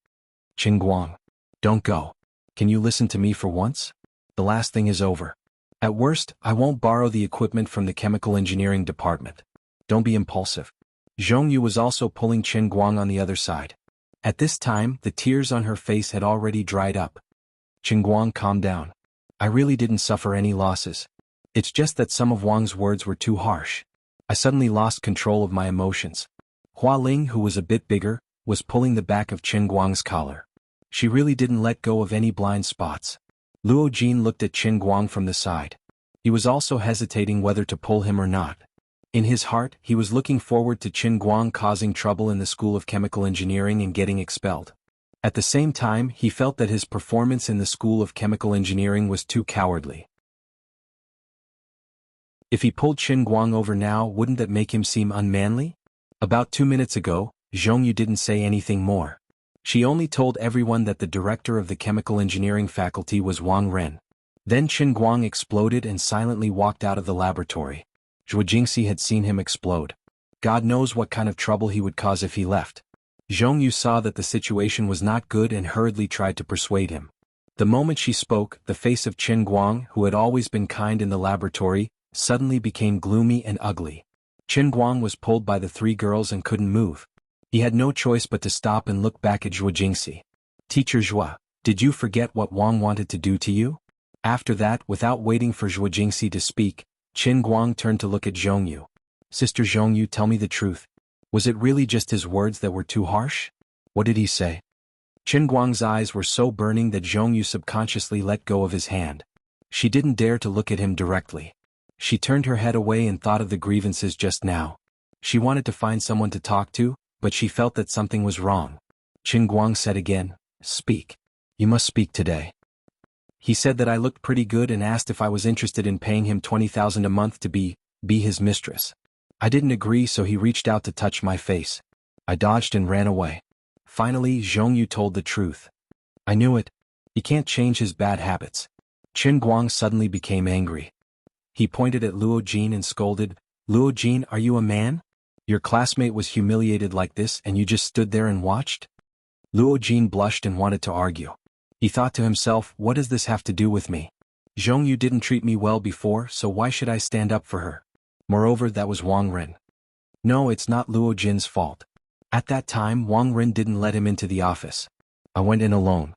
[SPEAKER 1] Qin Guang. Don't go. Can you listen to me for once? The last thing is over. At worst, I won't borrow the equipment from the chemical engineering department. Don't be impulsive. Zhongyu was also pulling Qin Guang on the other side. At this time, the tears on her face had already dried up. Qin Guang, calm down. I really didn't suffer any losses. It's just that some of Wang's words were too harsh. I suddenly lost control of my emotions. Hua Ling, who was a bit bigger, was pulling the back of Qin Guang's collar. She really didn't let go of any blind spots. Luo Jin looked at Qin Guang from the side. He was also hesitating whether to pull him or not. In his heart, he was looking forward to Qin Guang causing trouble in the School of Chemical Engineering and getting expelled. At the same time, he felt that his performance in the School of Chemical Engineering was too cowardly. If he pulled Qin Guang over now, wouldn't that make him seem unmanly? About 2 minutes ago, Zhongyu didn't say anything more. She only told everyone that the director of the chemical engineering faculty was Wang Ren. Then Qin Guang exploded and silently walked out of the laboratory. Zhuo Jingxi had seen him explode. God knows what kind of trouble he would cause if he left. Zhongyu saw that the situation was not good and hurriedly tried to persuade him. The moment she spoke, the face of Qin Guang, who had always been kind in the laboratory, suddenly became gloomy and ugly. Qin Guang was pulled by the 3 girls and couldn't move. He had no choice but to stop and look back at Zhuo Jingxi. Teacher Zhuo, did you forget what Wang wanted to do to you? After that, without waiting for Zhuo Jingxi to speak, Qin Guang turned to look at Zhongyu. Sister Zhongyu, tell me the truth. Was it really just his words that were too harsh? What did he say? Qin Guang's eyes were so burning that Zhongyu subconsciously let go of his hand. She didn't dare to look at him directly. She turned her head away and thought of the grievances just now. She wanted to find someone to talk to, but she felt that something was wrong. Qin Guang said again, speak. You must speak today. He said that I looked pretty good and asked if I was interested in paying him 20,000 a month to be his mistress. I didn't agree, so he reached out to touch my face. I dodged and ran away. Finally, Zhongyu told the truth. I knew it. He can't change his bad habits. Qin Guang suddenly became angry. He pointed at Luo Jin and scolded, Luo Jin, are you a man? Your classmate was humiliated like this and you just stood there and watched? Luo Jin blushed and wanted to argue. He thought to himself, what does this have to do with me? Zhongyu didn't treat me well before, so why should I stand up for her? Moreover, that was Wang Ren. No, it's not Luo Jin's fault. At that time, Wang Ren didn't let him into the office. I went in alone.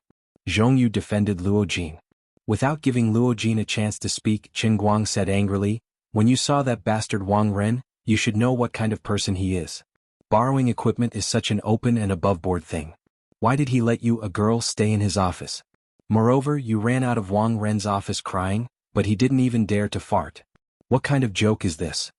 [SPEAKER 1] Zhongyu defended Luo Jin. Without giving Luo Jin a chance to speak, Qin Guang said angrily, when you saw that bastard Wang Ren, you should know what kind of person he is. Borrowing equipment is such an open and above-board thing. Why did he let you, a girl, stay in his office? Moreover, you ran out of Wang Ren's office crying, but he didn't even dare to fart. What kind of joke is this?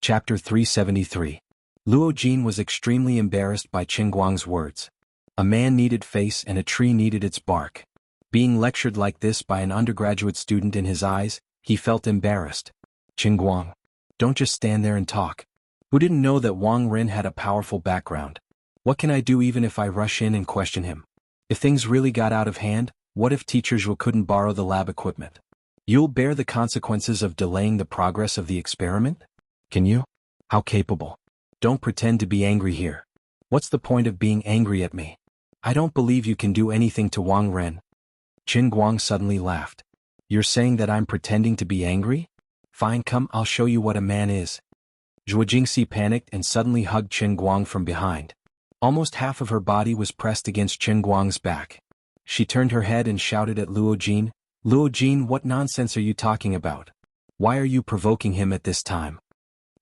[SPEAKER 1] Chapter 373. Luo Jin was extremely embarrassed by Qin Guang's words. A man needed face and a tree needed its bark. Being lectured like this by an undergraduate student in his eyes, he felt embarrassed. Qin Guang. Don't just stand there and talk. Who didn't know that Wang Ren had a powerful background? What can I do even if I rush in and question him? If things really got out of hand, what if Teacher Zhuo couldn't borrow the lab equipment? You'll bear the consequences of delaying the progress of the experiment? Can you? How capable? Don't pretend to be angry here. What's the point of being angry at me? I don't believe you can do anything to Wang Ren. Qin Guang suddenly laughed. You're saying that I'm pretending to be angry? Fine, come, I'll show you what a man is. Zhuo Jingxi panicked and suddenly hugged Qin Guang from behind. Almost half of her body was pressed against Qin Guang's back. She turned her head and shouted at Luo Jin, Luo Jin, what nonsense are you talking about? Why are you provoking him at this time?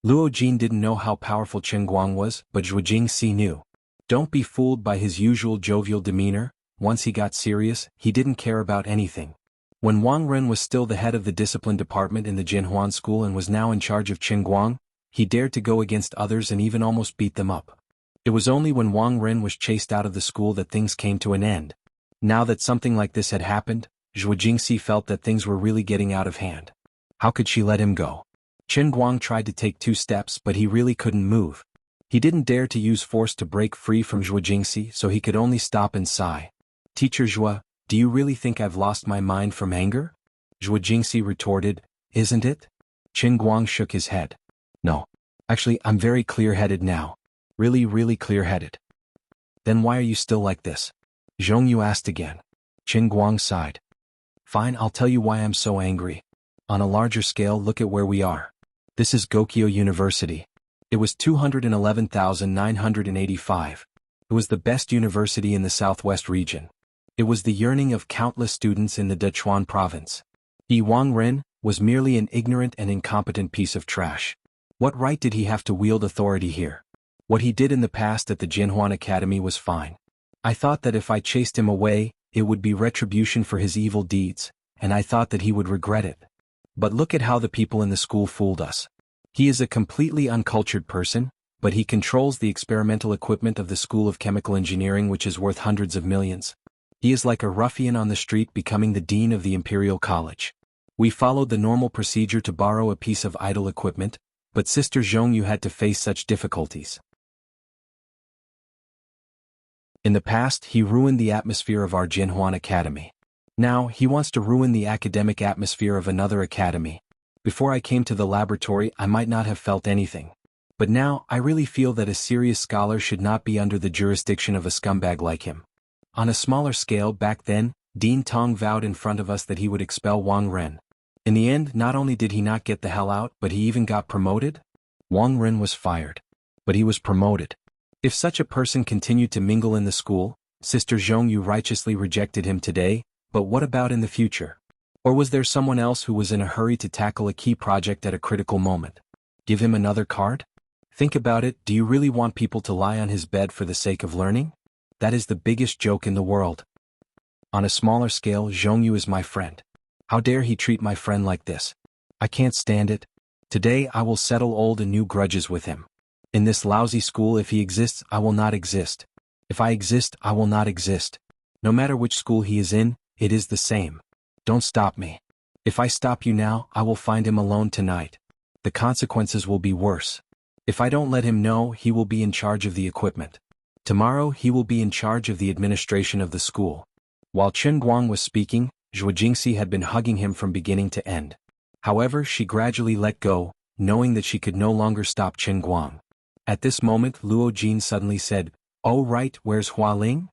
[SPEAKER 1] Luo Jin didn't know how powerful Qin Guang was, but Zhuo Jingxi knew. Don't be fooled by his usual jovial demeanor, once he got serious, he didn't care about anything. When Wang Ren was still the head of the discipline department in the Jinhuan school and was now in charge of Qingguang, he dared to go against others and even almost beat them up. It was only when Wang Ren was chased out of the school that things came to an end. Now that something like this had happened, Zhuo Jingxi felt that things were really getting out of hand. How could she let him go? Qingguang tried to take 2 steps but he really couldn't move. He didn't dare to use force to break free from Zhuo Jingxi, so he could only stop and sigh. Teacher Zhuo, do you really think I've lost my mind from anger? Zhuo Jingxi retorted, isn't it? Qingguang shook his head. No. Actually, I'm very clear-headed now. Really clear-headed. Then why are you still like this? Zhongyu asked again. Qingguang sighed. Fine, I'll tell you why I'm so angry. On a larger scale, look at where we are. This is Gokyo University. It was 211,985. It was the best university in the southwest region. It was the yearning of countless students in the Dechuan province. Wang Ren was merely an ignorant and incompetent piece of trash. What right did he have to wield authority here? What he did in the past at the Jinhuan Academy was fine. I thought that if I chased him away, it would be retribution for his evil deeds, and I thought that he would regret it. But look at how the people in the school fooled us. He is a completely uncultured person, but he controls the experimental equipment of the School of Chemical Engineering, which is worth hundreds of millions. He is like a ruffian on the street becoming the dean of the Imperial College. We followed the normal procedure to borrow a piece of idle equipment, but Sister Zhongyu had to face such difficulties. In the past, he ruined the atmosphere of our Jinhuan Academy. Now, he wants to ruin the academic atmosphere of another academy. Before I came to the laboratory, I might not have felt anything. But now, I really feel that a serious scholar should not be under the jurisdiction of a scumbag like him. On a smaller scale, back then, Dean Tong vowed in front of us that he would expel Wang Ren. In the end, not only did he not get the hell out, but he even got promoted? Wang Ren was fired. But he was promoted. If such a person continued to mingle in the school, Sister Zhongyu righteously rejected him today, but what about in the future? Or was there someone else who was in a hurry to tackle a key project at a critical moment? Give him another card? Think about it, do you really want people to lie on his bed for the sake of learning? That is the biggest joke in the world. On a smaller scale, Zhongyu is my friend. How dare he treat my friend like this? I can't stand it. Today I will settle old and new grudges with him. In this lousy school, if he exists, I will not exist. If I exist, I will not exist. No matter which school he is in, it is the same. Don't stop me. If I stop you now, I will find him alone tonight. The consequences will be worse. If I don't let him know, he will be in charge of the equipment. Tomorrow he will be in charge of the administration of the school. While Qingguang was speaking, Zhuo Jingxi had been hugging him from beginning to end. However, she gradually let go, knowing that she could no longer stop Qingguang. At this moment, Luo Jin suddenly said, "Oh right, where's Hua Ling?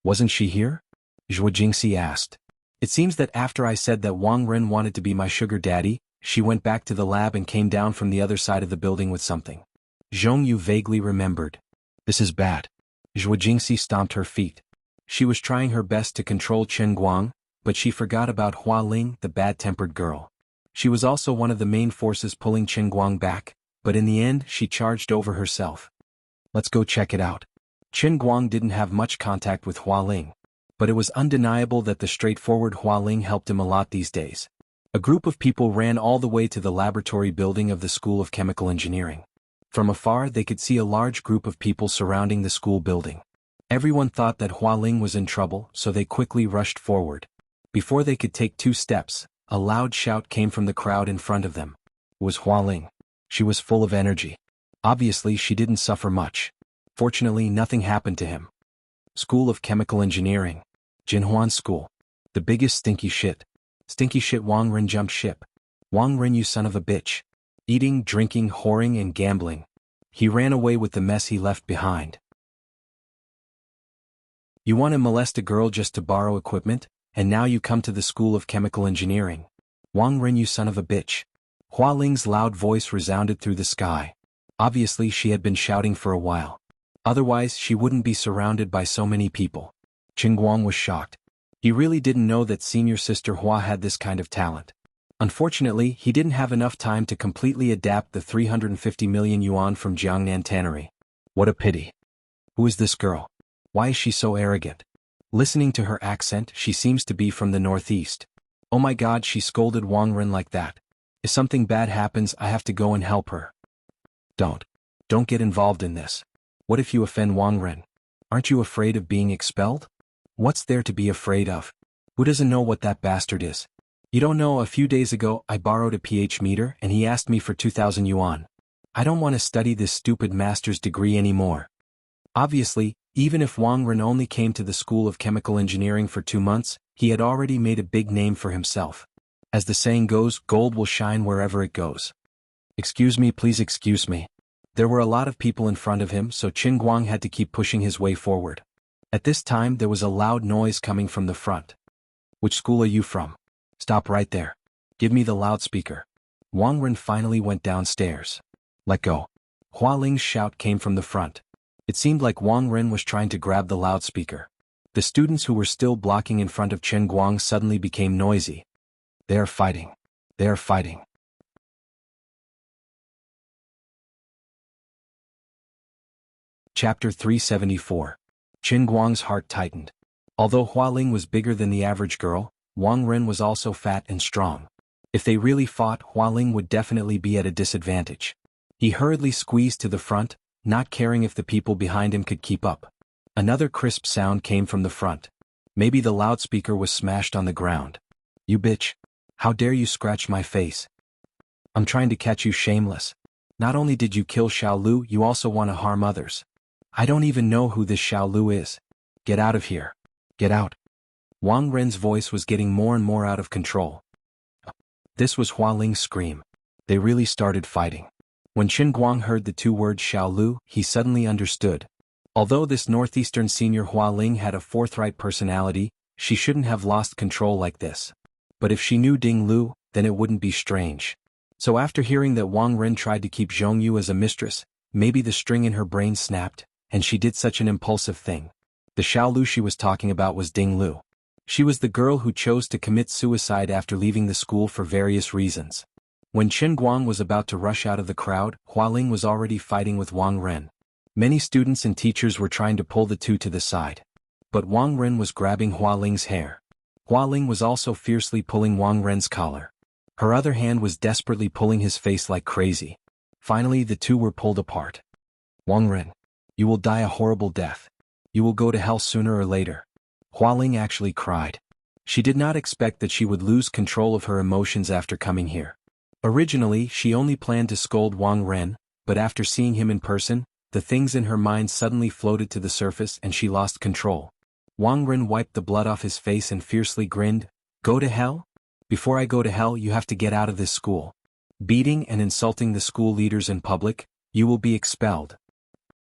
[SPEAKER 1] Wasn't she here?" Zhuo Jingxi asked. It seems that after I said that Wang Ren wanted to be my sugar daddy, she went back to the lab and came down from the other side of the building with something. Zhongyu vaguely remembered. This is bad. Zhuo Jingxi stomped her feet. She was trying her best to control Qingguang, but she forgot about Hua Ling, the bad-tempered girl. She was also one of the main forces pulling Qingguang back, but in the end she charged over herself. Let's go check it out. Qingguang didn't have much contact with Hua Ling, but it was undeniable that the straightforward Hua Ling helped him a lot these days. A group of people ran all the way to the laboratory building of the School of Chemical Engineering. From afar they could see a large group of people surrounding the school building. Everyone thought that Hua Ling was in trouble, so they quickly rushed forward. Before they could take 2 steps, a loud shout came from the crowd in front of them. It was Hua Ling. She was full of energy. Obviously she didn't suffer much. Fortunately, nothing happened to him. School of Chemical Engineering. Jinhuan School. The biggest stinky shit. Stinky shit. Wang Ren jumped ship. Wang Ren, you son of a bitch. Eating, drinking, whoring and gambling. He ran away with the mess he left behind. You want to molest a girl just to borrow equipment, and now you come to the School of Chemical Engineering. Wang Ren, you son of a bitch. Hua Ling's loud voice resounded through the sky. Obviously she had been shouting for a while. Otherwise she wouldn't be surrounded by so many people. Qingguang was shocked. He really didn't know that senior sister Hua had this kind of talent. Unfortunately, he didn't have enough time to completely adapt the 350 million yuan from Jiangnan Tannery. What a pity. Who is this girl? Why is she so arrogant? Listening to her accent, she seems to be from the northeast. Oh my god, she scolded Wang Ren like that. If something bad happens, I have to go and help her. Don't get involved in this. What if you offend Wang Ren? Aren't you afraid of being expelled? What's there to be afraid of? Who doesn't know what that bastard is? You don't know, a few days ago I borrowed a pH meter and he asked me for 2,000 yuan. I don't want to study this stupid master's degree anymore. Obviously, even if Wang Ren only came to the School of Chemical Engineering for 2 months, he had already made a big name for himself. As the saying goes, gold will shine wherever it goes. Excuse me, please excuse me. There were a lot of people in front of him, so Qin Guang had to keep pushing his way forward. At this time there was a loud noise coming from the front. Which school are you from? Stop right there. Give me the loudspeaker. Wang Ren finally went downstairs. Let go. Hua Ling's shout came from the front. It seemed like Wang Ren was trying to grab the loudspeaker. The students who were still blocking in front of Chen Guang suddenly became noisy. They are fighting. They are fighting. Chapter 374. Qin Guang's heart tightened. Although Hua Ling was bigger than the average girl, Wang Ren was also fat and strong. If they really fought, Hua Ling would definitely be at a disadvantage. He hurriedly squeezed to the front, not caring if the people behind him could keep up. Another crisp sound came from the front. Maybe the loudspeaker was smashed on the ground. You bitch. How dare you scratch my face? I'm trying to catch you, shameless. Not only did you kill Xiao Lu, you also want to harm others. I don't even know who this Xiao Lu is. Get out of here. Get out. Wang Ren's voice was getting more and more out of control. This was Hua Ling's scream. They really started fighting. When Qin Guang heard the two words Xiao Lu, he suddenly understood. Although this northeastern senior Hua Ling had a forthright personality, she shouldn't have lost control like this. But if she knew Ding Lu, then it wouldn't be strange. So after hearing that Wang Ren tried to keep Zhongyu as a mistress, maybe the string in her brain snapped, and she did such an impulsive thing. The Xiao Lu she was talking about was Ding Lu. She was the girl who chose to commit suicide after leaving the school for various reasons. When Qin Guang was about to rush out of the crowd, Hua Ling was already fighting with Wang Ren. Many students and teachers were trying to pull the two to the side. But Wang Ren was grabbing Hua Ling's hair. Hua Ling was also fiercely pulling Wang Ren's collar. Her other hand was desperately pulling his face like crazy. Finally, the two were pulled apart. Wang Ren, you will die a horrible death. You will go to hell sooner or later. Hua Ling actually cried. She did not expect that she would lose control of her emotions after coming here. Originally, she only planned to scold Wang Ren, but after seeing him in person, the things in her mind suddenly floated to the surface and she lost control. Wang Ren wiped the blood off his face and fiercely grinned. Go to hell? Before I go to hell, you have to get out of this school. Beating and insulting the school leaders in public, you will be expelled.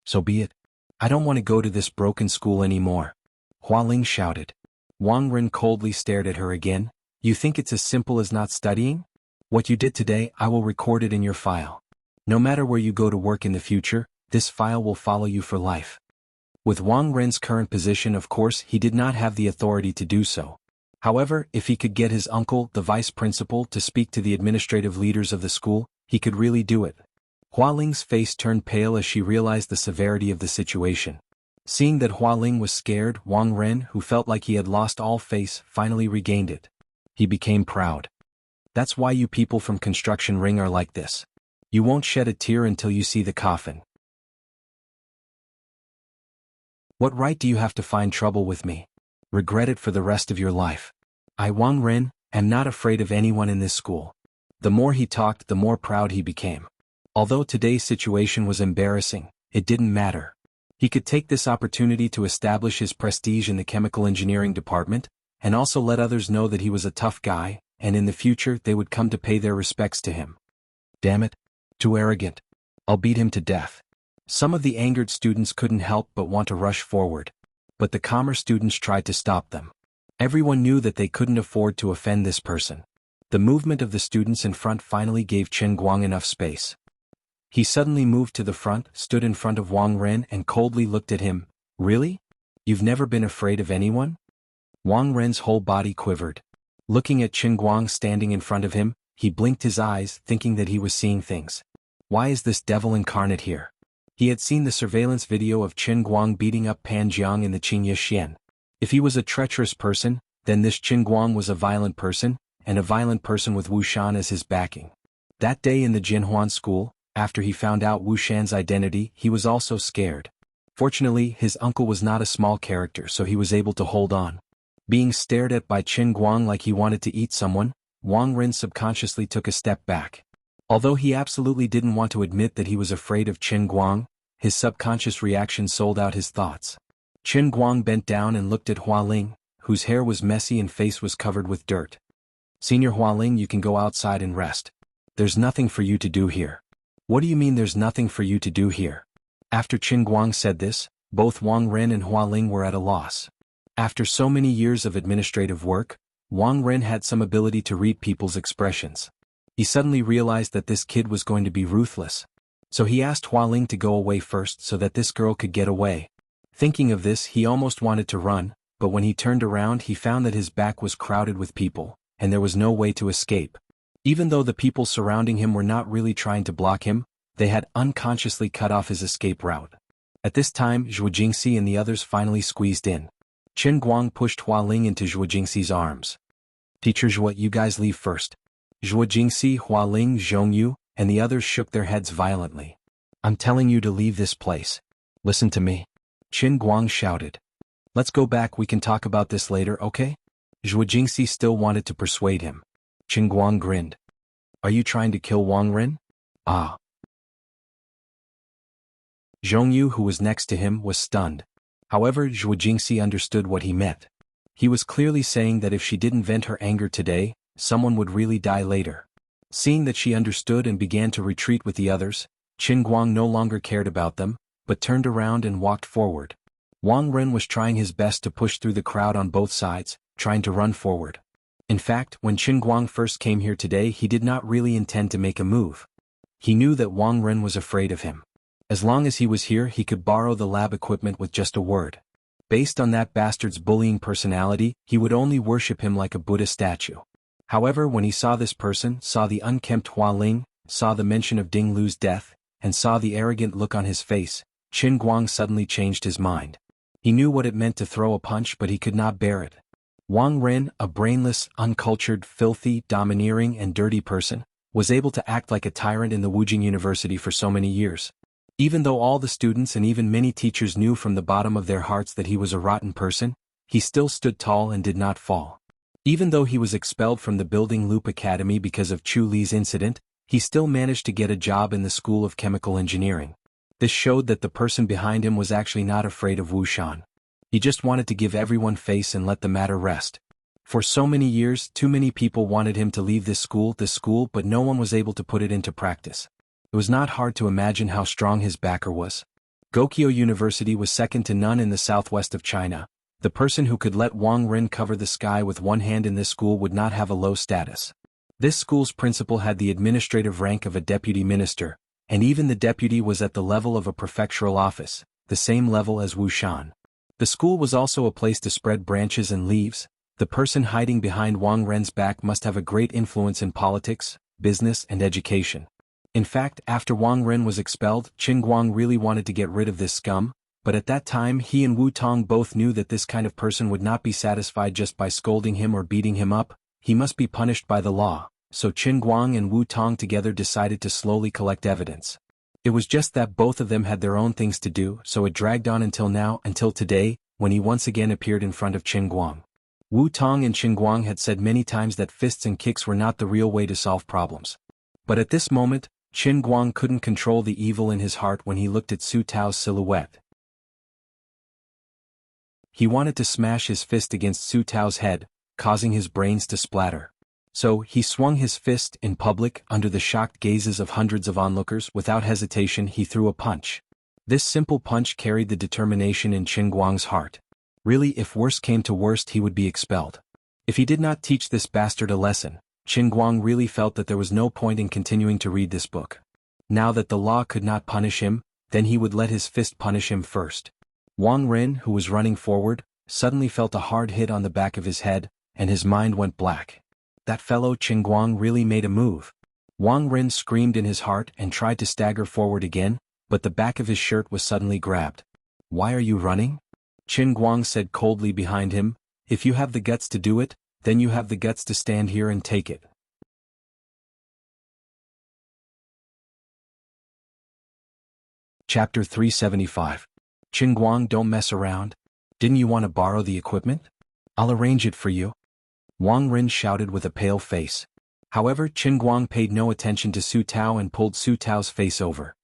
[SPEAKER 1] So be it. I don't want to go to this broken school anymore. Hua Ling shouted. Wang Ren coldly stared at her again. You think it's as simple as not studying? What you did today, I will record it in your file. No matter where you go to work in the future, this file will follow you for life. With Wang Ren's current position, of course, he did not have the authority to do so. However, if he could get his uncle, the vice principal, to speak to the administrative leaders of the school, he could really do it. Hua Ling's face turned pale as she realized the severity of the situation. Seeing that Hua Ling was scared, Wang Ren, who felt like he had lost all face, finally regained it. He became proud. That's why you people from Construction Ring are like this. You won't shed a tear until you see the coffin. What right do you have to find trouble with me? Regret it for the rest of your life. I, Wang Ren, am not afraid of anyone in this school. The more he talked, the more proud he became. Although today's situation was embarrassing, it didn't matter. He could take this opportunity to establish his prestige in the chemical engineering department, and also let others know that he was a tough guy, and in the future they would come to pay their respects to him. Damn it. Too arrogant. I'll beat him to death. Some of the angered students couldn't help but want to rush forward. But the calmer students tried to stop them. Everyone knew that they couldn't afford to offend this person. The movement of the students in front finally gave Qin Guang enough space. He suddenly moved to the front, stood in front of Wang Ren and coldly looked at him. Really? You've never been afraid of anyone? Wang Ren's whole body quivered. Looking at Qin Guang standing in front of him, he blinked his eyes, thinking that he was seeing things. Why is this devil incarnate here? He had seen the surveillance video of Qin Guang beating up Pan Jiang in the Qingye Xian. If he was a treacherous person, then this Qin Guang was a violent person, and a violent person with Wu Shan as his backing. That day in the Jinhuan school, after he found out Wu Shan's identity, he was also scared. Fortunately, his uncle was not a small character, so he was able to hold on. Being stared at by Qin Guang like he wanted to eat someone, Wang Ren subconsciously took a step back. Although he absolutely didn't want to admit that he was afraid of Qin Guang, his subconscious reaction sold out his thoughts. Qin Guang bent down and looked at Hua Ling, whose hair was messy and face was covered with dirt. "Senior Hua Ling, you can go outside and rest. There's nothing for you to do here." "What do you mean there's nothing for you to do here?" After Qin Guang said this, both Wang Ren and Hua Ling were at a loss. After so many years of administrative work, Wang Ren had some ability to read people's expressions. He suddenly realized that this kid was going to be ruthless. So he asked Hua Ling to go away first so that this girl could get away. Thinking of this, he almost wanted to run, but when he turned around he found that his back was crowded with people, and there was no way to escape. Even though the people surrounding him were not really trying to block him, they had unconsciously cut off his escape route. At this time, Zhuo Jingxi and the others finally squeezed in. Qin Guang pushed Hua Ling into Zhuo Jingxi's arms. "Teacher Zhuo, you guys leave first." Zhuo Jingxi, Hua Ling, Zhongyu, and the others shook their heads violently. "I'm telling you to leave this place. Listen to me." Qin Guang shouted. "Let's go back, we can talk about this later, okay?" Zhuo Jingxi still wanted to persuade him. Qin Guang grinned. "Are you trying to kill Wang Ren?" "Ah." Zhongyu, who was next to him, was stunned. However, Zhuo Jingxi understood what he meant. He was clearly saying that if she didn't vent her anger today, someone would really die later. Seeing that she understood and began to retreat with the others, Qin Guang no longer cared about them, but turned around and walked forward. Wang Ren was trying his best to push through the crowd on both sides, trying to run forward. In fact, when Qin Guang first came here today, he did not really intend to make a move. He knew that Wang Ren was afraid of him. As long as he was here, he could borrow the lab equipment with just a word. Based on that bastard's bullying personality, he would only worship him like a Buddha statue. However, when he saw this person, saw the unkempt Hua Ling, saw the mention of Ding Lu's death, and saw the arrogant look on his face, Qin Guang suddenly changed his mind. He knew what it meant to throw a punch, but he could not bear it. Wang Ren, a brainless, uncultured, filthy, domineering, and dirty person, was able to act like a tyrant in the Wujing University for so many years. Even though all the students and even many teachers knew from the bottom of their hearts that he was a rotten person, he still stood tall and did not fall. Even though he was expelled from the Building Loop Academy because of Chu Li's incident, he still managed to get a job in the School of Chemical Engineering. This showed that the person behind him was actually not afraid of Wu Shan. He just wanted to give everyone face and let the matter rest. For so many years, too many people wanted him to leave this school, but no one was able to put it into practice. It was not hard to imagine how strong his backer was. Gokyo University was second to none in the southwest of China. The person who could let Wang Ren cover the sky with one hand in this school would not have a low status. This school's principal had the administrative rank of a deputy minister, and even the deputy was at the level of a prefectural office, the same level as Wu Shan. The school was also a place to spread branches and leaves. The person hiding behind Wang Ren's back must have a great influence in politics, business, and education. In fact, after Wang Ren was expelled, Qin Guang really wanted to get rid of this scum, but at that time he and Wu Tong both knew that this kind of person would not be satisfied just by scolding him or beating him up. He must be punished by the law, so Qin Guang and Wu Tong together decided to slowly collect evidence. It was just that both of them had their own things to do, so it dragged on until now, until today, when he once again appeared in front of Qin Guang. Wu Tong and Qin Guang had said many times that fists and kicks were not the real way to solve problems. But at this moment, Qin Guang couldn't control the evil in his heart when he looked at Su Tao's silhouette. He wanted to smash his fist against Su Tao's head, causing his brains to splatter. So, he swung his fist in public under the shocked gazes of hundreds of onlookers. Without hesitation, he threw a punch. This simple punch carried the determination in Qin Guang's heart. Really, if worst came to worst, he would be expelled. If he did not teach this bastard a lesson, Qin Guang really felt that there was no point in continuing to read this book. Now that the law could not punish him, then he would let his fist punish him first. Wang Ren, who was running forward, suddenly felt a hard hit on the back of his head, and his mind went black. That fellow Qin Guang really made a move. Wang Ren screamed in his heart and tried to stagger forward again, but the back of his shirt was suddenly grabbed. "Why are you running?" Qin Guang said coldly behind him, "If you have the guts to do it, then you have the guts to stand here and take it." Chapter 375. Qin Guang, don't mess around. Didn't you want to borrow the equipment? I'll arrange it for you. Wang Ren shouted with a pale face. However, Qin Guang paid no attention to Su Tao and pulled Su Tao's face over.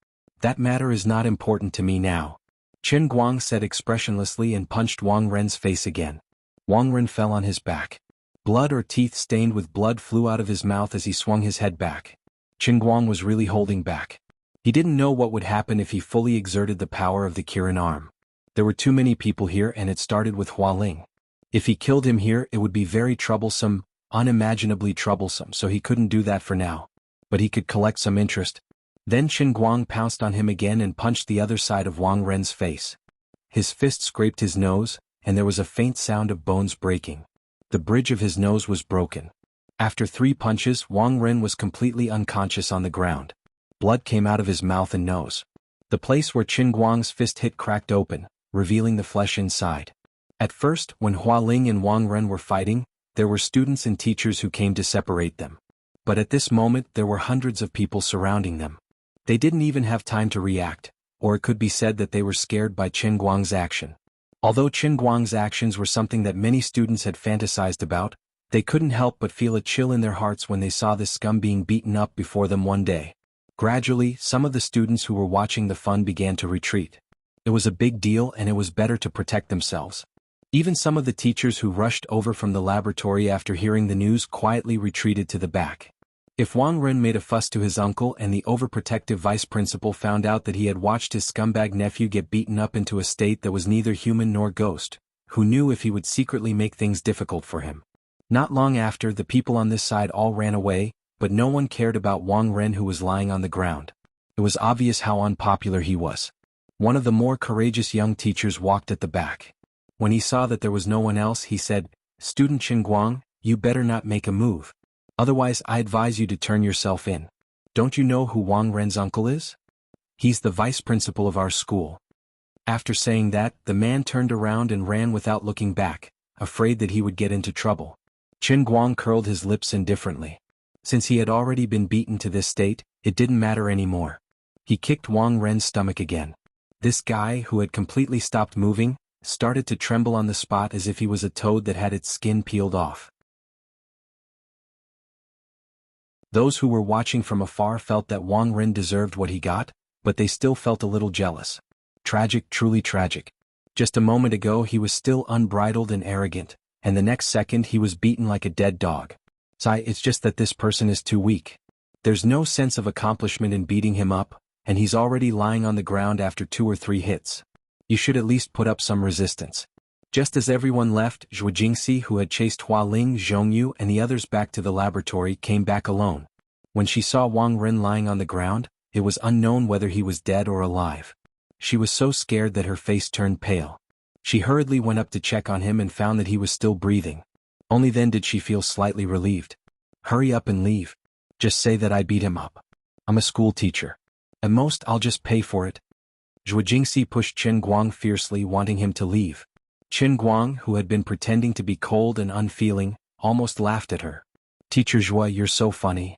[SPEAKER 1] "That matter is not important to me now," Qin Guang said expressionlessly and punched Wang Ren's face again. Wang Ren fell on his back. Blood or teeth stained with blood flew out of his mouth as he swung his head back. Qin Guang was really holding back. He didn't know what would happen if he fully exerted the power of the Kirin arm. There were too many people here and it started with Hualing. If he killed him here it would be very troublesome, unimaginably troublesome, so he couldn't do that for now. But he could collect some interest. Then Qin Guang pounced on him again and punched the other side of Wang Ren's face. His fist scraped his nose, and there was a faint sound of bones breaking. The bridge of his nose was broken. After 3 punches, Wang Ren was completely unconscious on the ground. Blood came out of his mouth and nose. The place where Qin Guang's fist hit cracked open, revealing the flesh inside. At first, when Hualing and Wang Ren were fighting, there were students and teachers who came to separate them. But at this moment there were hundreds of people surrounding them. They didn't even have time to react, or it could be said that they were scared by Qin Guang's action. Although Qin Guang's actions were something that many students had fantasized about, they couldn't help but feel a chill in their hearts when they saw this scum being beaten up before them one day. Gradually, some of the students who were watching the fun began to retreat. It was a big deal and it was better to protect themselves. Even some of the teachers who rushed over from the laboratory after hearing the news quietly retreated to the back. If Wang Ren made a fuss to his uncle and the overprotective vice principal found out that he had watched his scumbag nephew get beaten up into a state that was neither human nor ghost, who knew if he would secretly make things difficult for him. Not long after, the people on this side all ran away, but no one cared about Wang Ren, who was lying on the ground. It was obvious how unpopular he was. One of the more courageous young teachers walked at the back. When he saw that there was no one else, he said, "Student Qin Guang, you better not make a move. Otherwise I advise you to turn yourself in. Don't you know who Wang Ren's uncle is? He's the vice principal of our school." After saying that, the man turned around and ran without looking back, afraid that he would get into trouble. Qin Guang curled his lips indifferently. Since he had already been beaten to this state, it didn't matter anymore. He kicked Wang Ren's stomach again. This guy, who had completely stopped moving, started to tremble on the spot as if he was a toad that had its skin peeled off. Those who were watching from afar felt that Wang Ren deserved what he got, but they still felt a little jealous. Tragic, truly tragic. Just a moment ago he was still unbridled and arrogant, and the next second he was beaten like a dead dog. It's just that this person is too weak. There's no sense of accomplishment in beating him up, and he's already lying on the ground after 2 or 3 hits. You should at least put up some resistance. Just as everyone left, Zhuo Jingxi, who had chased Hualing, Zhongyu and the others back to the laboratory, came back alone. When she saw Wang Ren lying on the ground, it was unknown whether he was dead or alive. She was so scared that her face turned pale. She hurriedly went up to check on him and found that he was still breathing. Only then did she feel slightly relieved. "Hurry up and leave. Just say that I beat him up. I'm a school teacher. At most I'll just pay for it." Zhuo Jingxi pushed Qin Guang fiercely, wanting him to leave. Qin Guang, who had been pretending to be cold and unfeeling, almost laughed at her. "Teacher Zhuo, you're so funny.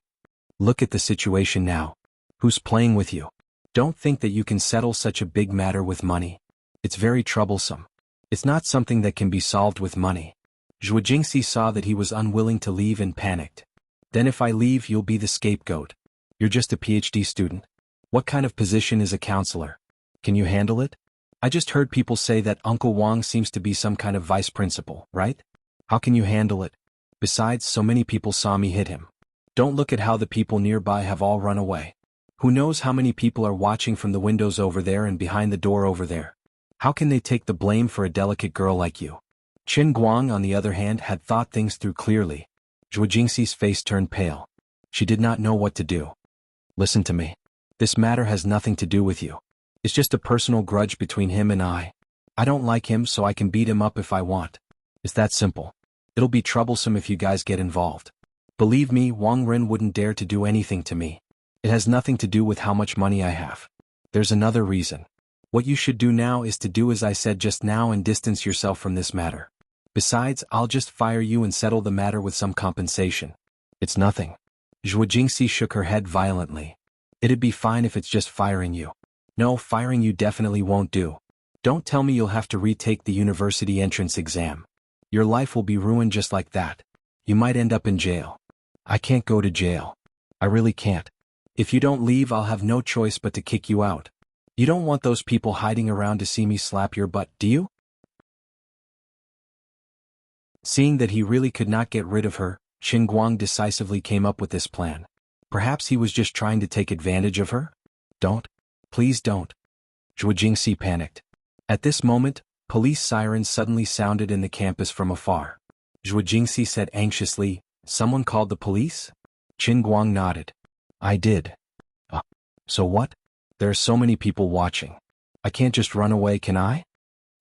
[SPEAKER 1] Look at the situation now. Who's playing with you? Don't think that you can settle such a big matter with money. It's very troublesome. It's not something that can be solved with money." Zhuo Jingxi saw that he was unwilling to leave and panicked. "Then if I leave you'll be the scapegoat. You're just a PhD student. What kind of position is a counselor? Can you handle it? I just heard people say that Uncle Wang seems to be some kind of vice principal, right? How can you handle it? Besides, so many people saw me hit him. Don't look at how the people nearby have all run away. Who knows how many people are watching from the windows over there and behind the door over there. How can they take the blame for a delicate girl like you?" Qin Guang, on the other hand, had thought things through clearly. Zhuo Jingxi's face turned pale. She did not know what to do. "Listen to me. This matter has nothing to do with you. It's just a personal grudge between him and I. I don't like him, so I can beat him up if I want. It's that simple. It'll be troublesome if you guys get involved. Believe me, Wang Ren wouldn't dare to do anything to me. It has nothing to do with how much money I have. There's another reason. What you should do now is to do as I said just now and distance yourself from this matter. Besides, I'll just fire you and settle the matter with some compensation. It's nothing. Zhuo Jingxi shook her head violently. It'd be fine if it's just firing you. No, firing you definitely won't do. Don't tell me you'll have to retake the university entrance exam. Your life will be ruined just like that. You might end up in jail. I can't go to jail. I really can't. If you don't leave, I'll have no choice but to kick you out. You don't want those people hiding around to see me slap your butt, do you? Seeing that he really could not get rid of her, Qin Guang decisively came up with this plan. Perhaps he was just trying to take advantage of her? Don't. Please don't. Zhuo Jingxi panicked. At this moment, police sirens suddenly sounded in the campus from afar. Zhuo Jingxi said anxiously, "Someone called the police?" Qin Guang nodded. "I did." So what? There are so many people watching. I can't just run away, can I?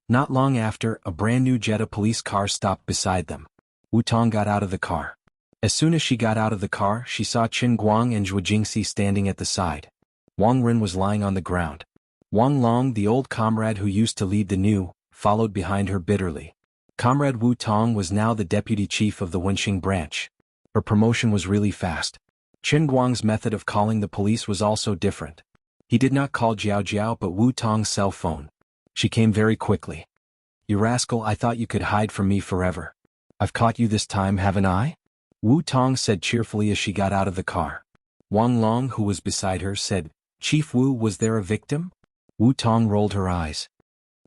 [SPEAKER 1] Not long after, a brand new Jetta police car stopped beside them. Wu Tong got out of the car. As soon as she got out of the car, she saw Qin Guang and Zhuo Jingxi standing at the side. Wang Ren was lying on the ground. Wang Long, the old comrade who used to lead the new, followed behind her bitterly. Comrade Wu Tong was now the deputy chief of the Wenxing branch. Her promotion was really fast. Qin Guang's method of calling the police was also different. He did not call Jiao Jiao but Wu Tong's cell phone. She came very quickly. "You rascal, I thought you could hide from me forever. I've caught you this time, haven't I?" Wu Tong said cheerfully as she got out of the car. Wang Long, who was beside her, said, "Chief Wu, was there a victim?" Wu Tong rolled her eyes.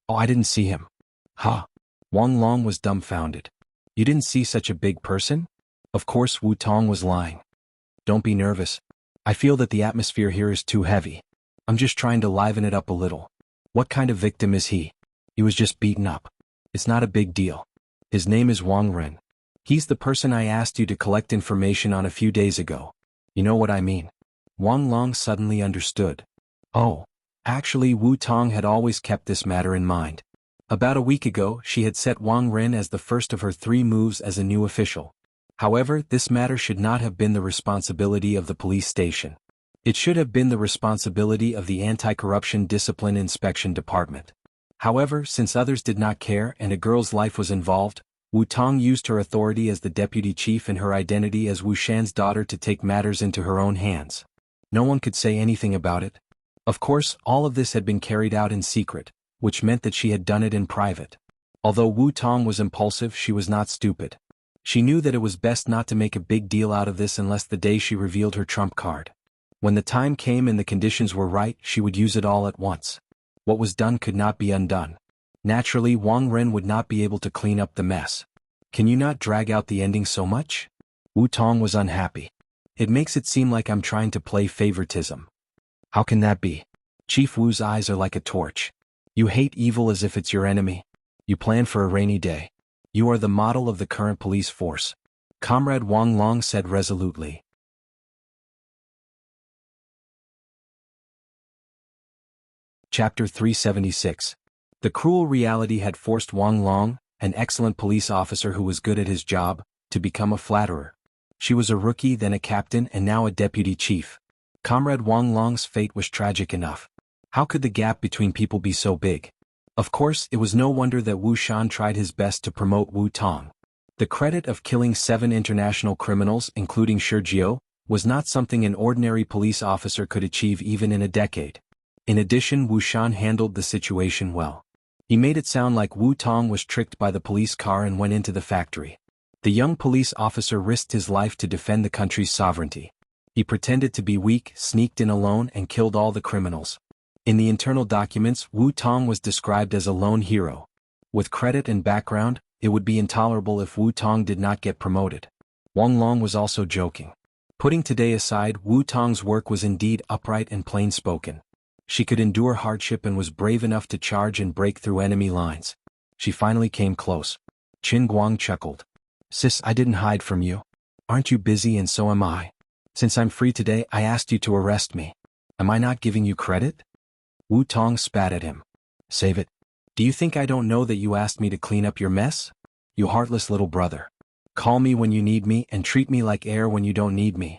[SPEAKER 1] "Oh, I didn't see him." "Ha!" Wang Long was dumbfounded. "You didn't see such a big person?" Of course Wu Tong was lying. "Don't be nervous. I feel that the atmosphere here is too heavy. I'm just trying to liven it up a little." "What kind of victim is he?" "He was just beaten up. It's not a big deal. His name is Wang Ren. He's the person I asked you to collect information on a few days ago. You know what I mean." Wang Long suddenly understood. Oh. Actually, Wu Tong had always kept this matter in mind. About a week ago, she had set Wang Ren as the first of her 3 moves as a new official. However, this matter should not have been the responsibility of the police station. It should have been the responsibility of the Anti-Corruption Discipline Inspection Department. However, since others did not care and a girl's life was involved, Wu Tong used her authority as the deputy chief and her identity as Wu Shan's daughter to take matters into her own hands. No one could say anything about it. Of course, all of this had been carried out in secret, which meant that she had done it in private. Although Wu Tong was impulsive, she was not stupid. She knew that it was best not to make a big deal out of this unless the day she revealed her trump card. When the time came and the conditions were right, she would use it all at once. What was done could not be undone. Naturally, Wang Ren would not be able to clean up the mess. "Can you not drag out the ending so much?" Wu Tong was unhappy. "It makes it seem like I'm trying to play favoritism." "How can that be?" Chief Wu's eyes are like a torch. "You hate evil as if it's your enemy. You plan for a rainy day. You are the model of the current police force," Comrade Wang Long said resolutely. Chapter 376. The cruel reality had forced Wang Long, an excellent police officer who was good at his job, to become a flatterer. She was a rookie, then a captain, and now a deputy chief. Comrade Wang Long's fate was tragic enough. How could the gap between people be so big? Of course, it was no wonder that Wu Shan tried his best to promote Wu Tong. The credit of killing 7 international criminals, including Shi Jiao, was not something an ordinary police officer could achieve even in a decade. In addition, Wu Shan handled the situation well. He made it sound like Wu Tong was tricked by the police car and went into the factory. The young police officer risked his life to defend the country's sovereignty. He pretended to be weak, sneaked in alone, and killed all the criminals. In the internal documents, Wu Tong was described as a lone hero. With credit and background, it would be intolerable if Wu Tong did not get promoted. Wang Long was also joking. Putting today aside, Wu Tong's work was indeed upright and plain-spoken. She could endure hardship and was brave enough to charge and break through enemy lines. She finally came close. Qin Guang chuckled. "Sis, I didn't hide from you. Aren't you busy, and so am I? Since I'm free today, I asked you to arrest me. Am I not giving you credit?" Wu Tong spat at him. "Save it. Do you think I don't know that you asked me to clean up your mess? You heartless little brother. Call me when you need me and treat me like air when you don't need me."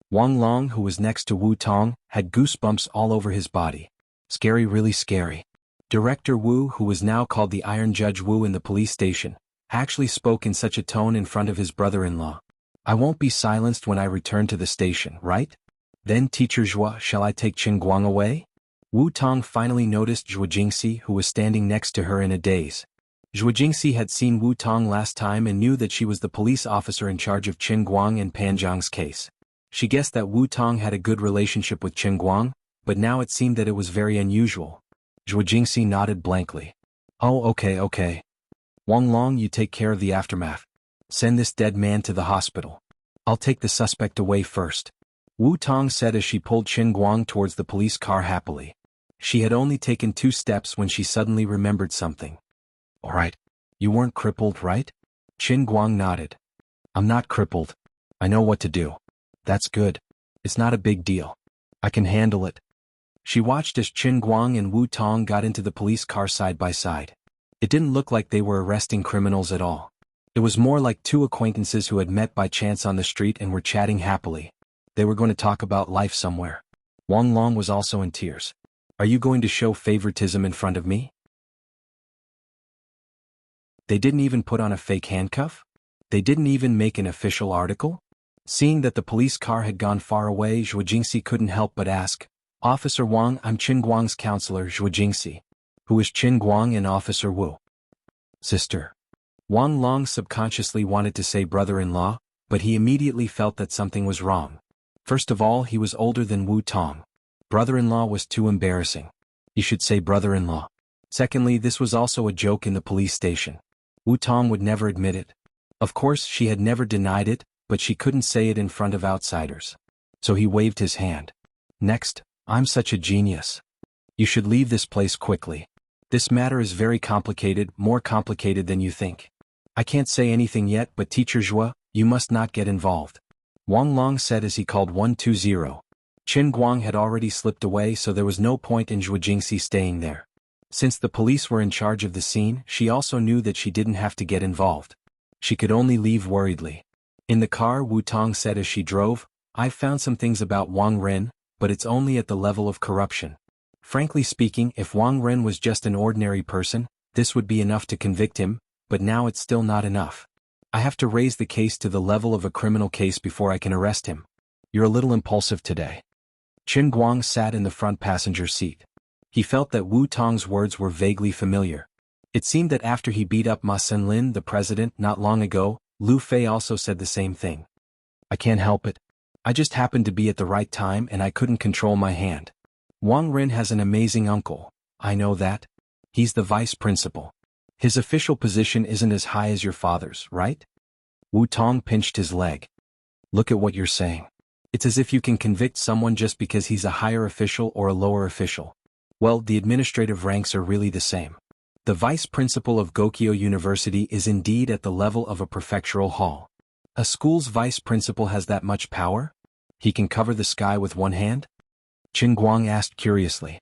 [SPEAKER 1] Wang Long, who was next to Wu Tong, had goosebumps all over his body. Scary, really scary. Director Wu, who was now called the Iron Judge Wu in the police station, actually spoke in such a tone in front of his brother-in-law. I won't be silenced when I return to the station, right? Then Teacher Zhua, shall I take Qin Guang away? Wu Tong finally noticed Zhuo Jingxi, who was standing next to her in a daze. Zhuo Jingxi had seen Wu Tong last time and knew that she was the police officer in charge of Qin Guang and Pan Zhang's case. She guessed that Wu Tong had a good relationship with Qin Guang, but now it seemed that it was very unusual. Zhuo Jingxi nodded blankly. Oh, okay. Wang Long, you take care of the aftermath. Send this dead man to the hospital. I'll take the suspect away first. Wu Tong said as she pulled Qin Guang towards the police car happily. She had only taken 2 steps when she suddenly remembered something. All right. You weren't crippled, right? Qin Guang nodded. I'm not crippled. I know what to do. That's good. It's not a big deal. I can handle it. She watched as Qin Guang and Wu Tong got into the police car side by side. It didn't look like they were arresting criminals at all. It was more like 2 acquaintances who had met by chance on the street and were chatting happily. They were going to talk about life somewhere. Wang Long was also in tears. Are you going to show favoritism in front of me? They didn't even put on a fake handcuff? They didn't even make an official article? Seeing that the police car had gone far away, Zhuo Jingxi couldn't help but ask, Officer Wang, I'm Qin Guang's counselor, Zhuo Jingxi. Who is Qin Guang and Officer Wu? Sister. Wang Long subconsciously wanted to say brother-in-law, but he immediately felt that something was wrong. First of all, he was older than Wu Tong. Brother-in-law was too embarrassing. You should say brother-in-law. Secondly, this was also a joke in the police station. Wu Tong would never admit it. Of course, she had never denied it, but she couldn't say it in front of outsiders. So he waved his hand. Next, I'm such a genius. You should leave this place quickly. This matter is very complicated, more complicated than you think. I can't say anything yet, but Teacher Zhua, you must not get involved. Wang Long said as he called 120. Qin Guang had already slipped away, so there was no point in Zhuo Jingxi staying there. Since the police were in charge of the scene, she also knew that she didn't have to get involved. She could only leave worriedly. In the car, Wu Tong said as she drove, I've found some things about Wang Ren, but it's only at the level of corruption. Frankly speaking, if Wang Ren was just an ordinary person, this would be enough to convict him, but now it's still not enough. I have to raise the case to the level of a criminal case before I can arrest him. You're a little impulsive today. Qin Guang sat in the front passenger seat. He felt that Wu Tong's words were vaguely familiar. It seemed that after he beat up Ma Senlin, the president, not long ago, Lu Fei also said the same thing. I can't help it. I just happened to be at the right time and I couldn't control my hand. Wang Ren has an amazing uncle. I know that. He's the vice principal. His official position isn't as high as your father's, right? Wu Tong pinched his leg. Look at what you're saying. It's as if you can convict someone just because he's a higher official or a lower official. Well, the administrative ranks are really the same. The vice principal of Gokyo University is indeed at the level of a prefectural hall. A school's vice principal has that much power? He can cover the sky with one hand? Qin Guang asked curiously.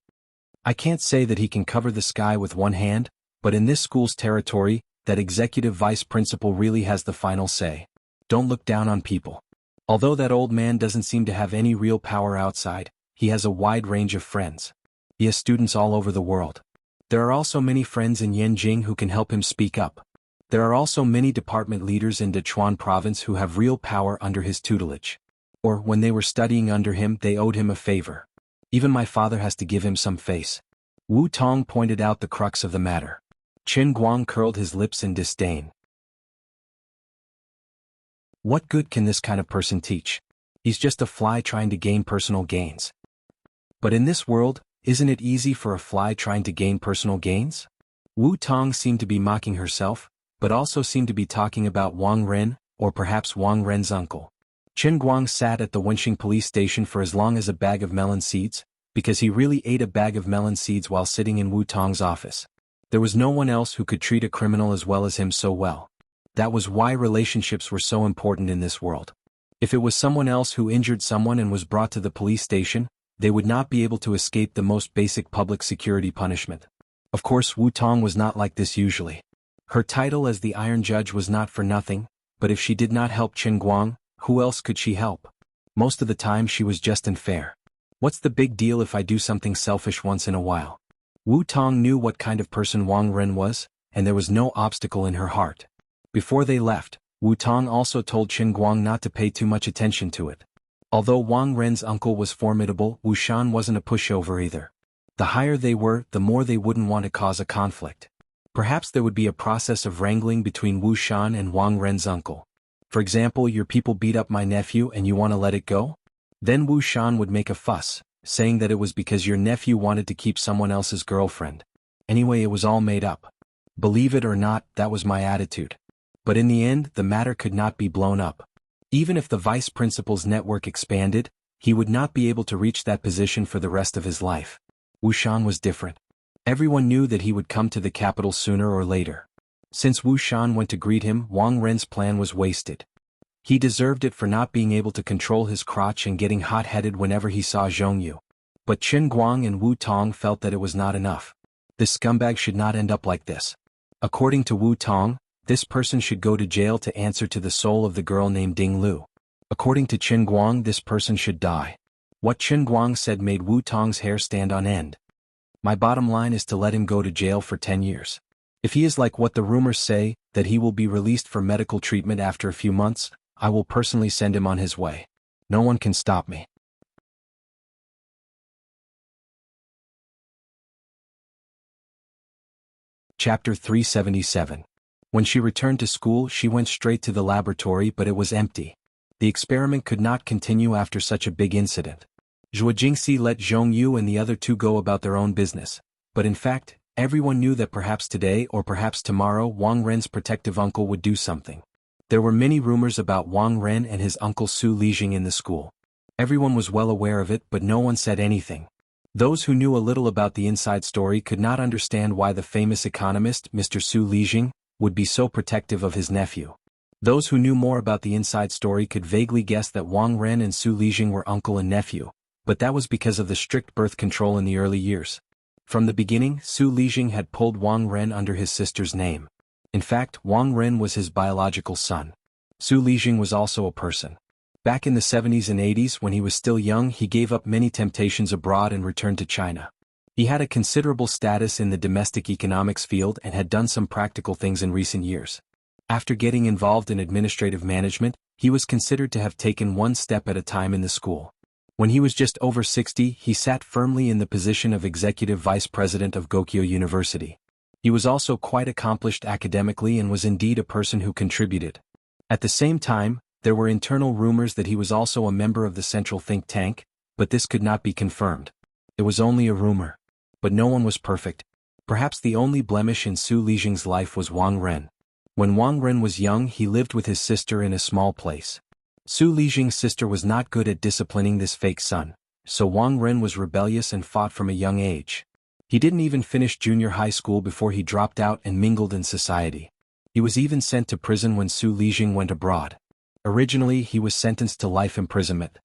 [SPEAKER 1] I can't say that he can cover the sky with one hand, but in this school's territory, that executive vice principal really has the final say. Don't look down on people. Although that old man doesn't seem to have any real power outside, he has a wide range of friends. He has students all over the world. There are also many friends in Yanjing who can help him speak up. There are also many department leaders in Dechuan province who have real power under his tutelage. Or, when they were studying under him, they owed him a favor. Even my father has to give him some face. Wu Tong pointed out the crux of the matter. Qin Guang curled his lips in disdain. What good can this kind of person teach? He's just a fly trying to gain personal gains. But in this world, isn't it easy for a fly trying to gain personal gains? Wu Tong seemed to be mocking herself, but also seemed to be talking about Wang Ren, or perhaps Wang Ren's uncle. Qin Guang sat at the Wenxing police station for as long as a bag of melon seeds, because he really ate a bag of melon seeds while sitting in Wu Tong's office. There was no one else who could treat a criminal as well as him so well. That was why relationships were so important in this world. If it was someone else who injured someone and was brought to the police station, they would not be able to escape the most basic public security punishment. Of course, Wu Tong was not like this usually. Her title as the Iron Judge was not for nothing, but if she did not help Qin Guang, who else could she help? Most of the time she was just unfair. What's the big deal if I do something selfish once in a while? Wu Tong knew what kind of person Wang Ren was, and there was no obstacle in her heart. Before they left, Wu Tong also told Qin Guang not to pay too much attention to it. Although Wang Ren's uncle was formidable, Wu Shan wasn't a pushover either. The higher they were, the more they wouldn't want to cause a conflict. Perhaps there would be a process of wrangling between Wu Shan and Wang Ren's uncle. For example, your people beat up my nephew and you want to let it go? Then Wu Shan would make a fuss, saying that it was because your nephew wanted to keep someone else's girlfriend. Anyway, it was all made up. Believe it or not, that was my attitude. But in the end, the matter could not be blown up. Even if the vice principal's network expanded, he would not be able to reach that position for the rest of his life. Wu Shan was different. Everyone knew that he would come to the capital sooner or later. Since Wu Shan went to greet him, Wang Ren's plan was wasted. He deserved it for not being able to control his crotch and getting hot-headed whenever he saw Zhongyu. But Qin Guang and Wu Tong felt that it was not enough. This scumbag should not end up like this. According to Wu Tong, this person should go to jail to answer to the soul of the girl named Ding Lu. According to Qin Guang, this person should die. What Qin Guang said made Wu Tong's hair stand on end. My bottom line is to let him go to jail for 10 years. If he is like what the rumors say, that he will be released for medical treatment after a few months, I will personally send him on his way. No one can stop me. Chapter 377. When she returned to school, she went straight to the laboratory, but it was empty. The experiment could not continue after such a big incident. Zhuo Jingxi let Zhongyu and the other two go about their own business, but in fact, everyone knew that perhaps today or perhaps tomorrow Wang Ren's protective uncle would do something. There were many rumors about Wang Ren and his uncle Su Lijing in the school. Everyone was well aware of it, but no one said anything. Those who knew a little about the inside story could not understand why the famous economist, Mr. Su Lijing, would be so protective of his nephew. Those who knew more about the inside story could vaguely guess that Wang Ren and Su Lijing were uncle and nephew, but that was because of the strict birth control in the early years. From the beginning, Su Lijing had pulled Wang Ren under his sister's name. In fact, Wang Ren was his biological son. Su Lijing was also a person. Back in the 70s and 80s, when he was still young, he gave up many temptations abroad and returned to China. He had a considerable status in the domestic economics field and had done some practical things in recent years. After getting involved in administrative management, he was considered to have taken one step at a time in the school. When he was just over 60, he sat firmly in the position of executive vice president of Gokyo University. He was also quite accomplished academically and was indeed a person who contributed. At the same time, there were internal rumors that he was also a member of the central think tank, but this could not be confirmed. It was only a rumor. But no one was perfect. Perhaps the only blemish in Su Lijing's life was Wang Ren. When Wang Ren was young, he lived with his sister in a small place. Su Lijing's sister was not good at disciplining this fake son, so Wang Ren was rebellious and fought from a young age. He didn't even finish junior high school before he dropped out and mingled in society. He was even sent to prison when Su Lijing went abroad. Originally, he was sentenced to life imprisonment.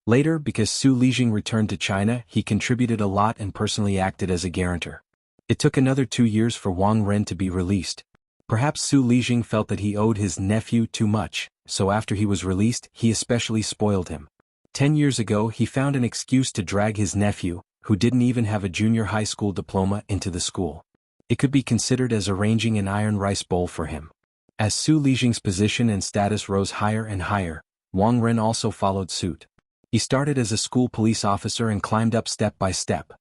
[SPEAKER 1] Later, because Su Lijing returned to China, he contributed a lot and personally acted as a guarantor. It took another 2 years for Wang Ren to be released. Perhaps Su Lijing felt that he owed his nephew too much, so after he was released, he especially spoiled him. 10 years ago, he found an excuse to drag his nephew, who didn't even have a junior high school diploma, into the school. It could be considered as arranging an iron rice bowl for him. As Su Lijing's position and status rose higher and higher, Wang Ren also followed suit. He started as a school police officer and climbed up step by step.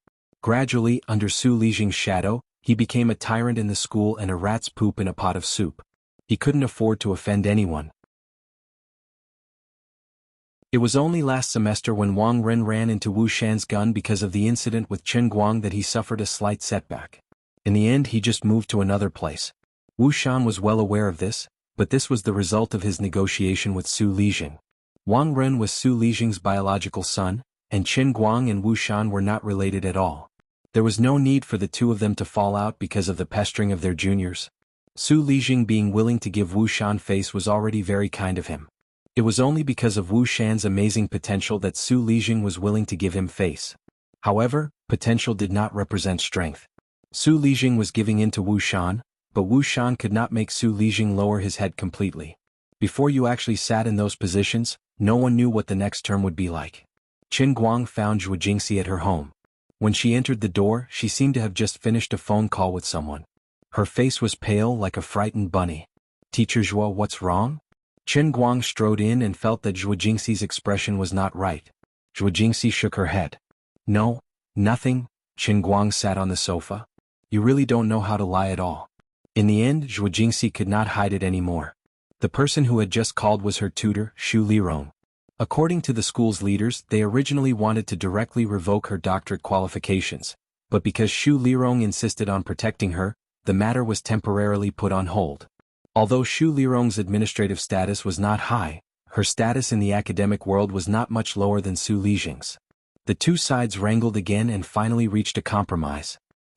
[SPEAKER 1] Gradually, under Su Lijing's shadow, he became a tyrant in the school and a rat's poop in a pot of soup. He couldn't afford to offend anyone. It was only last semester when Wang Ren ran into Wu Shan's gun because of the incident with Qin Guang that he suffered a slight setback. In the end, he just moved to another place. Wu Shan was well aware of this, but this was the result of his negotiation with Su Lijing. Wang Ren was Su Lijing's biological son, and Qin Guang and Wu Shan were not related at all. There was no need for the two of them to fall out because of the pestering of their juniors. Su Lijing being willing to give Wu Shan face was already very kind of him. It was only because of Wu Shan's amazing potential that Su Lijing was willing to give him face. However, potential did not represent strength. Su Lijing was giving in to Wu Shan, but Wu Shan could not make Su Lijing lower his head completely. Before you actually sat in those positions, no one knew what the next term would be like. Qin Guang found Zhuo Jingxi at her home. When she entered the door, she seemed to have just finished a phone call with someone. Her face was pale like a frightened bunny. "Teacher Zhuo, what's wrong?" Chen Guang strode in and felt that Zhuo Jingxi's expression was not right. Zhuo Jingxi shook her head. "No, nothing." Chen Guang sat on the sofa. "You really don't know how to lie at all." In the end, Zhuo Jingxi could not hide it anymore. The person who had just called was her tutor, Xu Lirong. According to the school's leaders, they originally wanted to directly revoke her doctorate qualifications, but because Xu Lirong insisted on protecting her, the matter was temporarily put on hold. Although Xu Lirong's administrative status was not high, her status in the academic world was not much lower than Su Lijing's. The two sides wrangled again and finally reached a compromise.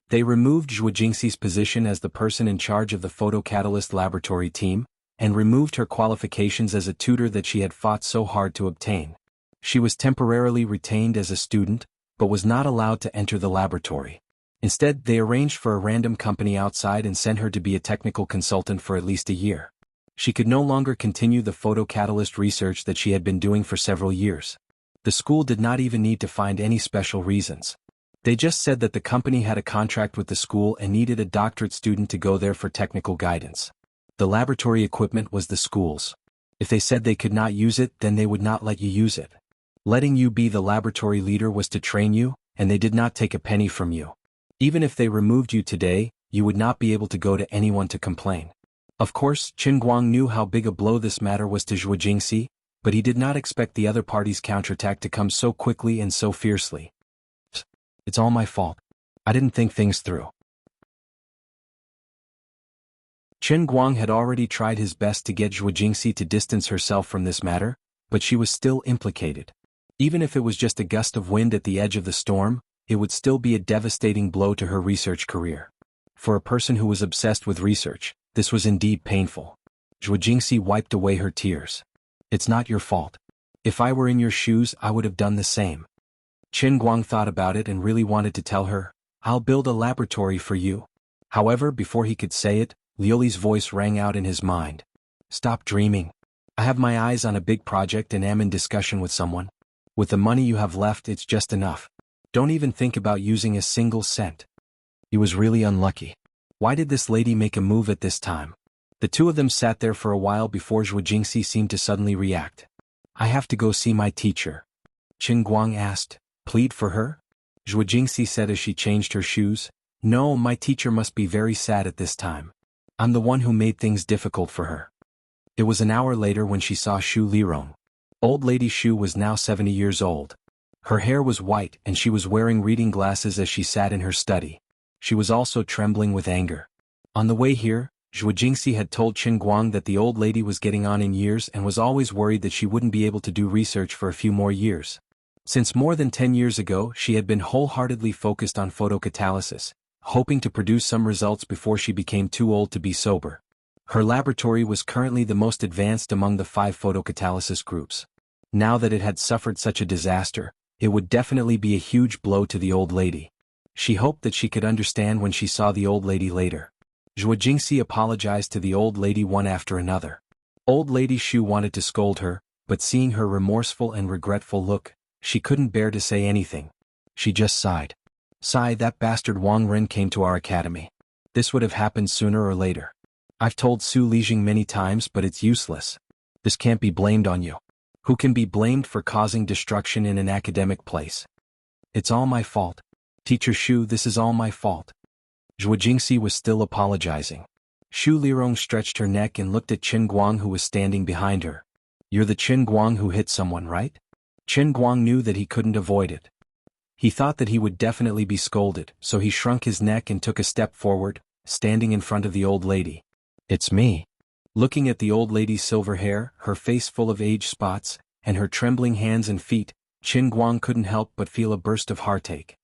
[SPEAKER 1] They removed Zhuo Jingxi's position as the person in charge of the photocatalyst laboratory team, and removed her qualifications as a tutor that she had fought so hard to obtain. She was temporarily retained as a student, but was not allowed to enter the laboratory. Instead, they arranged for a random company outside and sent her to be a technical consultant for at least a year. She could no longer continue the photocatalyst research that she had been doing for several years. The school did not even need to find any special reasons. They just said that the company had a contract with the school and needed a doctorate student to go there for technical guidance. The laboratory equipment was the school's. If they said they could not use it, then they would not let you use it. Letting you be the laboratory leader was to train you, and they did not take a penny from you. Even if they removed you today, you would not be able to go to anyone to complain. Of course, Qin Guang knew how big a blow this matter was to Zhuo Jingxi, but he did not expect the other party's counterattack to come so quickly and so fiercely. "It's all my fault. I didn't think things through." Qin Guang had already tried his best to get Zhuo Jingxi to distance herself from this matter, but she was still implicated. Even if it was just a gust of wind at the edge of the storm, it would still be a devastating blow to her research career. For a person who was obsessed with research, this was indeed painful. Zhuo Jingxi wiped away her tears. "It's not your fault. If I were in your shoes, I would have done the same." Qin Guang thought about it and really wanted to tell her, "I'll build a laboratory for you." However, before he could say it, Liuli's voice rang out in his mind. "Stop dreaming. I have my eyes on a big project and am in discussion with someone. With the money you have left, it's just enough. Don't even think about using a single cent." He was really unlucky. Why did this lady make a move at this time? The two of them sat there for a while before Zhuo Jingxi seemed to suddenly react. "I have to go see my teacher." Qin Guang asked. "Plead for her?" Zhuo Jingxi said as she changed her shoes. "No, my teacher must be very sad at this time. I'm the one who made things difficult for her." It was an hour later when she saw Xu Lirong. Old Lady Xu was now 70 years old. Her hair was white and she was wearing reading glasses as she sat in her study. She was also trembling with anger. On the way here, Zhuo Jingxi had told Qin Guang that the old lady was getting on in years and was always worried that she wouldn't be able to do research for a few more years. Since more than 10 years ago, she had been wholeheartedly focused on photocatalysis, hoping to produce some results before she became too old to be sober. Her laboratory was currently the most advanced among the 5 photocatalysis groups. Now that it had suffered such a disaster, it would definitely be a huge blow to the old lady. She hoped that she could understand when she saw the old lady later. Zhuo Jingxi apologized to the old lady one after another. Old Lady Xu wanted to scold her, but seeing her remorseful and regretful look, she couldn't bear to say anything. She just sighed. "Sigh, that bastard Wang Ren came to our academy. This would have happened sooner or later. I've told Su Lijing many times, but it's useless. This can't be blamed on you. Who can be blamed for causing destruction in an academic place? It's all my fault. Teacher Xu, this is all my fault." Zhuo Jingxi was still apologizing. Xu Lirong stretched her neck and looked at Qin Guang, who was standing behind her. "You're the Qin Guang who hit someone, right?" Qin Guang knew that he couldn't avoid it. He thought that he would definitely be scolded, so he shrunk his neck and took a step forward, standing in front of the old lady. "It's me." Looking at the old lady's silver hair, her face full of age spots, and her trembling hands and feet, Qin Guang couldn't help but feel a burst of heartache.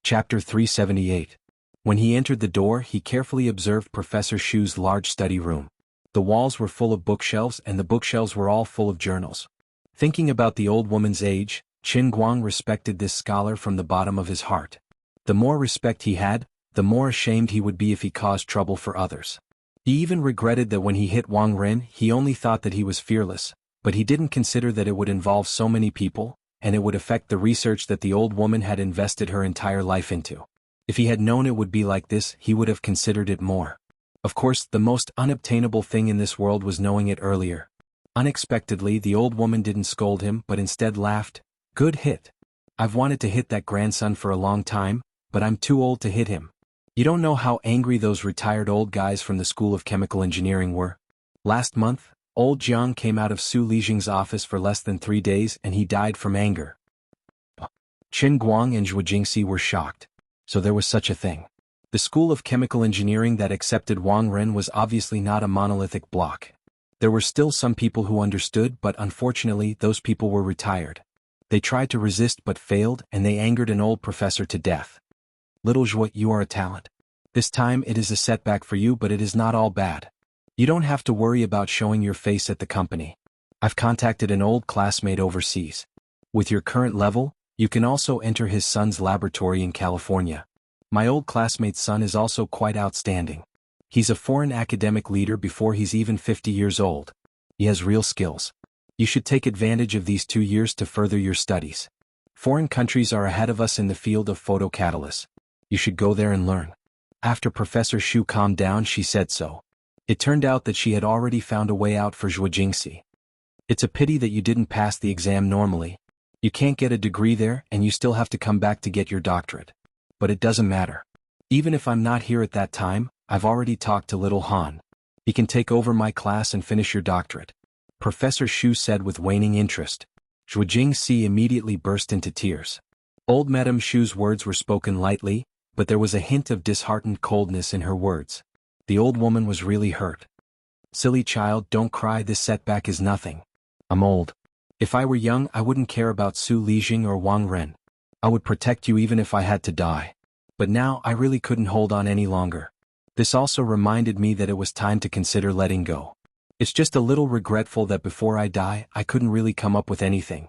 [SPEAKER 1] Chapter 378. When he entered the door, he carefully observed Professor Xu's large study room. The walls were full of bookshelves and the bookshelves were all full of journals. Thinking about the old woman's age, Qin Guang respected this scholar from the bottom of his heart. The more respect he had, the more ashamed he would be if he caused trouble for others. He even regretted that when he hit Wang Ren, he only thought that he was fearless, But he didn't consider that it would involve so many people, and it would affect the research that the old woman had invested her entire life into. If he had known it would be like this, he would have considered it more. Of course, the most unobtainable thing in this world was knowing it earlier. Unexpectedly, the old woman didn't scold him but instead laughed. "Good hit. I've wanted to hit that grandson for a long time, but I'm too old to hit him." You don't know how angry those retired old guys from the School of Chemical Engineering were. Last month, old Jiang came out of Su Lijing's office for less than 3 days and he died from anger. Qin Guang and Zhuo Jingxi were shocked. So there was such a thing. The School of Chemical Engineering that accepted Wang Ren was obviously not a monolithic block. There were still some people who understood, but unfortunately those people were retired. They tried to resist but failed, and they angered an old professor to death. "Little Zhuo, you are a talent. This time it is a setback for you, but it is not all bad. You don't have to worry about showing your face at the company. I've contacted an old classmate overseas. With your current level, you can also enter his son's laboratory in California. My old classmate's son is also quite outstanding. He's a foreign academic leader before he's even 50 years old. He has real skills. You should take advantage of these 2 years to further your studies. Foreign countries are ahead of us in the field of photocatalysts. You should go there and learn." After Professor Xu calmed down, she said so. It turned out that she had already found a way out for Zhuo Jingxi. "It's a pity that you didn't pass the exam normally. You can't get a degree there and you still have to come back to get your doctorate. But it doesn't matter. Even if I'm not here at that time, I've already talked to little Han. He can take over my class and finish your doctorate," Professor Xu said with waning interest. Zhuo Jingxi immediately burst into tears. Old Madame Xu's words were spoken lightly, but there was a hint of disheartened coldness in her words. The old woman was really hurt. "Silly child, don't cry, this setback is nothing. I'm old. If I were young, I wouldn't care about Su Lijing or Wang Ren. I would protect you even if I had to die. But now I really couldn't hold on any longer. This also reminded me that it was time to consider letting go. It's just a little regretful that before I die, I couldn't really come up with anything.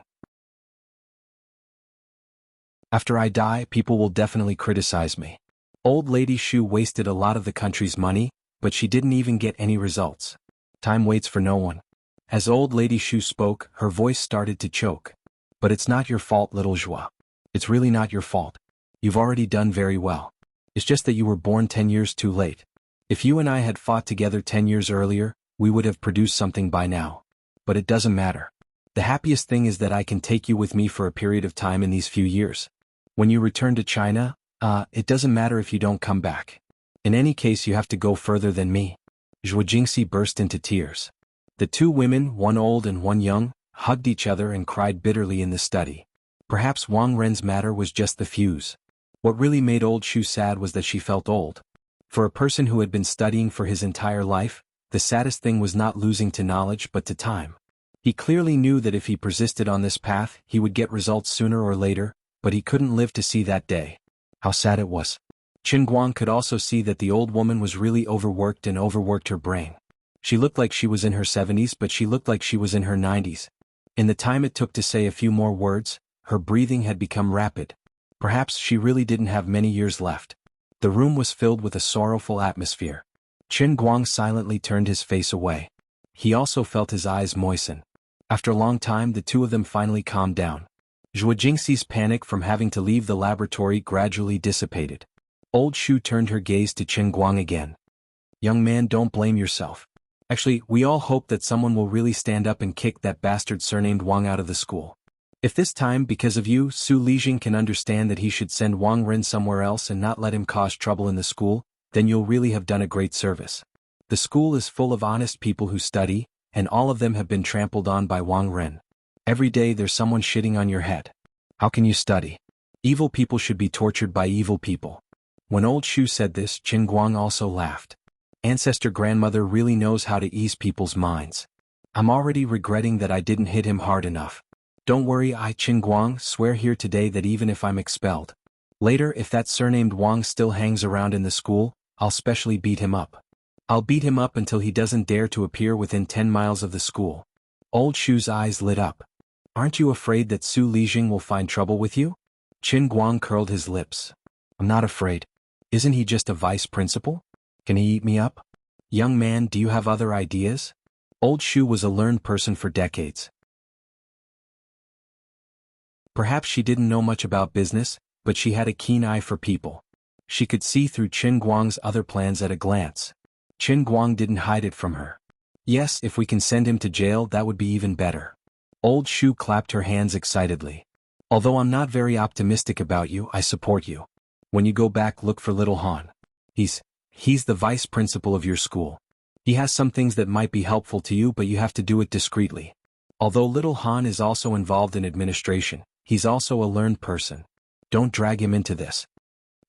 [SPEAKER 1] After I die, people will definitely criticize me." Old Lady Xu wasted a lot of the country's money, but she didn't even get any results. Time waits for no one. As Old Lady Xu spoke, her voice started to choke. "But it's not your fault, little Zhuo. It's really not your fault. You've already done very well. It's just that you were born 10 years too late. If you and I had fought together 10 years earlier, we would have produced something by now. But it doesn't matter. The happiest thing is that I can take you with me for a period of time in these few years. When you return to China, it doesn't matter if you don't come back. In any case, you have to go further than me." Zhuo Jingxi burst into tears. The two women, one old and one young, hugged each other and cried bitterly in the study. Perhaps Wang Ren's matter was just the fuse. What really made old Xu sad was that she felt old. For a person who had been studying for his entire life, the saddest thing was not losing to knowledge but to time. He clearly knew that if he persisted on this path, he would get results sooner or later, but he couldn't live to see that day. How sad it was. Qin Guang could also see that the old woman was really overworked and overworked her brain. She looked like she was in her 70s, but she looked like she was in her 90s. In the time it took to say a few more words, her breathing had become rapid. Perhaps she really didn't have many years left. The room was filled with a sorrowful atmosphere. Qin Guang silently turned his face away. He also felt his eyes moisten. After a long time, the two of them finally calmed down. Zhuo Jingxi's panic from having to leave the laboratory gradually dissipated. Old Xu turned her gaze to Qin Guang again. "Young man, don't blame yourself. Actually, we all hope that someone will really stand up and kick that bastard surnamed Wang out of the school. If this time, because of you, Su Lijing can understand that he should send Wang Ren somewhere else and not let him cause trouble in the school, then you'll really have done a great service. The school is full of honest people who study, and all of them have been trampled on by Wang Ren. Every day there's someone shitting on your head. How can you study? Evil people should be tortured by evil people." When old Xu said this, Qin Guang also laughed. Ancestor grandmother really knows how to ease people's minds. I'm already regretting that I didn't hit him hard enough. Don't worry, I, Qin Guang, swear here today that even if I'm expelled, later if that surnamed Wang still hangs around in the school, I'll specially beat him up. I'll beat him up until he doesn't dare to appear within 10 miles of the school. Old Xu's eyes lit up. Aren't you afraid that Su Lijing will find trouble with you? Qin Guang curled his lips. I'm not afraid. Isn't he just a vice principal? Can he eat me up? Young man, do you have other ideas? Old Shu was a learned person for decades. Perhaps she didn't know much about business, but she had a keen eye for people. She could see through Qin Guang's other plans at a glance. Qin Guang didn't hide it from her. Yes, if we can send him to jail, that would be even better. Old Shu clapped her hands excitedly. Although I'm not very optimistic about you, I support you. When you go back, look for little Han. He's the vice principal of your school. He has some things that might be helpful to you, but you have to do it discreetly. Although little Han is also involved in administration, he's also a learned person. Don't drag him into this.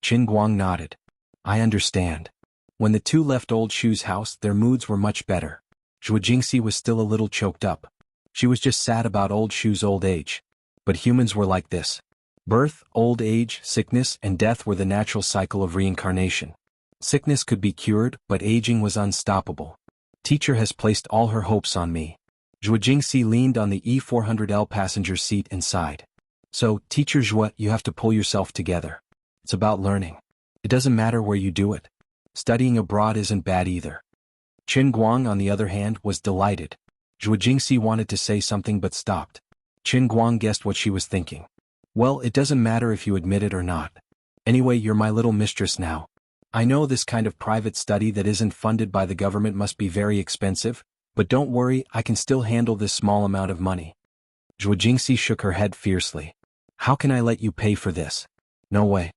[SPEAKER 1] Qin Guang nodded. I understand. When the two left Old Shu's house, their moods were much better. Zhuo Jingxi was still a little choked up. She was just sad about Old Shu's old age. But humans were like this. Birth, old age, sickness, and death were the natural cycle of reincarnation. Sickness could be cured, but aging was unstoppable. Teacher has placed all her hopes on me. Zhuo Jingxi leaned on the E400L passenger seat and sighed. So, Teacher Zhuo, you have to pull yourself together. It's about learning. It doesn't matter where you do it. Studying abroad isn't bad either. Qin Guang, on the other hand, was delighted. Zhuo Jingxi wanted to say something but stopped. Qin Guang guessed what she was thinking. Well, it doesn't matter if you admit it or not. Anyway, you're my little mistress now. I know this kind of private study that isn't funded by the government must be very expensive, but don't worry, I can still handle this small amount of money. Zhuo Jingxi shook her head fiercely. How can I let you pay for this? No way.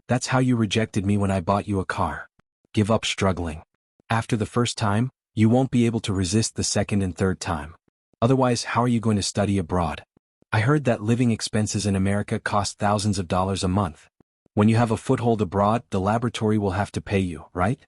[SPEAKER 1] That's how you rejected me when I bought you a car. Give up struggling. After the first time, you won't be able to resist the second and third time. Otherwise, how are you going to study abroad? I heard that living expenses in America cost thousands of dollars a month. When you have a foothold abroad, the laboratory will have to pay you, right?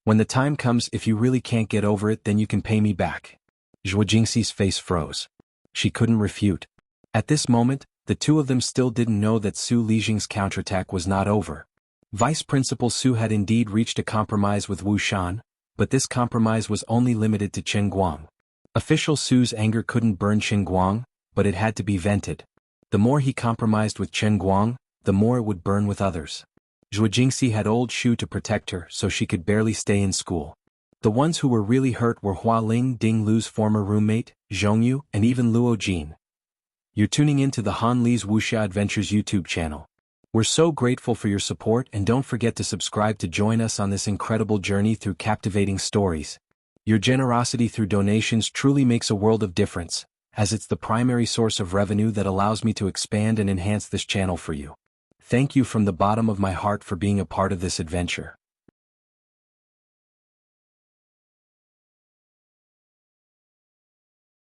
[SPEAKER 1] When the time comes, if you really can't get over it, then you can pay me back. Zhuo Jingxi's face froze. She couldn't refute. At this moment, the two of them still didn't know that Su Lijing's counterattack was not over. Vice Principal Su had indeed reached a compromise with Wu Shan, but this compromise was only limited to Qin Guang. Official Su's anger couldn't burn Qin Guang, but it had to be vented. The more he compromised with Qin Guang, the more it would burn with others. Zhuo Jingxi had Old Shu to protect her, so she could barely stay in school. The ones who were really hurt were Hua Ling, Ding Lu's former roommate, Zhongyu, and even Luo Jin. You're tuning in to the Han Li's Wuxia Adventures YouTube channel. We're so grateful for your support, and don't forget to subscribe to join us on this incredible journey through captivating stories. Your generosity through donations truly makes a world of difference, as it's the primary source of revenue that allows me to expand and enhance this channel for you. Thank you from the bottom of my heart for being a part of this adventure.